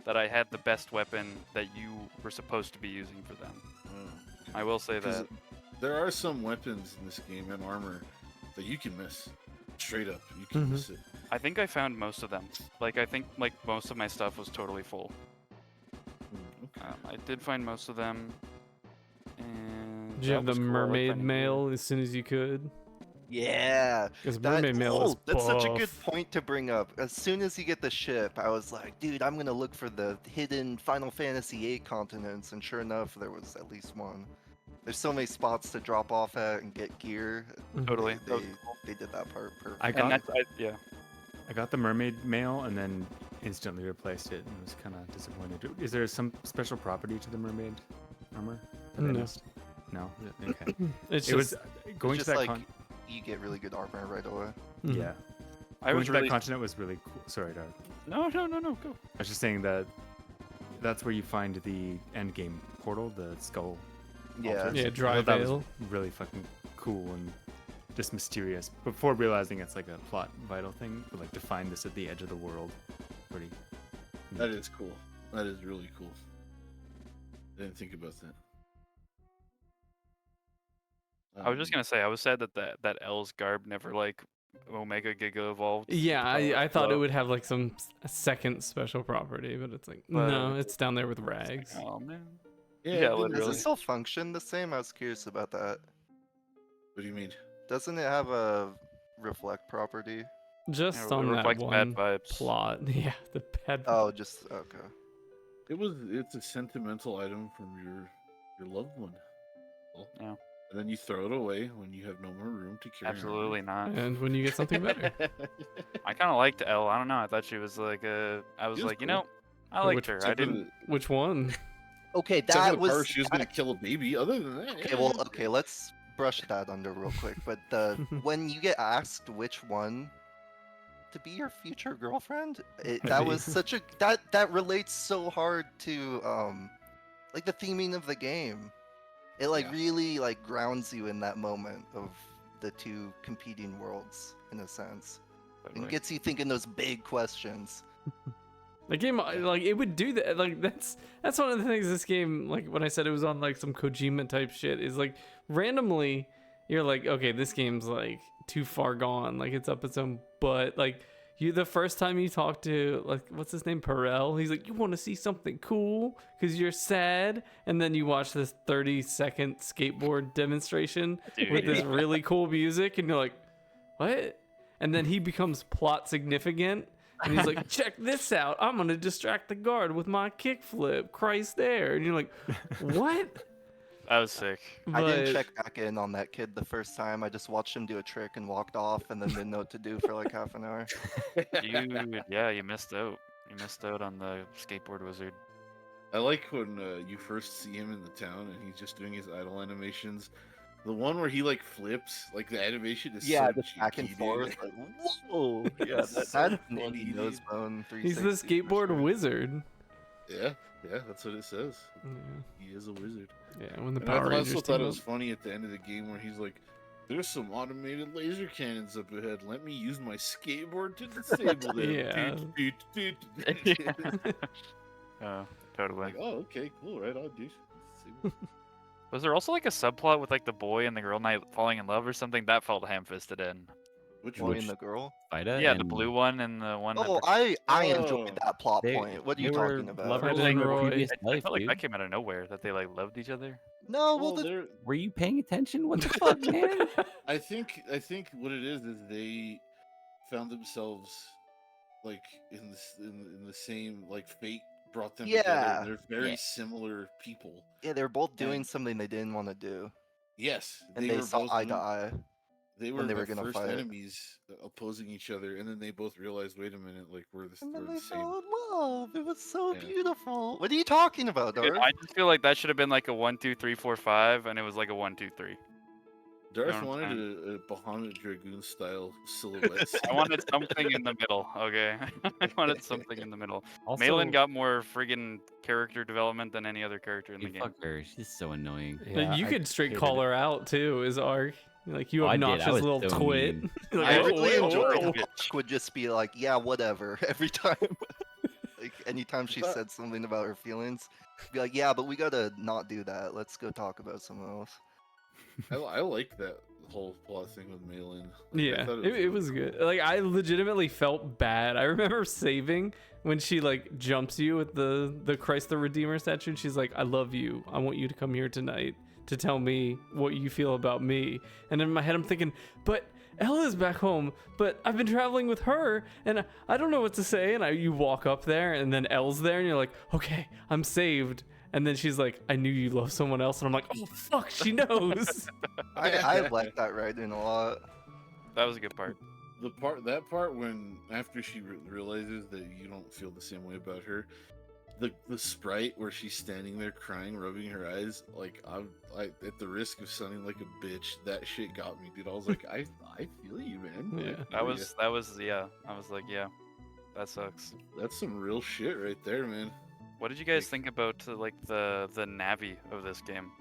S6: that I had the best weapon that you were supposed to be using for them. I will say
S3: Because
S6: that.
S3: there are some weapons in this game and armor that you can miss. Straight up, you can
S1: Mhm.
S3: miss it.
S6: I think I found most of them. Like I think like most of my stuff was totally full.
S3: Okay.
S6: I did find most of them. And
S1: Did you
S6: that
S1: have the
S6: was cool. I like
S1: mermaid
S6: finding
S1: mail as soon as you could?
S5: Yeah.
S1: Because
S5: That,
S1: mermaid mail is
S5: that's such a good
S1: buff.
S5: point to bring up. As soon as you get the ship, I was like, dude, I'm gonna look for the hidden Final Fantasy VIII continents, and sure enough, there was at least one. There's so many spots to drop off at and get gear.
S6: Totally.
S5: They,
S6: That was
S5: they,
S6: cool.
S5: they did that part perfect.
S4: I
S6: And
S4: got
S6: that's yeah.
S4: I got the mermaid mail and then instantly replaced it and was kind of disappointed. Is there some special property to the mermaid armor? that I
S1: No.
S4: missed? No. Okay.
S1: It's
S4: It was
S1: just
S4: going
S5: It's
S4: to
S5: just
S4: that.
S5: like you get really good armor right away.
S1: mhm.
S4: Yeah.
S6: I
S4: Going
S6: was
S4: to
S6: really
S4: that continent was really cool. Sorry, Darth.
S6: no, go.
S4: I was just saying that that's where you find the end game portal, the skull.
S5: Yeah.
S4: altars.
S1: Yeah,
S4: I
S1: dry
S4: thought that was
S1: veil.
S4: really fucking cool and just mysterious. Before realizing it's like a plot vital thing, but like to find this at the edge of the world, pretty.
S3: That is cool. That is really cool. I didn't think about that.
S6: I was just gonna say I was sad that that L's garb never like Omega Giga evolved.
S1: Yeah, I thought it
S6: Well,
S1: would have like some second special property, but it's like
S6: But-
S1: no, it's down there with
S6: it's like,
S1: rags.
S6: oh man.
S3: Yeah,
S6: Yeah,
S3: it didn't-
S5: Does
S6: literally.
S5: it still function the same? I was curious about that.
S3: What do you mean?
S5: Doesn't it have a reflect property?
S1: Just
S6: Yeah,
S1: on
S6: it
S1: that
S6: reflects
S1: one
S6: bad vibes.
S1: plot. Yeah, the bad.
S5: Oh, just okay.
S3: It's a sentimental item from your loved one. Well,
S6: Yeah.
S3: And then you throw it away when you have no more room to carry.
S6: Absolutely not.
S1: And when you get something better.
S6: I kind of liked Elle. I don't know. I thought she was like I was
S3: She was
S6: like, you
S3: cool.
S6: know, I
S1: Wait,
S6: liked her. I
S3: Except for
S6: didn't.
S3: the-
S1: Which one?
S5: Okay,
S3: except for
S5: that
S3: the part where
S5: was.
S3: she was gonna kill a baby. Other than that,
S5: Okay, well, okay, let's brush that under real quick. But when you get asked which one to be your future girlfriend, that was such a that relates so hard to like the theming of the game. It like
S3: Yeah.
S5: really like grounds you in that moment of the two competing worlds in a sense, and gets you thinking those big questions.
S1: The game, like, it would do that. Like, that's one of the things this game, like, when I said it was on, like, some Kojima type shit, is, like, randomly, you're like, okay, this game's, like, too far gone. Like, it's up its own butt. Like, the first time you talk to, like, what's his name? Perel. He's like, you want to see something cool? Because you're sad. And then you watch this 30-second skateboard demonstration with this really cool music. And you're like, what? And then he becomes plot significant. And he's like, check this out. I'm going to distract the guard with my kickflip. Christ there. And you're like, what?
S6: That was sick.
S5: I didn't
S1: But-
S5: check back in on that kid the first time. I just watched him do a trick and walked off, and then didn't know what to do for like half an hour.
S6: You missed out. You missed out on the skateboard wizard.
S3: I like when you first see him in the town and he's just doing his idle animations. The one where he like flips, like the animation is
S5: Yeah,
S3: so
S5: just back and
S3: cheeky, dude.
S5: forth. Like, whoa! Yeah,
S3: It's
S5: that's
S3: so
S5: an
S3: funny,
S5: Andy
S3: dude.
S5: Nosebone
S1: He's the
S5: 360 for
S1: skateboard
S5: sure.
S1: wizard.
S3: Yeah, that's what it says.
S1: Yeah,
S3: He is a wizard.
S1: when the
S3: And I
S1: Power
S3: also
S1: Rangers
S3: thought
S1: team
S3: it was
S1: up.
S3: funny at the end of the game where he's like, "There's some automated laser cannons up ahead. Let me use my skateboard to disable them."
S1: Yeah.
S6: Totally. Totally.
S3: Like, oh, okay, cool, right on, dude. Let's see.
S6: Was there also like a subplot with like the boy and the girl night falling in love or something? That felt ham-fisted in.
S3: Which
S5: Boy
S3: one?
S5: and the girl.
S2: Fido
S6: Yeah, the
S2: and
S6: blue one and the one.
S5: Oh,
S6: that
S5: I
S3: Oh.
S5: enjoyed that plot
S2: they,
S5: point. What are
S2: they
S5: you
S2: were
S5: talking about?
S2: lovers
S1: Fido
S2: in
S1: and
S2: a
S1: Roy.
S2: previous
S6: I
S2: life,
S6: felt like
S2: dude.
S6: that came out of nowhere that they like loved each other.
S5: No,
S3: Well,
S5: well,
S3: they're.
S2: Were you paying attention? What the fuck, man?
S3: I think what it is they found themselves like in the same, like, fate brought them together.
S5: Yeah,
S3: And they're very
S2: yeah.
S3: similar people.
S5: yeah, they were both doing
S3: And-
S5: something they didn't want to do,
S3: Yes,
S5: and they
S3: were
S5: saw
S3: both
S5: eye to eye.
S3: They
S5: when
S3: were
S5: they were
S3: at
S5: gonna
S3: first
S5: fight.
S3: enemies, opposing each other, and then they both realized, wait a minute, like we're
S5: And then
S3: the
S5: they
S3: same.
S5: fell in love. It was so
S3: Yeah.
S5: beautiful. What are you talking about,
S6: Dude,
S5: Darth?
S6: I just feel like that should have been like a 1, 2, 3, 4, 5, and it was like a 1, 2, 3.
S3: Darth
S6: what I'm
S3: wanted a Bahamut Dragoon style silhouette.
S6: I wanted something in the middle, okay? I wanted something in the middle.
S2: Also,
S6: Malin got more friggin' character development than any other character in the
S2: you
S6: game.
S2: fuck her. She's so annoying.
S1: But you
S4: I
S1: could straight
S4: hated
S1: call
S4: it.
S1: her out too, is Ark. Like, you
S2: Oh, I did. I
S1: obnoxious
S2: was
S1: little
S2: so
S1: twit.
S2: mean.
S1: Like,
S5: I
S1: "Oh,
S5: really
S1: whoa,
S5: enjoyed
S1: whoa."
S5: how Ark would just be like, yeah, whatever, every time. Like, anytime she said something about her feelings, be like, yeah, but we gotta not do that. Let's go talk about someone else.
S3: I like that whole plot thing with Malin.
S1: Yeah,
S3: thought
S1: it was good. Like, I legitimately felt bad. I remember saving when she like jumps you with the Christ the Redeemer statue. And she's like, "I love you. I want you to come here tonight to tell me what you feel about me." And in my head, I'm thinking, but Ella's back home, but I've been traveling with her, and I don't know what to say. And you walk up there, and then Elle's there, and you're like, okay, I'm saved. And then she's like, I knew you loved someone else. And I'm like, oh, fuck, she knows.
S5: I like that writing a lot.
S6: That was a good part.
S3: That part when after she realizes that you don't feel the same way about her, the sprite where she's standing there crying, rubbing her eyes, like I at the risk of sounding like a bitch, that shit got me, dude. I was like, I feel you, man.
S1: Yeah.
S3: Like,
S6: That was yeah. I was like, yeah, that sucks.
S3: that's some real shit right there, man.
S6: What did you guys think about like the Navi of this game?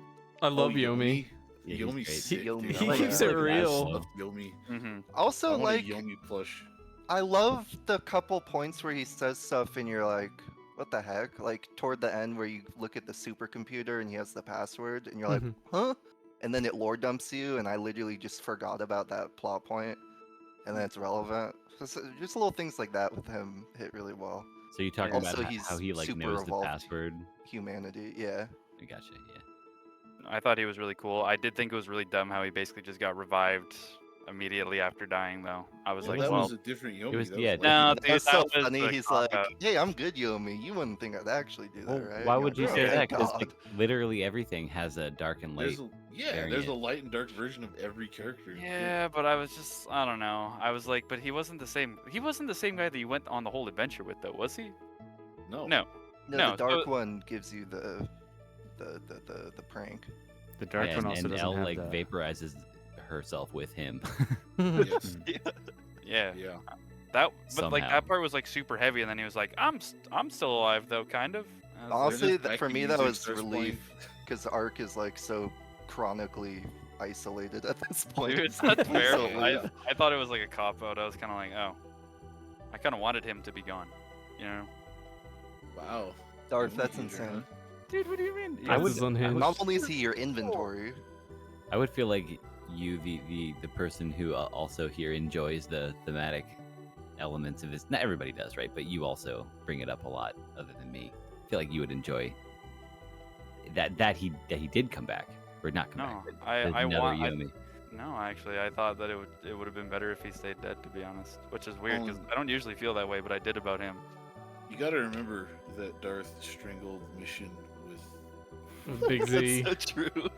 S1: I love Yomi.
S2: Yeah, he's
S3: Yomi's
S2: great.
S3: sick,
S5: Yomi,
S3: dude.
S5: he
S3: I like-
S1: keeps
S3: I
S1: it
S3: like
S1: real.
S3: Love Yomi.
S6: Mm-hmm.
S3: I
S5: Also,
S3: want
S5: like,
S3: a Yomi plush.
S5: I love the couple points where he says stuff and you're like, what the heck? Like, toward the end where you look at the supercomputer and he has the password and you're like,
S1: Mhm.
S5: huh? And then it lore dumps you, and I literally just forgot about that plot point, and then it's relevant. Just little things like that with him hit really well.
S2: So you talking
S5: Also,
S2: about
S5: he's
S2: how he like
S5: super
S2: knows the
S5: evolved.
S2: password?
S5: Humanity, yeah.
S2: I gotcha. Yeah.
S6: I thought he was really cool. I did think it was really dumb how he basically just got revived immediately after dying, though. I was
S3: Well,
S6: like,
S3: that
S6: well,
S3: was a different Yomi.
S2: was-
S3: that was
S2: yeah,
S3: like-
S6: no, dude,
S5: That's so
S6: that was
S5: funny.
S6: a
S5: He's
S6: cop
S5: like,
S6: out.
S5: hey, I'm good, Yomi. You wouldn't think I'd actually do that,
S2: Well,
S5: right?
S2: why
S5: And
S2: would
S5: you're
S2: you
S5: like,
S2: say
S5: "Oh,
S2: that? Because
S5: God."
S2: like, literally everything has a dark and light.
S3: There's
S2: variant.
S3: a light and dark version of every character.
S6: Yeah, but I was just, I don't know. I was like, but he wasn't the same. He wasn't the same guy that you went on the whole adventure with, though, was he?
S3: No.
S6: No.
S5: No,
S6: No,
S5: the dark
S6: so-
S5: one gives you the prank.
S4: The dark
S2: Yeah,
S4: one also
S2: and
S4: doesn't
S2: Elle
S4: have
S2: like
S4: the...
S2: vaporizes herself with him.
S3: Yes.
S6: Yeah.
S3: Yeah.
S6: That, but like
S2: Somehow.
S6: that part was like super heavy, and then he was like, I'm still alive though, kind of. I was like,
S5: Honestly,
S3: just back
S5: for
S3: to
S5: me, that
S3: music
S5: was
S3: starts
S5: relief because Ark is like so chronically isolated at this point.
S6: dude, that's fair.
S5: So,
S6: I thought it was like a cop out. I was kind of like, oh, I kind of wanted him to be gone, you know?
S3: Wow.
S5: Darth,
S3: Yomi
S5: that's
S3: hater,
S5: insane.
S3: huh?
S6: Dude, what do you mean?
S2: I
S1: This
S2: would-
S1: is unhinged.
S5: Not only is he your inventory,
S2: I would feel like you, the person who also here enjoys the thematic elements of this. Not everybody does, right? But you also bring it up a lot, other than me. I feel like you would enjoy that he did come back or not come
S6: No,
S2: back. but
S6: I
S2: another
S6: want.
S2: Yomi.
S6: No, actually, I thought that it would have been better if he stayed dead, to be honest. Which is weird because
S3: Um,
S6: I don't usually feel that way, but I did about him.
S3: You gotta remember that Darth strangled Mission with.
S1: Big Z.
S5: that's so true.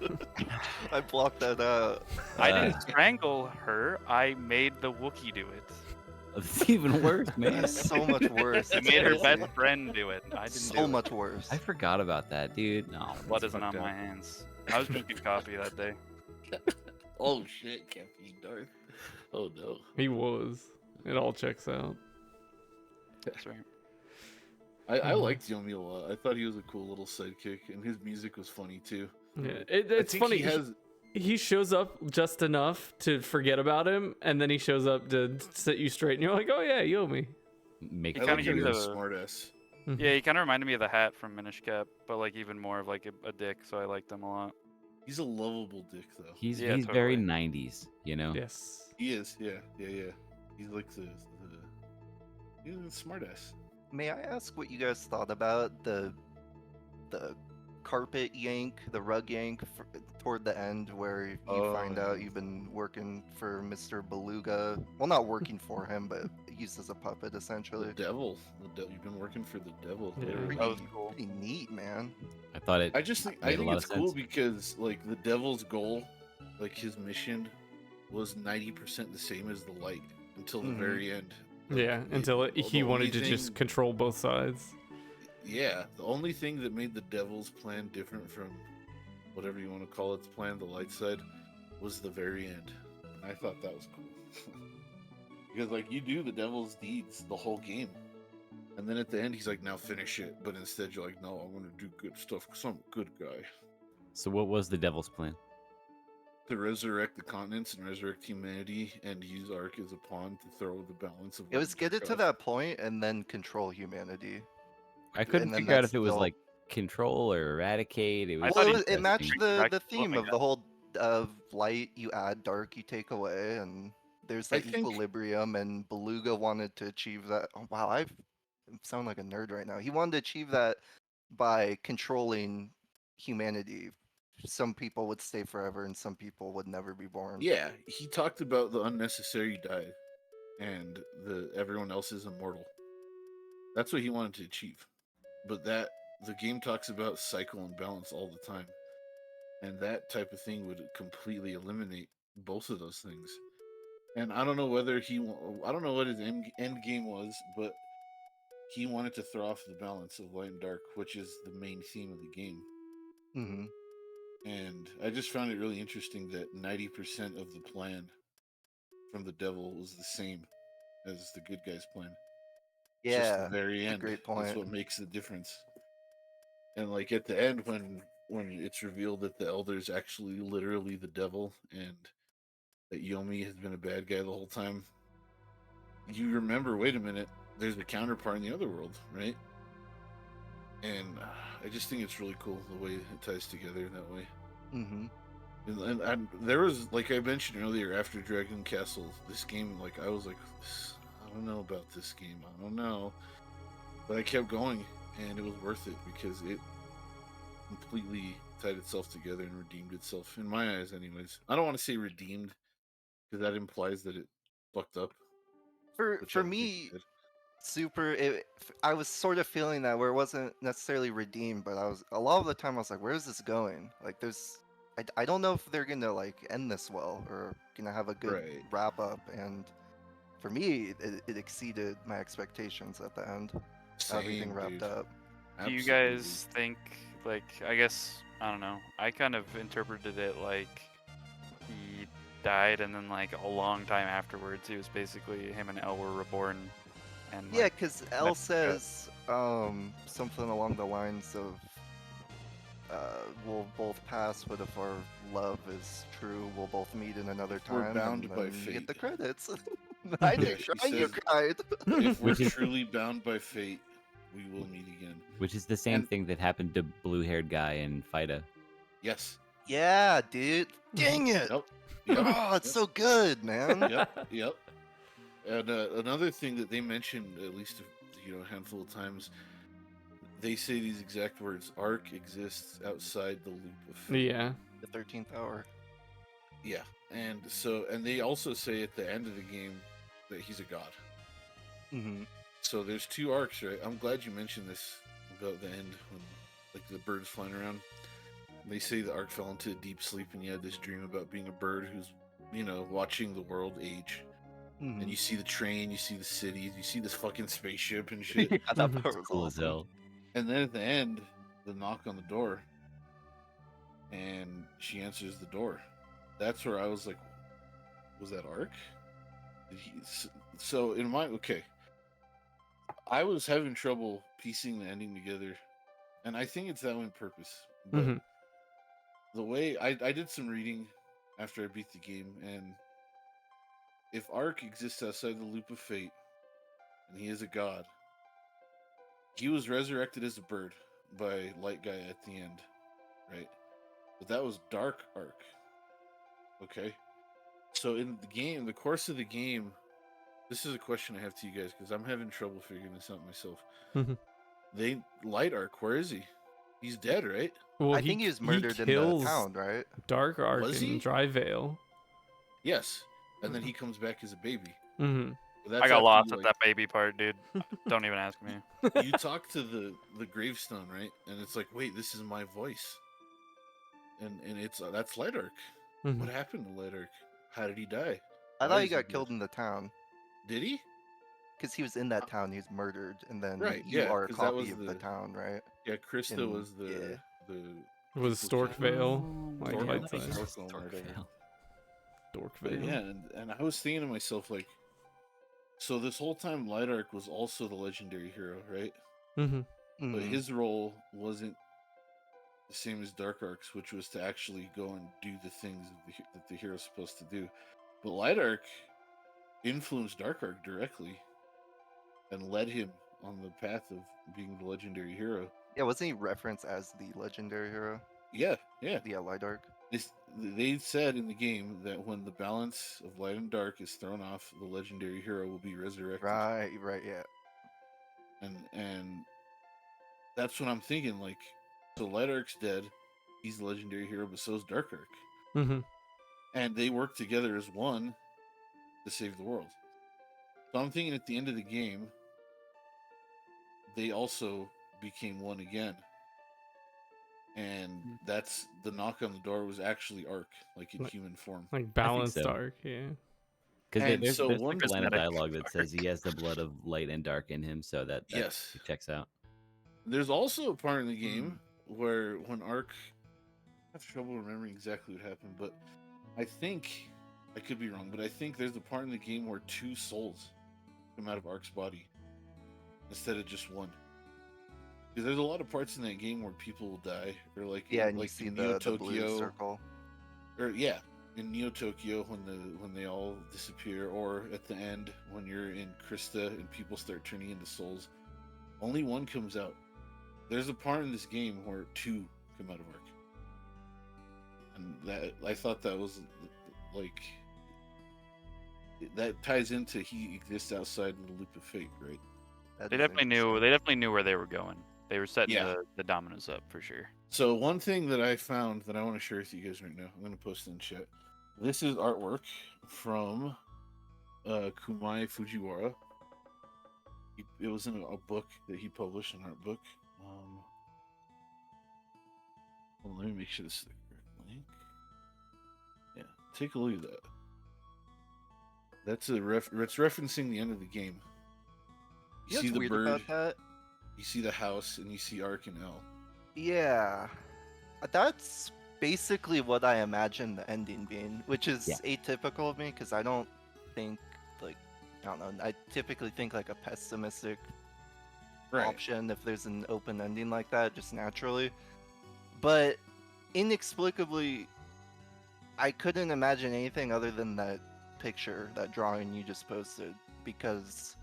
S5: I blocked that out.
S6: I
S2: Uh,
S6: didn't strangle her. I made the Wookiee do it.
S2: It's even worse, man.
S5: That's so much worse.
S6: I
S5: It's
S6: made her
S5: crazy.
S6: best friend do it. I didn't do
S5: So
S6: it.
S5: much worse.
S2: I forgot about that, dude. No,
S6: Blood
S4: That's
S6: isn't on
S4: fucked
S6: my
S4: up.
S6: hands. I was drinking coffee that day.
S3: Oh shit, caffeine Darth. Oh no.
S1: He was. It all checks out.
S6: That's right.
S3: I liked Yomi a lot. I thought he was a cool little sidekick, and his music was funny too.
S1: Yeah,
S3: I
S1: it's
S3: think
S1: funny.
S3: He has.
S1: He shows up just enough to forget about him, and then he shows up to set you straight, and you're like, oh yeah, Yomi.
S2: make
S6: He
S3: I
S6: kinda
S3: like
S6: gave
S3: him
S6: the-
S3: as a smartass.
S6: Yeah, he kind of reminded me of the hat from Minish Cap, but like even more of like a dick. So I liked him a lot.
S3: He's a lovable dick, though.
S2: He's
S6: Yeah,
S2: very
S6: totally.
S2: 90s, you know.
S1: Yes.
S3: He is. Yeah. He's like he's a smartass.
S5: May I ask what you guys thought about the carpet yank, the rug yank toward the end, where you find out
S3: yeah.
S5: you've been working for Mr. Beluga? Well, not working for him, but used as a puppet,
S3: The
S5: essentially.
S3: devil. You've been working for the devil.
S1: Yeah.
S3: literally.
S6: That was cool.
S5: Pretty neat, man.
S2: I thought it
S3: I just think
S2: made a lot
S3: it's
S2: of
S3: cool
S2: sense.
S3: because like the devil's goal, like his mission, was 90% the same as the light until the
S5: Mhm.
S3: very end. Like,
S1: Yeah, until
S3: the
S1: he
S3: only
S1: wanted to just
S3: thing-
S1: control both sides.
S3: Yeah, the only thing that made the devil's plan different from whatever you want to call its plan, the light side, was the very end. And I thought that was cool. Because like you do the devil's deeds the whole game. And then at the end he's like, now finish it. But instead you're like, no, I'm gonna do good stuff because I'm a good guy.
S2: So what was the devil's plan?
S3: To resurrect the continents and resurrect humanity and use Ark as a pawn to throw the balance of
S5: It was get it to
S3: off.
S5: that point and then control humanity.
S2: I couldn't
S5: and then
S2: figure out
S5: that's
S2: if it was
S5: the-
S2: like control or eradicate. It
S6: I
S2: was
S6: thought
S5: Well,
S6: he
S5: it matched
S2: interesting.
S5: the
S6: Direct
S5: theme
S6: flipping
S5: of the whole of light you add, dark you take away, and there's
S3: I
S5: that
S3: think-
S5: equilibrium. And Beluga wanted to achieve that. Oh, wow, I sound like a nerd right now. He wanted to achieve that by controlling humanity. Some people would stay forever, and some people would never be born.
S3: Yeah, he talked about the unnecessary die and everyone else is immortal. That's what he wanted to achieve. But the game talks about cycle and balance all the time. And that type of thing would completely eliminate both of those things. And I don't know whether I don't know what his end game was, but he wanted to throw off the balance of light and dark, which is the main theme of the game.
S5: Mm-hmm.
S3: And I just found it really interesting that 90% of the plan from the devil was the same as the good guy's plan. It's just
S5: Yeah,
S3: the very
S5: that's a
S3: end.
S5: great
S3: That's
S5: point.
S3: what makes the difference. And like at the end, when it's revealed that the elder is actually literally the devil, and that Yomi has been a bad guy the whole time, you remember, wait a minute, there's a counterpart in the other world, right? And I just think it's really cool the way it ties together that way.
S5: Mm-hmm.
S3: And there was, like I mentioned earlier, after Dragon Castle, this game, like I was like, I don't know about this game, I don't know, but I kept going, and it was worth it because it completely tied itself together and redeemed itself in my eyes. Anyways, I don't want to say redeemed because that implies that it fucked up. which I
S5: For
S3: don't think
S5: me,
S3: it did.
S5: I was sort of feeling that where it wasn't necessarily redeemed, but I was a lot of the time I was like, where is this going? Like, I don't know if they're gonna like end this well or gonna have a good
S3: Right.
S5: wrap up. And for me, it exceeded my expectations at the end. Everything
S3: Same,
S5: wrapped
S3: dude.
S5: up.
S6: Do you
S3: Absolutely.
S6: guys think, like, I guess, I don't know, I kind of interpreted it like he died and then, like, a long time afterwards, he was basically, him and Elle were reborn. And,
S5: Yeah,
S6: like,
S5: because Elle says something along the lines of, "We'll both pass, but if our love is true, we'll both meet in another
S3: We're
S5: time."
S3: bound
S5: and
S3: by
S5: then you get the
S3: fate.
S5: credits. I
S3: Yeah,
S5: didn't
S3: she
S5: cry, you
S3: says-
S5: cried.
S3: If we're
S2: Which is-
S3: truly bound by fate, we will meet again.
S2: Which is the same
S3: And-
S2: thing that happened to blue-haired guy in Fida.
S3: Yes.
S5: Yeah, dude. Dang it!
S3: Yep. Yep.
S5: Oh, it's so good, man.
S3: Yep. Yep. And another thing that they mentioned, at least a handful of times, they say these exact words: "Ark exists outside the loop of fate."
S1: Yeah.
S5: The 13th hour.
S3: Yeah, and they also say at the end of the game that he's a god.
S5: Mm-hmm.
S3: So there's two arcs, right? I'm glad you mentioned this about the end when, like, the birds flying around. They say the arc fell into a deep sleep, and you had this dream about being a bird who's, watching the world age.
S5: Mm-hmm.
S3: And you see the train, you see the cities, you see this fucking spaceship and shit.
S5: Yeah, that
S1: Mhm.
S5: part was
S2: Cool as
S5: awesome.
S2: hell.
S3: And then at the end, the knock on the door, and she answers the door. That's where I was like, was that Ark? Did he? So in my I was having trouble piecing the ending together, and I think it's that way on purpose. But
S1: Mhm.
S3: the way I did some reading after I beat the game, and if Ark exists outside the loop of fate, and he is a god, he was resurrected as a bird by Light Gaia at the end, right? But that was Dark Arc. Okay. So in the game, the course of the game, this is a question I have to you guys because I'm having trouble figuring this out myself. Light Arc, where is he? He's dead, right?
S1: Well,
S5: I think he was murdered in the
S1: kills
S5: town, right?
S1: Dark Arc
S3: Was
S1: in
S3: he?
S1: Dry Vale.
S3: Yes. And then he comes back as a baby.
S1: Mm-hmm.
S3: But that's
S6: I got
S3: after
S6: lost
S3: you,
S6: at that baby part, dude. Don't even ask me.
S3: You talk to the gravestone, right? And it's like, wait, this is my voice. And it's that's Light Arc.
S1: Mhm.
S3: What happened to Light Arc? How did he die?
S5: I
S3: Why
S5: thought he
S3: is
S5: got
S3: dead?
S5: killed in the town
S3: Did he?
S5: because he was in that town. He was murdered, and then
S3: Right,
S5: you
S3: yeah,
S5: are a
S3: 'cause that
S5: copy
S3: was
S5: of the
S3: the-
S5: town, right?
S3: Yeah, Krista
S5: In-
S3: was the
S5: yeah.
S3: the
S1: It was
S3: people's
S1: Storkvale,
S3: champion.
S1: like
S3: Stork-
S1: I'd say.
S3: Storkvale or whatever. But
S1: Dorkvale.
S3: yeah, and I was thinking to myself, like, so this whole time Light Arc was also the legendary hero, right?
S1: Mm-hmm.
S3: But
S5: Mhm.
S3: his role wasn't the same as Dark Arc's, which was to actually go and do the things that the hero's supposed to do. But Light Arc influenced Dark Arc directly and led him on the path of being the legendary hero.
S5: Yeah, wasn't he referenced as the legendary hero?
S3: Yeah.
S5: Yeah, Light Arc.
S3: They said in the game that when the balance of light and dark is thrown off, the legendary hero will be resurrected.
S5: Right, yeah.
S3: And that's what I'm thinking. Like, so Light Arc's dead. He's the legendary hero, but so is Dark Arc.
S1: Mm-hmm.
S3: And they work together as one to save the world. So I'm thinking at the end of the game, they also became one again. And that's the knock on the door was actually Arc, like in
S1: Like-
S3: human form.
S1: Like balanced
S2: so.
S1: Arc, yeah.
S2: Because
S3: And
S2: there's
S3: so
S2: like
S3: one
S2: a line of
S6: cosmetic
S2: dialogue that says he has the blood of light and dark in him, so that
S3: Yes.
S2: checks out.
S3: There's also a part in the game where when Arc, I have trouble remembering exactly what happened, but I think I could be wrong, but I think there's a part in the game where 2 souls come out of Arc's body instead of just one. Because there's a lot of parts in that game where people will die, or like
S5: Yeah, and
S3: like
S5: you see
S3: in Neo
S5: the blue
S3: Tokyo,
S5: circle.
S3: or yeah, in Neo Tokyo when they all disappear, or at the end when you're in Krista and people start turning into souls, only one comes out. There's a part in this game where 2 come out of Arc, and that I thought that was like that ties into he exists outside of the loop of fate, right?
S5: That
S6: They
S5: is
S6: definitely knew.
S5: interesting.
S6: They definitely knew where they were going. They were setting
S3: Yeah.
S6: the dominoes up for sure.
S3: So one thing that I found that I want to share with you guys right now, I'm going to post it in chat. This is artwork from Kumai Fujiwara. It was in a book that he published, an art book. Well, let me make sure this is the correct link. Yeah, take a look at that. That's it's referencing the end of the game. You
S5: You know
S3: see
S5: what's
S3: the
S5: weird
S3: bird,
S5: about that?
S3: you see the house, and you see Arc and L.
S5: Yeah, that's basically what I imagine the ending being, which is
S2: Yeah.
S5: atypical of me because I don't think like I don't know. I typically think like a pessimistic option if there's an open ending like that, just naturally. But inexplicably, I couldn't imagine anything other than that picture, that drawing you just posted, because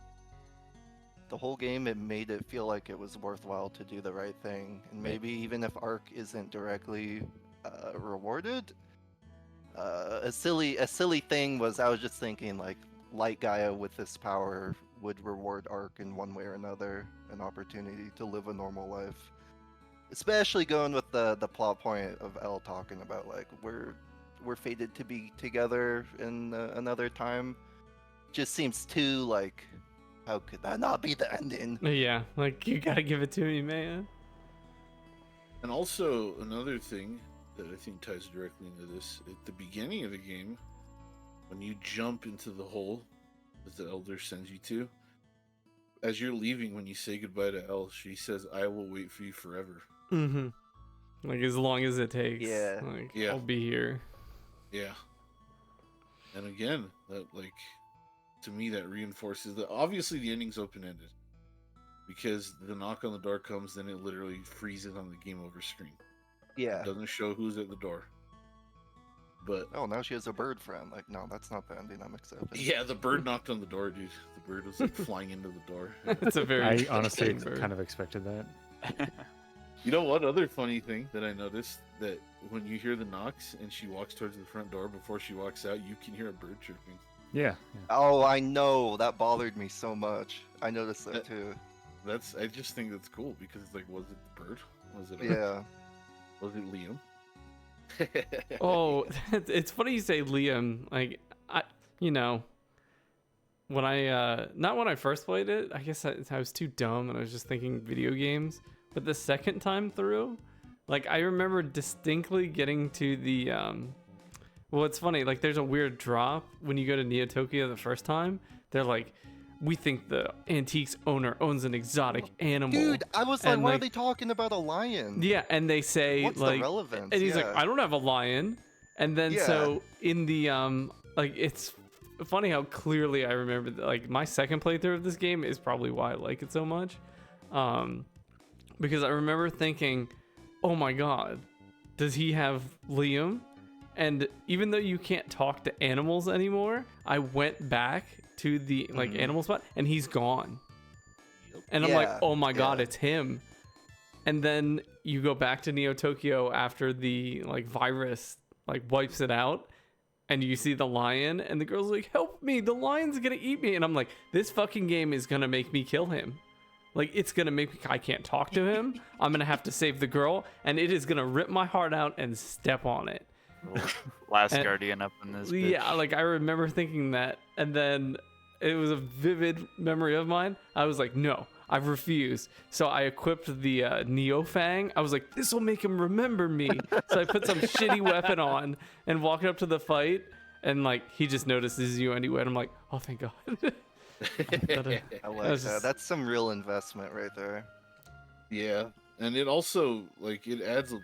S5: the whole game it made it feel like it was worthwhile to do the right thing, and
S2: Right.
S5: maybe even if Arc isn't directly rewarded, a silly thing was I was just thinking like Light Gaia with this power would reward Arc in one way or another an opportunity to live a normal life. Especially going with the plot point of Elle talking about like we're fated to be together in another time. Just seems too like how could that not be the ending?
S1: Yeah, like you gotta give it to me, man.
S3: And also another thing that I think ties directly into this, at the beginning of the game, when you jump into the hole that the Elder sends you to, as you're leaving, when you say goodbye to Elle, she says, "I will wait for you forever."
S1: Mm-hmm. Like as long as it takes.
S5: Yeah.
S1: Like
S3: Yeah.
S1: I'll be here.
S3: Yeah. And again, that like to me that reinforces that obviously the ending's open ended. Because the knock on the door comes, then it literally freezes on the game over screen.
S5: Yeah.
S3: It doesn't show who's at the door. But
S5: Oh, now she has a bird friend. Like, no, that's not the ending I'm accepting.
S3: yeah, the bird knocked on the door, dude. The bird was like flying into the door.
S1: It's a very
S4: I honestly
S1: interesting bird.
S4: kind of expected that.
S3: You know what other funny thing that I noticed? That when you hear the knocks and she walks towards the front door, before she walks out, you can hear a bird chirping.
S4: Yeah.
S5: Oh, I know. That bothered me so much. I noticed that too.
S3: I just think that's cool because it's like, was it the bird? Was it?
S5: Yeah.
S3: Was it Liam?
S1: Oh, it's funny you say Liam. Like, when not when I first played it, I guess I was too dumb and I was just thinking video games. But the second time through, like, I remember distinctly getting to the well, it's funny, like, there's a weird drop when you go to Neo Tokyo the first time. They're like, we think the antiques owner owns an exotic animal.
S5: Dude, I was like,
S1: And,
S5: why are
S1: like,
S5: they talking about a lion?
S1: Yeah, and they say,
S5: What's
S1: like,
S5: the relevance?
S1: and he's like,
S5: Yeah.
S1: I don't have a lion. And then
S5: Yeah.
S1: so in the like, it's funny how clearly I remember that, like, my second playthrough of this game is probably why I like it so much. Because I remember thinking, oh my god, does he have Liam? And even though you can't talk to animals anymore, I went back to the like animal spot and he's gone. And I'm like,
S5: Yeah,
S1: oh my god,
S5: yeah.
S1: it's him. And then you go back to Neo Tokyo after the like virus like wipes it out, and you see the lion, and the girl's like, help me, the lion's gonna eat me. And I'm like, this fucking game is gonna make me kill him. Like, it's gonna make me, I can't talk to him. I'm gonna have to save the girl, and it is gonna rip my heart out and step on it.
S6: Last
S1: And-
S6: guardian up in this.
S1: Yeah,
S6: bitch.
S1: like, I remember thinking that, and then it was a vivid memory of mine. I was like, no, I refuse. So I equipped the Neo Fang. I was like, this will make him remember me. So I put some shitty weapon on and walked up to the fight, and like, he just notices you anyway. And I'm like, oh, thank God.
S5: I like
S1: was
S5: that.
S1: just-
S5: That's some real investment right there.
S3: Yeah, and it also like it adds a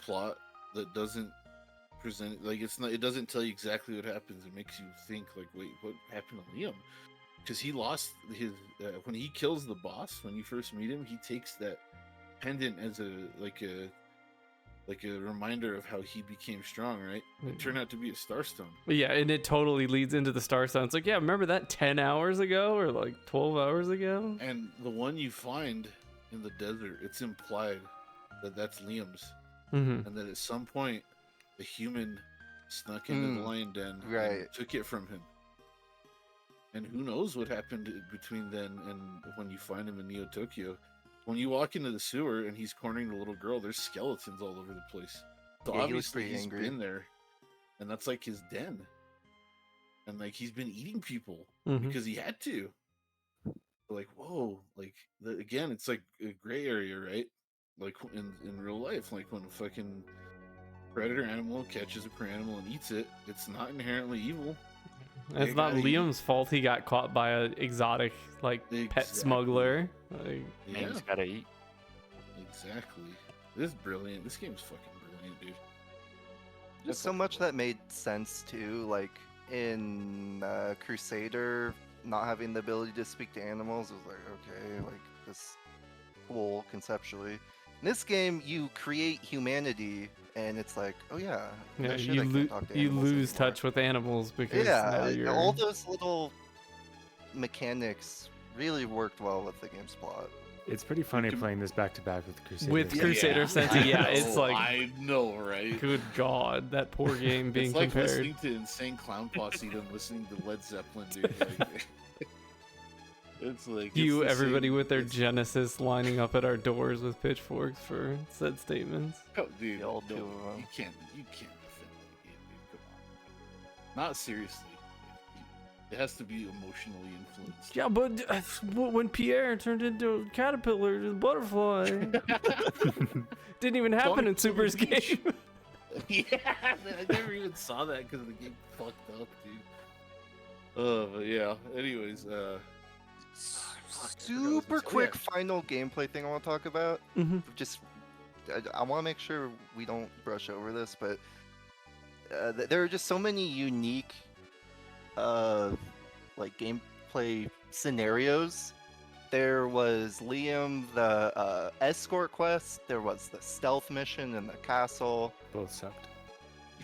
S3: plot that doesn't present like it's not. It doesn't tell you exactly what happens. It makes you think like, wait, what happened to Liam? Because he lost his when he kills the boss. When you first meet him, he takes that pendant as a reminder of how he became strong. Right? It turned out to be a starstone.
S1: Yeah, and it totally leads into the Star Stone. It's like, yeah, remember that 10 hours ago or like 12 hours ago?
S3: And the one you find in the desert, it's implied that that's Liam's,
S1: Mm-hmm.
S3: and that at some point the human snuck into the lion den and
S5: right.
S3: took it from him. And who knows what happened between then and when you find him in Neo Tokyo. When you walk into the sewer and he's cornering the little girl, there's skeletons all over the place. So
S5: Yeah, he looks
S3: obviously
S5: pretty
S3: he's
S5: angry.
S3: been there, and that's like his den. And like he's been eating people
S1: Mhm.
S3: because he had to. Like, whoa, like again, it's like a gray area, right? Like in real life, like when a fucking predator animal catches a prey animal and eats it, it's not inherently evil.
S1: It's
S3: They
S1: not
S3: gotta
S1: Liam's fault he got caught by an exotic, like, pet
S3: Exactly.
S1: smuggler. Like,
S3: Yeah,
S6: Man's gotta eat.
S3: exactly. This is brilliant. This game's fucking brilliant, dude.
S5: There's so much that made sense too, like in Crusader, not having the ability to speak to animals was like, okay, like this cool conceptually. In this game, you create humanity, and it's like, oh yeah,
S1: yeah,
S5: no shit,
S1: you,
S5: I can't talk to
S1: you
S5: animals
S1: lose
S5: anymore.
S1: touch with animals because now
S5: Yeah,
S1: you're...
S5: all those little mechanics really worked well with the game's plot.
S4: It's pretty funny
S3: can-
S4: playing this back to back with Crusader.
S1: With
S4: so-
S1: Crusader Sensi, yeah,
S3: I
S1: it's
S3: know,
S1: like,
S3: I know, right?
S1: good God, that poor game being
S3: It's like
S1: compared.
S3: listening to Insane Clown Posse than listening to Led Zeppelin, dude. Like, it's like
S1: You,
S3: it's the
S1: everybody
S3: same-
S1: with their
S3: it's-
S1: Genesis lining up at our doors with pitchforks for said statements.
S3: Oh, dude,
S5: all
S3: no,
S5: two of 'em.
S3: you can't defend that game, dude. Come on, not seriously. It has to be emotionally influenced.
S1: Yeah, but when Pierre turned into a caterpillar to a butterfly, didn't even happen in Super's game.
S3: Yeah, I never even saw that because the game fucked up, dude. But yeah. Anyways, fuck, I forgot what I was
S5: Super
S3: gonna say. Oh,
S5: quick
S3: yeah.
S5: final gameplay thing I want to talk about.
S1: Mhm.
S5: Just, I want to make sure we don't brush over this, but there are just so many unique, like gameplay scenarios. There was Liam, the escort quest. There was the stealth mission in the castle.
S4: Both sucked.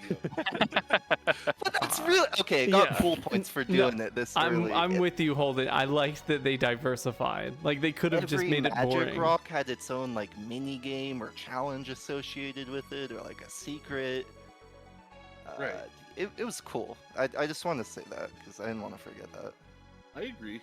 S5: But that's really okay. Got
S1: Yeah.
S5: cool points for doing it this early.
S1: I'm with you, Holden. I liked that they diversified. Like they could have just
S5: Every
S1: made it
S5: Magic
S1: boring.
S5: Rock had its own like mini game or challenge associated with it, or like a secret.
S3: Right.
S5: It was cool. I just want to say that because I didn't want to forget that.
S3: I agree,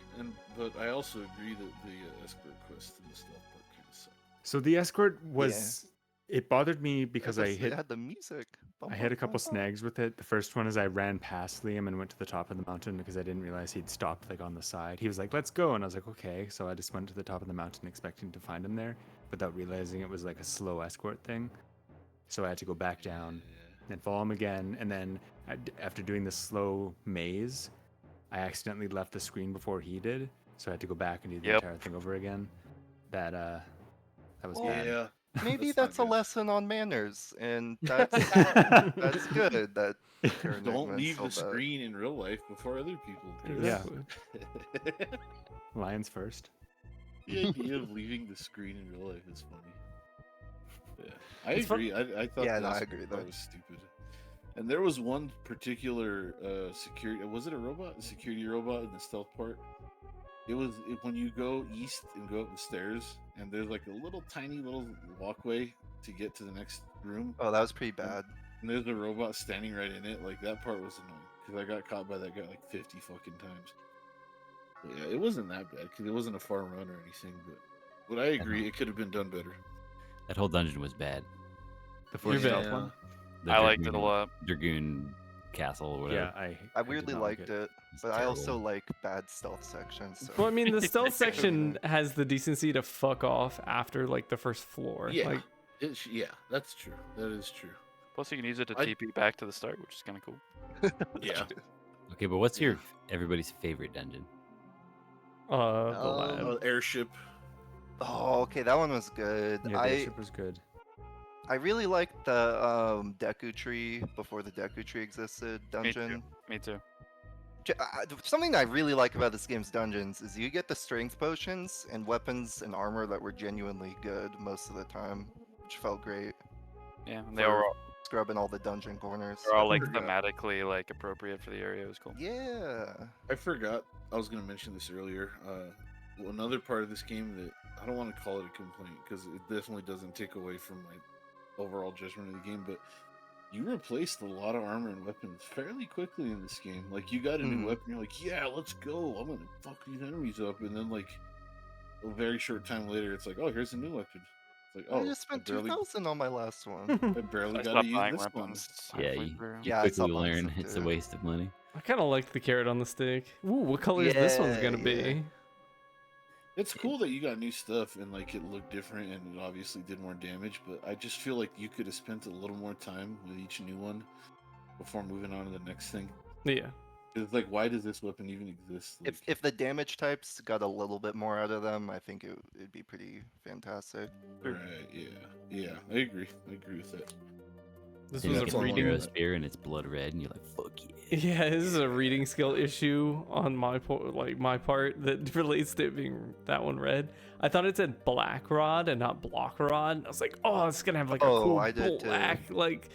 S3: but I also agree that the escort quest in the stealth part kind of sucked.
S4: So the escort was. It bothered me because
S5: It had the music.
S4: I hit a couple snags with it. The first one is I ran past Liam and went to the top of the mountain because I didn't realize he'd stopped like on the side. He was like, "Let's go," and I was like, "Okay." So I just went to the top of the mountain expecting to find him there, without realizing it was like a slow escort thing. So I had to go back down and follow him again. And then after doing the slow maze, I accidentally left the screen before he did, so I had to go back and do the entire thing over again. That was bad.
S3: Yeah.
S5: Maybe
S3: That's not
S5: that's a
S3: good.
S5: lesson on manners, and that's that's good. That
S3: Don't
S5: Terranigma
S3: leave the
S5: said that.
S3: screen in real life before other people do.
S4: Yeah.
S1: Exactly.
S4: Lions first.
S3: The idea of leaving the screen in real life is funny. Yeah, I
S1: It's fun-
S3: agree. I thought
S5: Yeah,
S3: the
S5: no, I
S3: escort
S5: agree,
S3: part
S5: though.
S3: was stupid. And there was one particular security. Was it a robot? A security robot in the stealth part. When you go east and go up the stairs, and there's like a little tiny little walkway to get to the next room,
S5: Oh, that was pretty bad.
S3: and there's a robot standing right in it. Like that part was annoying because I got caught by that guy like 50 fucking times. But yeah, it wasn't that bad because it wasn't a far run or anything. But I agree, it could have been done better.
S2: That whole dungeon was bad.
S4: The
S1: You're
S4: first stealth
S1: bad.
S4: one.
S2: The
S6: I liked it a
S2: Dragoon-
S6: lot.
S2: Dragoon Castle or whatever.
S4: Yeah,
S5: I
S4: did
S5: weirdly
S4: not
S5: liked it,
S2: It's
S5: but I also
S2: terrible.
S5: like bad stealth sections. So.
S1: Well, I mean, the stealth section has the decency to fuck off after like the first floor.
S3: Yeah,
S1: Like,
S3: yeah, that's true. That is true.
S6: Plus, you can use it to
S3: I-
S6: TP back to the start, which is kind of cool.
S3: Yeah.
S2: Okay, but what's your everybody's favorite dungeon?
S1: the lab.
S3: Airship.
S5: Oh, okay, that one was good.
S4: Yeah, the airship was good.
S5: I really liked the Deku Tree before the Deku Tree existed dungeon.
S6: Me too.
S5: Something I really like about this game's dungeons is you get the strength potions and weapons and armor that were genuinely good most of the time, which felt great.
S6: Yeah, and they
S5: For
S6: were all,
S5: Scrubbing all the dungeon corners.
S6: they're all like
S3: Yeah.
S6: thematically like appropriate for the area. It was cool.
S5: Yeah.
S3: I forgot. I was going to mention this earlier. Another part of this game that I don't want to call it a complaint because it definitely doesn't take away from my overall judgment of the game, but you replaced a lot of armor and weapons fairly quickly in this game. Like, you got a new weapon, you're like, yeah, let's go. I'm going to fuck these enemies up. And then, like, a very short time later, it's like, oh, here's a new weapon. It's like, oh,
S5: I just spent
S3: barely,
S5: 2,000 on my last one.
S3: I barely
S6: I
S3: got to
S6: stopped
S3: use
S6: buying
S3: this one.
S6: weapons.
S2: Yeah,
S6: halfway
S2: you,
S6: through.
S2: you
S5: Yeah, I
S2: quickly
S5: stopped buying
S2: learn
S5: stuff
S2: it's a
S5: too.
S2: waste of money.
S1: I kind of liked the carrot on the stick. Ooh, what color is this one's gonna
S5: Yeah,
S1: be?
S5: yeah.
S3: It's cool that you got new stuff and like it looked different and it obviously did more damage, but I just feel like you could have spent a little more time with each new one before moving on to the next thing.
S1: Yeah.
S3: It's like, why does this weapon even exist? Like,
S5: If the damage types got a little bit more out of them, I think it'd be pretty fantastic.
S3: right, yeah, I agree with that.
S1: This
S2: Then you
S1: was
S2: get
S1: a
S2: the
S1: reading.
S2: hero spear and it's blood red, and you're like, "Fuck yeah!"
S1: Yeah, this is a reading skill issue on my my part that relates to it being that one red. I thought it said black rod and not block rod. I was like, oh, it's gonna have like a
S5: Oh,
S1: cool
S5: I did too.
S1: black like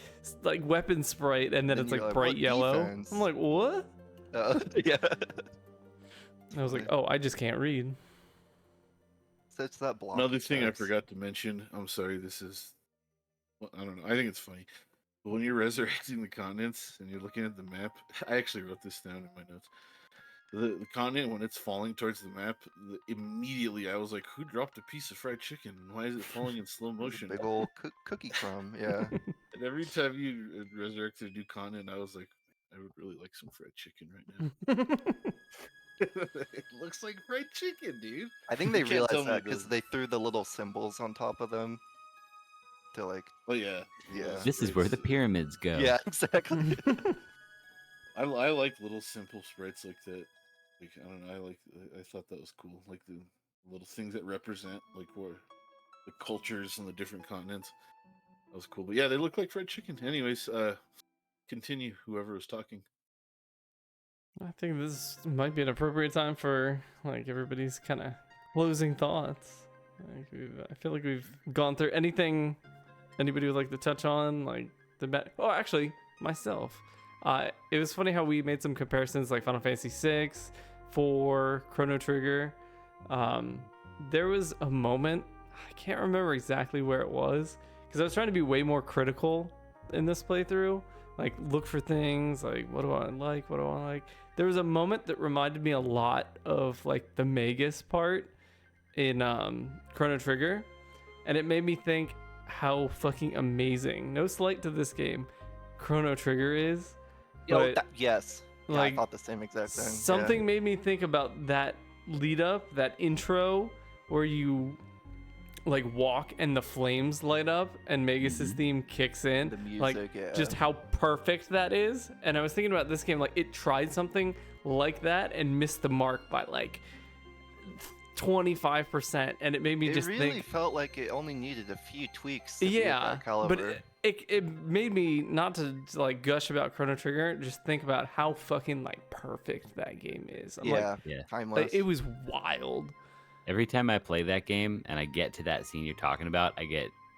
S1: weapon sprite, and then
S5: Then
S1: it's
S5: you're
S1: like
S5: like,
S1: bright
S5: what
S1: yellow.
S5: defense?
S1: I'm like, what?
S5: Yeah.
S1: I was like, oh, I just can't read.
S5: So it's that block.
S3: Another thing I
S5: attacks.
S3: forgot to mention. I'm sorry. This is, well, I don't know. I think it's funny. But when you're resurrecting the continents and you're looking at the map, I actually wrote this down in my notes. The continent, when it's falling towards the map, immediately I was like, "Who dropped a piece of fried chicken? Why is it falling in slow motion?"
S5: Big old cookie crumb. Yeah.
S3: And every time you resurrected a new continent, I was like, "I would really like some fried chicken right now." It looks like fried chicken, dude.
S5: I think they
S3: You can't tell
S5: realized
S3: me
S5: that
S3: it
S5: because
S3: doesn't.
S5: they threw the little symbols on top of them to like.
S3: Oh yeah,
S5: Yeah.
S2: This is where the
S3: sprites.
S2: pyramids go.
S5: Yeah, exactly.
S3: I like little simple sprites like that. Like, I don't know. I thought that was cool. Like the little things that represent like where the cultures on the different continents. That was cool. But yeah, they look like fried chicken. Anyways, continue. Whoever was talking.
S1: I think this might be an appropriate time for like everybody's kind of closing thoughts. Like I feel like we've gone through anything anybody would like to touch on, like oh, actually, myself. It was funny how we made some comparisons like Final Fantasy 6, 4, Chrono Trigger. There was a moment, I can't remember exactly where it was, because I was trying to be way more critical in this playthrough. Like, look for things, like, what do I like, what do I like? There was a moment that reminded me a lot of, like, the Magus part in Chrono Trigger, and it made me think how fucking amazing, no slight to this game, Chrono Trigger is.
S5: Yo,
S1: But,
S5: yes. Yeah,
S1: like,
S5: I thought the same exact thing.
S1: something made me think about that lead up, that intro, where you like walk and the flames light up and Magus's theme kicks in.
S5: The music,
S1: like
S5: yeah.
S1: just how perfect that is. And I was thinking about this game, like it tried something like that and missed the mark by like 25%, and it made me
S5: It
S1: just
S5: really
S1: think
S5: felt like it only needed a few tweaks to be at
S1: yeah,
S5: that caliber.
S1: but it made me not to like gush about Chrono Trigger, just think about how fucking like perfect that game is. I'm
S5: yeah,
S2: Yeah.
S5: timeless.
S1: like, it was wild.
S2: Every time I play that game and I get to that scene you're talking about, I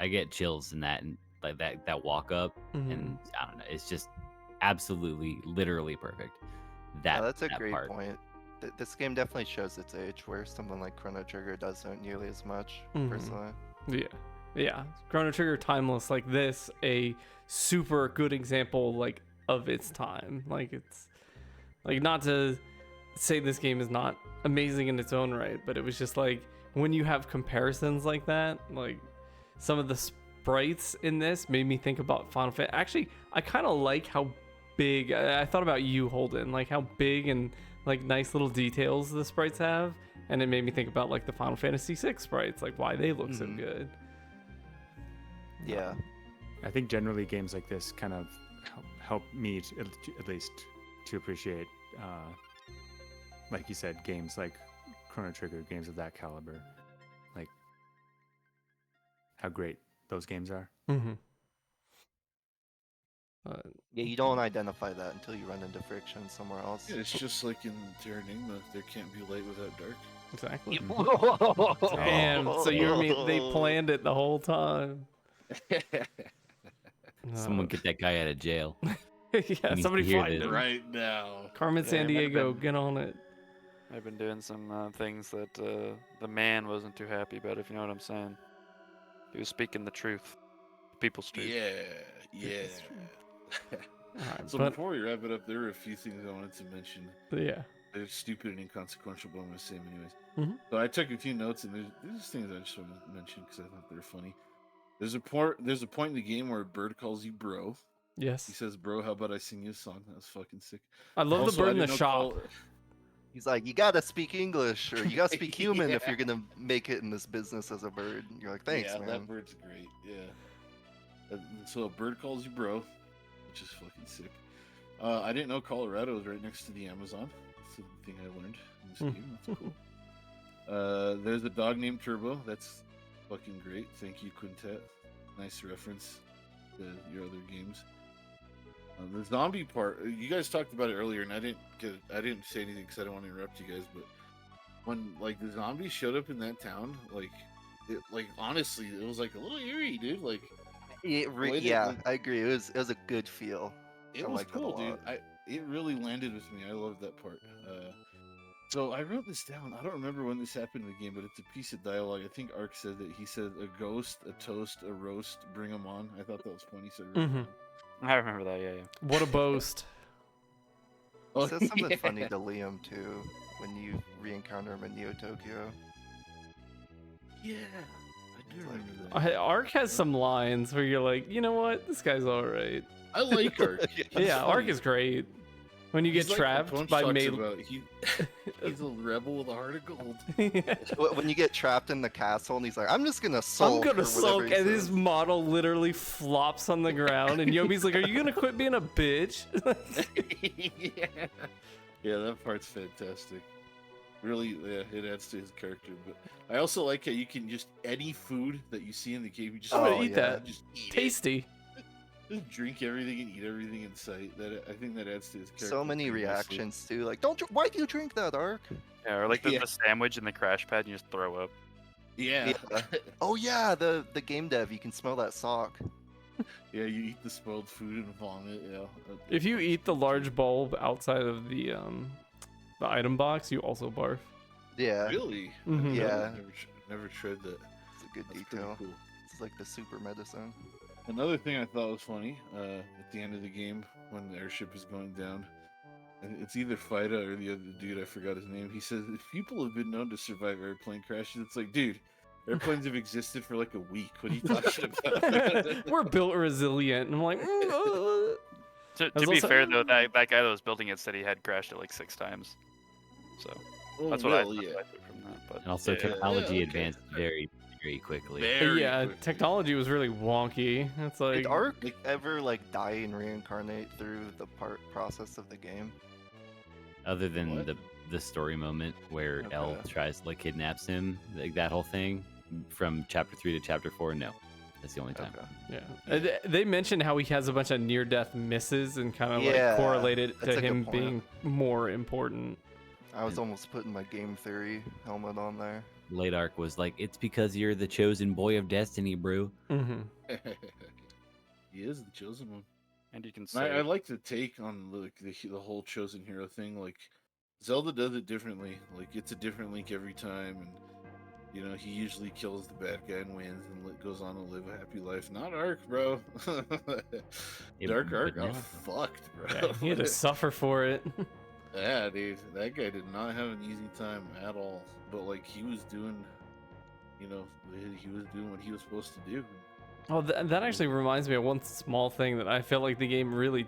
S2: get chills in that, and like that walk up, and I don't know, it's just absolutely literally perfect.
S5: Yeah, that's a
S2: that
S5: great
S2: part.
S5: point. This game definitely shows its age, where something like Chrono Trigger doesn't nearly as much,
S1: Mhm.
S5: personally.
S1: Yeah. Chrono Trigger timeless, like this, a super good example like of its time. Like it's like, not to say this game is not amazing in its own right, but it was just like when you have comparisons like that, like some of the sprites in this made me think about Final Fantasy. Actually, I kind of like how big, I thought about you, Holden, like how big and like nice little details the sprites have, and it made me think about like the Final Fantasy 6 sprites, like why they look so
S5: Mhm.
S1: good.
S5: Yeah.
S4: I think generally games like this kind of help me at least to appreciate, like you said, games like Chrono Trigger, games of that caliber, like how great those games are.
S1: Mm-hmm.
S5: Yeah, you don't identify that until you run into friction somewhere else.
S3: Yeah, it's just like in Terranigma, there can't be light without dark.
S1: Exactly.
S5: Whoa.
S1: Damn. So you mean they planned it the whole time?
S2: Someone get that guy out of jail.
S1: yeah,
S2: needs to
S1: somebody
S2: hear
S1: find
S2: this.
S1: him.
S3: Right now.
S1: Carmen
S6: Yeah,
S1: San
S6: it might have
S1: Diego,
S6: been-
S1: get on it.
S6: I've been doing some things that the man wasn't too happy about, if you know what I'm saying. He was speaking the truth. People's truth.
S3: Yeah.
S1: Alright,
S3: So
S1: but
S3: before we wrap it up, there were a few things I wanted to mention.
S1: yeah.
S3: They're stupid and inconsequential, but I'm going to say them anyways.
S1: Mhm.
S3: So I took a few notes, and there's things I just want to mention because I thought they were funny. There's a point in the game where a bird calls you bro. He
S1: Yes.
S3: says, "Bro, how about I sing you a song?" That was fucking sick.
S1: I love
S3: Also,
S1: the bird
S3: I
S1: in the
S3: didn't know
S1: shop.
S5: He's like, you gotta speak English, or you gotta speak human if
S3: Yeah.
S5: you're gonna make it in this business as a bird. And you're like, thanks,
S3: yeah,
S5: man.
S3: that bird's great. Yeah. So a bird calls you bro, which is fucking sick. I didn't know Colorado is right next to the Amazon. That's a thing I learned in this game. That's cool. There's a dog named Turbo. That's fucking great. Thank you, Quintet. Nice reference to your other games. The zombie part, you guys talked about it earlier, and I didn't say anything because I don't want to interrupt you guys. But when like the zombies showed up in that town, honestly, it was like a little eerie, dude. Like way
S5: Yeah,
S3: that,
S5: I agree. It was a good feel.
S3: it
S5: I
S3: was
S5: liked it a
S3: cool, dude.
S5: lot.
S3: It really landed with me. I loved that part. So I wrote this down. I don't remember when this happened in the game, but it's a piece of dialogue. I think Ark said that he said a ghost, a toast, a roast, bring them on. I thought that was funny. So I wrote it
S1: Mhm.
S3: down.
S6: I remember that, yeah.
S1: What a boast.
S3: Oh,
S5: He says something
S3: yeah.
S5: funny to Liam too when you re-encounter him in Neo Tokyo.
S3: Yeah, I do
S5: It's like-
S3: remember that.
S1: Ark has some lines where you're like, you know what? This guy's all right.
S3: I like Ark.
S1: Yeah, Ark is great. When you get
S3: He's like
S1: trapped
S3: Punch
S1: by
S3: talks
S1: May.
S3: about. He's a rebel with a heart of gold.
S5: When you get trapped in the castle and he's like, I'm just gonna
S1: I'm
S5: sulk.
S1: gonna
S5: or whatever
S1: sulk,
S5: he
S1: and his
S5: says.
S1: model literally flops on the ground, and Yobi's like, "Are you gonna quit being a bitch?"
S3: yeah, that part's fantastic. Really, yeah, it adds to his character. But I also like how you can just any food that you see in the game, you just
S1: I'm gonna
S5: Oh,
S1: eat
S5: yeah.
S1: that.
S3: just eat it.
S1: Tasty.
S3: Just drink everything and eat everything in sight. That I think that adds to his character.
S5: So many
S3: pretty nicely.
S5: reactions too. Like, why do you drink that, Ark?
S6: Yeah, or like the,
S3: Yeah.
S6: the sandwich in the crash pad, and you just throw up.
S3: Yeah.
S5: Oh yeah, the game dev. You can smell that sock.
S3: Yeah, you eat the spoiled food and vomit. Yeah.
S1: If you eat the large bulb outside of the item box, you also barf.
S5: Yeah,
S3: Really?
S1: Mhm.
S5: Yeah.
S3: Never tried that.
S5: it's a good
S3: That's pretty
S5: detail.
S3: cool.
S5: It's like the super medicine.
S3: Another thing I thought was funny at the end of the game when the airship is going down, and it's either Fida or the other dude, I forgot his name. He says, if people have been known to survive airplane crashes, it's like, dude, airplanes have existed for like a week. What are you talking about?
S1: We're built resilient. And I'm like,
S6: To
S1: There's
S6: be
S1: also-
S6: fair though, that guy that was building it said he had crashed it like 6 times. So
S3: Well,
S6: that's what I
S3: well,
S6: took
S3: yeah.
S6: from that. But
S2: And also,
S6: yeah,
S2: technology
S3: okay.
S2: advanced very, very quickly.
S3: Very
S1: yeah,
S3: quickly.
S1: technology was really wonky. It's like
S5: Did Ark
S3: like-
S5: ever like die and reincarnate through the process of the game?
S2: Other than
S3: What?
S2: the story moment where Elle
S5: Okay.
S2: tries like kidnaps him, like that whole thing from chapter 3 to chapter 4. No, that's the only time.
S5: Okay.
S1: Yeah. They mentioned how he has a bunch of near-death misses and kind of
S5: Yeah,
S1: like correlate it
S5: that's
S1: to
S5: a good
S1: him
S5: point.
S1: being more important.
S5: I was almost putting my game theory helmet on there.
S2: Late Arc was like, it's because you're the chosen boy of destiny, bro.
S1: Mm-hmm.
S3: He is the chosen one.
S6: and you can
S3: And
S6: say
S3: I like the take on like the whole chosen hero thing. Like Zelda does it differently. Like it's a different Link every time, and you know he usually kills the bad guy and wins, and goes on to live a happy life. Not Ark, bro. Dark Ark
S2: but
S3: got
S2: no.
S3: fucked, bro.
S1: Yeah, he had to suffer for it.
S3: Yeah, dude, that guy did not have an easy time at all. But like he was doing, you know, he was doing what he was supposed to do.
S1: Oh, that actually reminds me of one small thing that I felt like the game really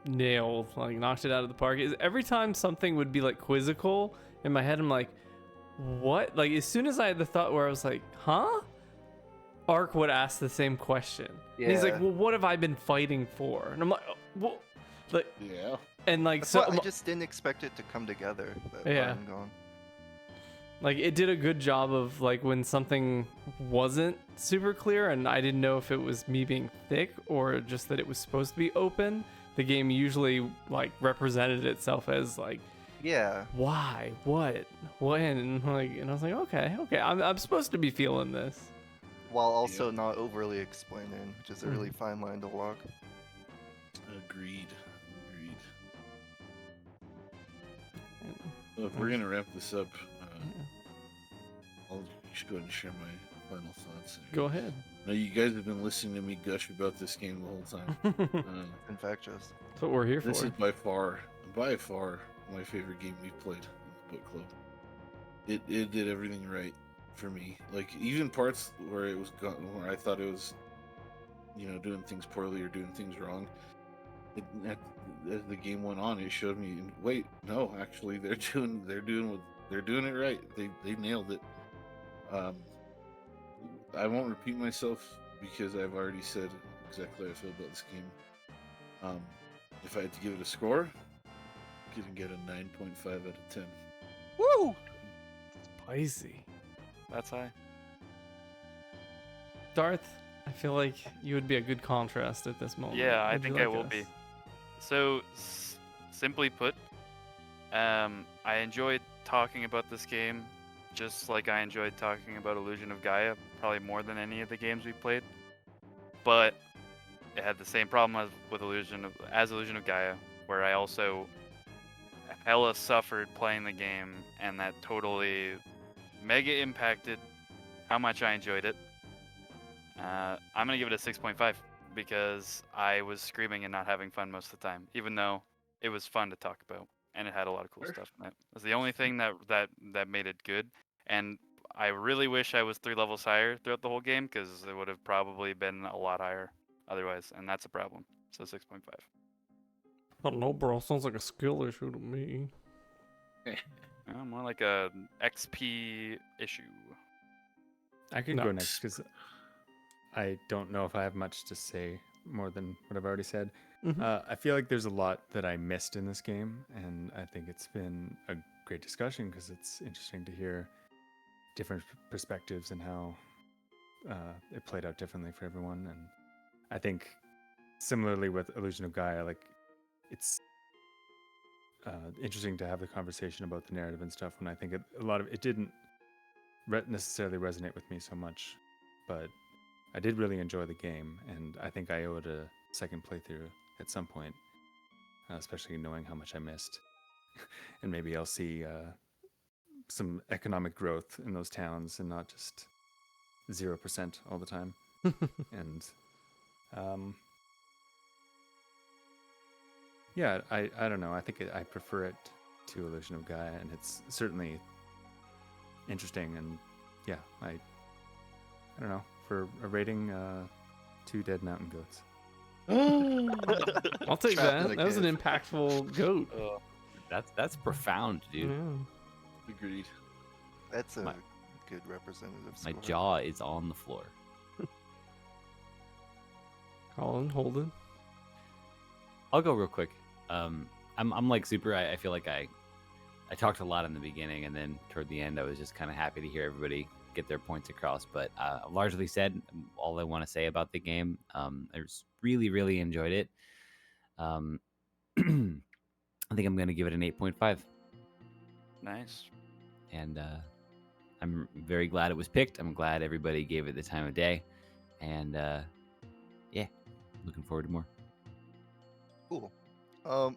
S1: nailed, like knocked it out of the park. Is every time something would be like quizzical in my head, I'm like, what? Like as soon as I had the thought where I was like, huh? Ark would ask the same question. And he's like,
S5: Yeah.
S1: well, what have I been fighting for? And I'm like, what? Like,
S3: Yeah.
S1: and like
S5: That's
S1: so,
S5: why I just didn't expect it to come together. That
S1: Yeah.
S5: I'm going.
S1: like it did a good job of like when something wasn't super clear and I didn't know if it was me being thick or just that it was supposed to be open, the game usually like represented itself as like
S5: Yeah.
S1: why, what, when, and like, and I was like, okay, I'm supposed to be feeling this.
S5: While also not overly explaining, which is a really fine line to walk.
S3: Agreed.
S1: And,
S3: Well, if we're gonna wrap this up, I'll just go ahead and share my final thoughts.
S1: go ahead.
S3: Now, you guys have been listening to me gush about this game the whole time.
S5: Infectious.
S1: That's what we're here
S3: This
S1: for.
S3: is by far my favorite game we've played in the book club. It did everything right for me. Like even parts where it was where I thought it was, you know, doing things poorly or doing things wrong. As the game went on, it showed me. Wait, no, actually, they're doing it right. They nailed it. I won't repeat myself because I've already said exactly how I feel about this game. If I had to give it a score, I can get a 9.5 out of 10.
S5: Woo!
S1: Spicy.
S6: that's high.
S1: Darth, I feel like you would be a good contrast at this moment.
S6: Yeah, I
S1: Would you
S6: think I
S1: like
S6: will
S1: us?
S6: be. So, simply put, I enjoyed talking about this game, just like I enjoyed talking about Illusion of Gaia, probably more than any of the games we played. But it had the same problem as with Illusion of Gaia, where I also hella suffered playing the game, and that totally mega impacted how much I enjoyed it. I'm gonna give it a 6.5 because I was screaming and not having fun most of the time, even though it was fun to talk about and it had a lot of cool
S3: Sure.
S6: stuff in it. That's the only thing that made it good. And I really wish I was 3 levels higher throughout the whole game because it would have probably been a lot higher otherwise, and that's a problem. So 6.5.
S1: I don't know, bro. Sounds like a skill issue to me.
S6: More like a XP issue.
S4: I can
S1: No.
S4: go next because I don't know if I have much to say more than what I've already said.
S1: Mhm.
S4: I feel like there's a lot that I missed in this game, and I think it's been a great discussion because it's interesting to hear different perspectives and how it played out differently for everyone. And I think similarly with Illusion of Gaia, like it's interesting to have the conversation about the narrative and stuff. When I think a lot of it didn't necessarily resonate with me so much, but I did really enjoy the game, and I think I owe it a second playthrough at some point, especially knowing how much I missed. And maybe I'll see some economic growth in those towns and not just 0% all the time. And yeah, I don't know. I think I prefer it to Illusion of Gaia, and it's certainly interesting. And yeah, I don't know, for a rating, 2 dead mountain goats.
S1: I'll take
S5: Trapped in
S1: that.
S5: a
S1: That was an
S5: cave.
S1: impactful goat.
S2: That's profound, dude.
S1: Yeah.
S3: Agreed.
S5: That's a
S2: My-
S5: good representative
S2: My
S5: score.
S2: jaw is on the floor.
S1: Colin, Holden.
S2: I'll go real quick. I'm like super. I feel like I talked a lot in the beginning, and then toward the end, I was just kind of happy to hear everybody get their points across. But I've largely said all I want to say about the game. I just really enjoyed it. I think I'm gonna give it an 8.5,
S6: Nice.
S2: and I'm very glad it was picked. I'm glad everybody gave it the time of day, and yeah, looking forward to more.
S5: Cool.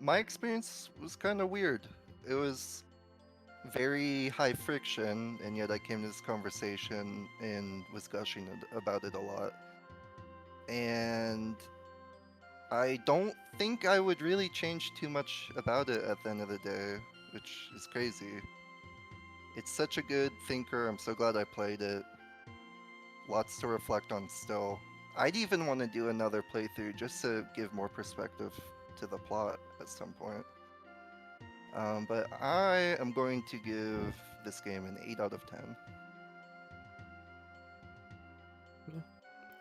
S5: My experience was kind of weird. It was very high friction, and yet I came to this conversation and was gushing about it a lot. And I don't think I would really change too much about it at the end of the day, which is crazy. It's such a good thinker. I'm so glad I played it. Lots to reflect on still. I'd even want to do another playthrough just to give more perspective to the plot at some point. But I am going to give this game an 8 out of 10.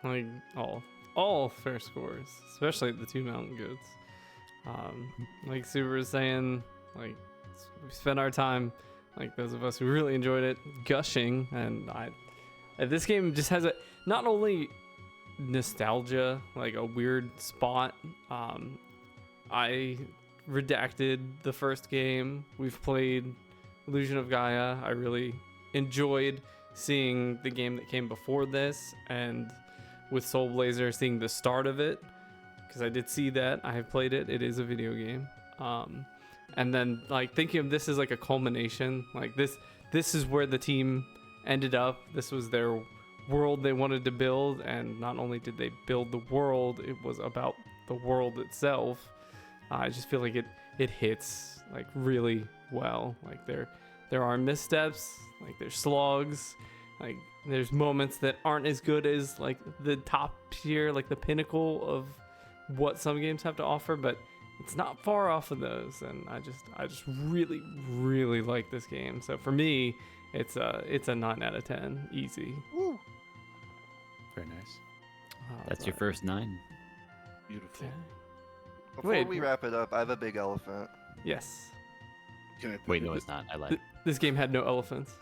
S1: Like all fair scores, especially the 2 mountain goats. Like Super was saying, like we spent our time, like those of us who really enjoyed it, gushing, and this game just has a not only nostalgia, like a weird spot. I redacted the first game. We've played Illusion of Gaia. I really enjoyed seeing the game that came before this, and with Soul Blazer seeing the start of it, because I did see that. I have played it. It is a video game. And then like thinking of this as like a culmination, like this is where the team ended up. This was their world they wanted to build, and not only did they build the world, it was about the world itself. I just feel like it hits like really well. Like there are missteps, like there's slogs, like there's moments that aren't as good as like the top tier, like the pinnacle of what some games have to offer, but it's not far off of those. And I just really like this game. So for me, it's a 9 out of 10, easy.
S5: Woo!
S4: Very nice.
S2: That's your first 9.
S3: Beautiful.
S5: Before
S1: Wait,
S5: we wrap it up, I have a big elephant.
S1: Yes.
S3: Can I pick
S2: Wait,
S3: it?
S2: no, it's not. I lied.
S1: This game had no elephants.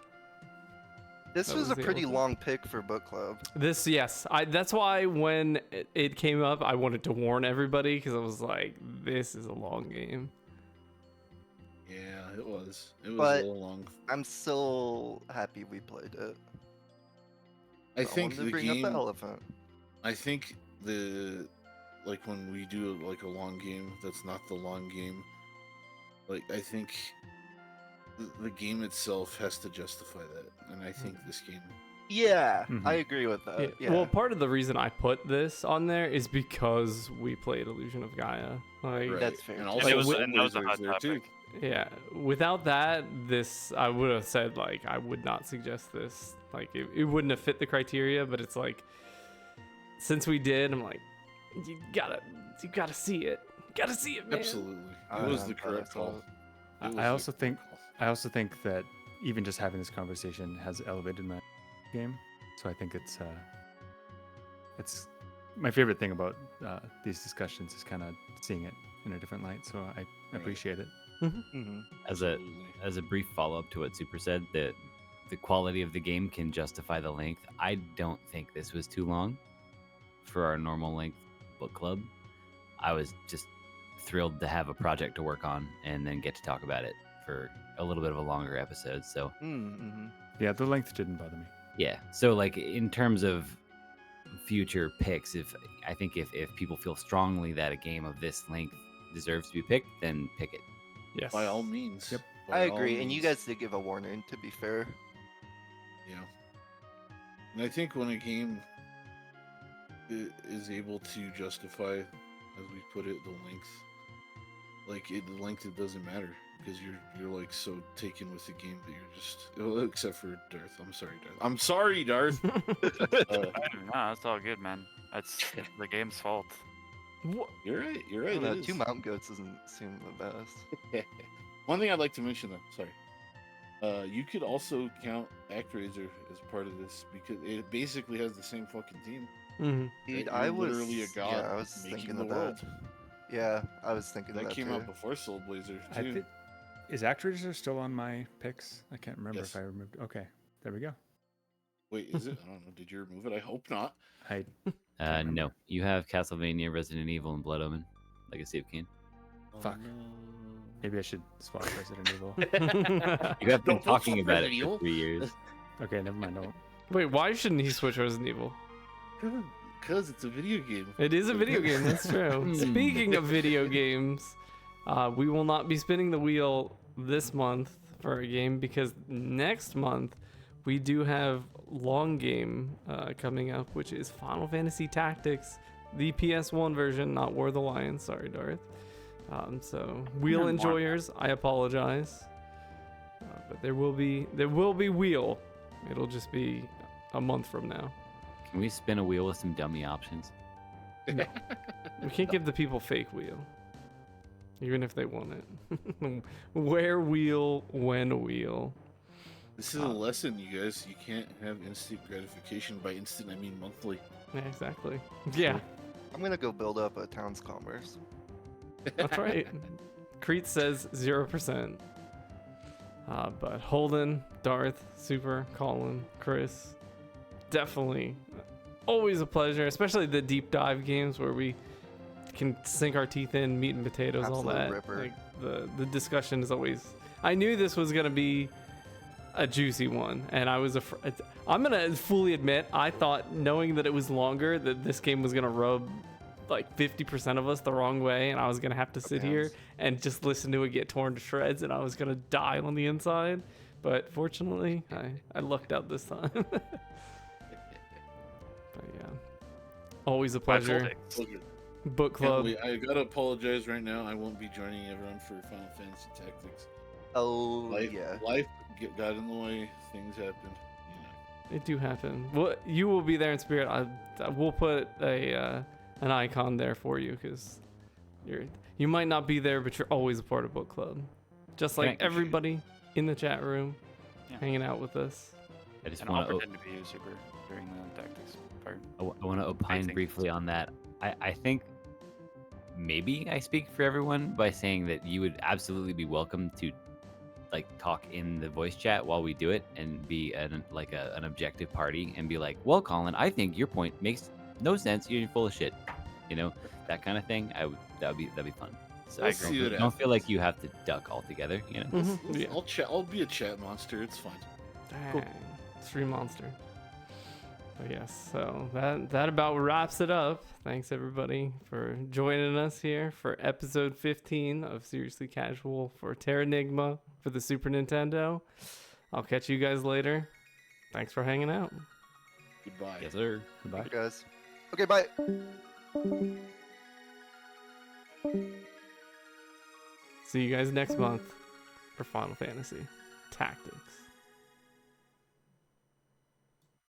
S5: This
S1: That
S5: was
S1: was
S5: a
S1: the
S5: pretty
S1: elephant.
S5: long pick for book club.
S1: Yes. That's why when it came up, I wanted to warn everybody, because I was like, this is a long game.
S3: Yeah, it was. It was
S5: But-
S3: a little long.
S5: I'm still happy we played it.
S3: I
S5: But
S3: think
S5: wanted to
S3: the
S5: bring
S3: game.
S5: up the elephant.
S3: I think the like when we do like a long game that's not the long game. Like I think the game itself has to justify that, and I think this game.
S5: Yeah,
S4: Mhm.
S5: I agree with
S1: Yeah.
S5: that. Yeah.
S1: Well, part of the reason I put this on there is because we played Illusion of Gaia. Like,
S3: Right.
S5: That's fair.
S3: And
S5: And
S3: also,
S6: it was-
S3: Soul
S6: and that was a
S3: Blazer's
S6: hot
S3: there, too.
S6: topic.
S1: yeah, without that, this, I would have said, like, I would not suggest this. Like, it wouldn't have fit the criteria, but it's like, since we did, I'm like, you gotta see it. You gotta see it, man.
S3: Absolutely,
S5: I
S3: it was
S5: am
S3: the
S5: glad I
S3: correct
S5: saw
S3: call.
S5: it.
S3: It was
S4: I
S3: the
S4: also think
S3: correct call.
S4: I also think that even just having this conversation has elevated my game. So I think it's my favorite thing about these discussions is kind of seeing it in a different light. So I appreciate it.
S5: Mhm.
S2: As a brief follow up to what Super said, that the quality of the game can justify the length. I don't think this was too long for our normal length book club. I was just thrilled to have a project to work on and then get to talk about it for a little bit of a longer episode. So
S5: Mhm.
S4: Yeah, the length didn't bother me.
S2: yeah, so like in terms of future picks. If people feel strongly that a game of this length deserves to be picked, then pick it.
S1: Yes.
S3: By all means.
S4: Yep.
S3: By
S5: I
S3: all
S5: agree, and you
S3: means.
S5: guys did give a warning. To be fair,
S3: Yeah. And I think when a game is able to justify, as we put it, the length, the length, it doesn't matter because you're like so taken with the game that you're just, except for Darth. I'm sorry, Darth. I'm sorry, Darth.
S6: No, it's all good, man. That's the game's fault.
S3: You're right. You're
S5: I
S3: right.
S5: don't know,
S3: it
S5: two
S3: is.
S5: mountain goats doesn't seem the best.
S3: One thing I'd like to mention, though, sorry. You could also count ActRaiser as part of this because it basically has the same fucking theme.
S1: Mm-hmm.
S5: Dude,
S3: You're
S5: I was
S3: literally a god
S5: yeah, I was
S3: making
S5: thinking
S3: the
S5: of
S3: world.
S5: that. Yeah, I was thinking
S3: That
S5: of that
S3: came
S5: too.
S3: out before Soul Blazer
S4: I
S3: too.
S4: think, is ActRaiser still on my picks? I can't remember
S3: Yes.
S4: if I removed. Okay, there we go.
S3: Wait, is it? I don't know. Did you remove it? I hope not.
S4: I Can't
S2: No,
S4: remember.
S2: you have Castlevania, Resident Evil, and Blood Omen, Legacy of Kain.
S4: Fuck.
S3: Oh,
S4: Maybe I should swap Resident Evil.
S2: You have been
S3: Don't
S2: talking
S3: fuck
S2: about
S3: Resident
S2: it
S3: Evil.
S2: for 3 years.
S4: Okay, never mind. Don't.
S1: Wait, why shouldn't he switch Resident Evil?
S3: Because it's a video game.
S1: It is a video game, that's true. Speaking of video games, we will not be spinning the wheel this month for a game because next month we do have long game coming up, which is Final Fantasy Tactics, the PS1 version, not War of the Lions. Sorry, Darth. So wheel enjoyers, I apologize, but there will be wheel. It'll just be a month from now.
S2: Can we spin a wheel with some dummy options?
S1: No, we can't give the people fake wheel, even if they want it. Where wheel, when wheel.
S3: This is a lesson, you guys. You can't have instant gratification. By instant, I mean monthly.
S1: Yeah, exactly. Yeah,
S5: I'm gonna go build up a town's commerce.
S1: that's right. Crete says 0%. But Holden, Darth, Super, Colin, Chris, definitely always a pleasure, especially the deep dive games where we can sink our teeth in, meat and potatoes, all
S5: Absolute
S1: that.
S5: ripper.
S1: Like the discussion is always. I knew this was gonna be a juicy one, and I was afraid. I'm gonna fully admit, I thought, knowing that it was longer, that this game was gonna rub like 50% of us the wrong way, and I was gonna have to sit here and just listen to it get torn to shreds, and I was gonna die on the inside. But fortunately, I lucked out this time. But yeah, always a pleasure.
S3: Pleasure.
S1: Book
S3: Can't
S1: club.
S3: wait. I gotta apologize right now. I won't be joining everyone for Final Fantasy Tactics.
S5: Oh
S3: Life,
S5: yeah.
S3: life got in the way. Things happened. You know.
S1: It do happen. Well, you will be there in spirit. We'll put an icon there for you because you might not be there, but you're always a part of book club, just like
S2: Thank you.
S1: everybody in the chat room,
S6: Yeah.
S1: hanging out with us.
S2: I just
S6: And I'll
S2: want to
S6: pretend to be you, Super, during the tactics part.
S2: I want to opine
S6: think
S2: briefly on that. I think maybe I speak for everyone by saying that you would absolutely be welcome to like talk in the voice chat while we do it and be an objective party and be like, well, Colin, I think your point makes no sense. You're full of shit. You know, that kind of thing. That'd be fun. So
S3: We'll see what
S2: don't feel like
S3: happens.
S2: you have to duck altogether. You know.
S1: Mhm. Yeah.
S3: I'll chat. I'll be a chat monster. It's fine.
S1: Dang, stream monster. But yes, so that about wraps it up. Thanks everybody for joining us here for episode 15 of Seriously Casual for Terranigma for the Super Nintendo. I'll catch you guys later. Thanks for hanging out.
S3: Goodbye.
S2: Yes, sir.
S4: Goodbye.
S5: Bye, guys. Okay, bye.
S1: See you guys next month for Final Fantasy Tactics.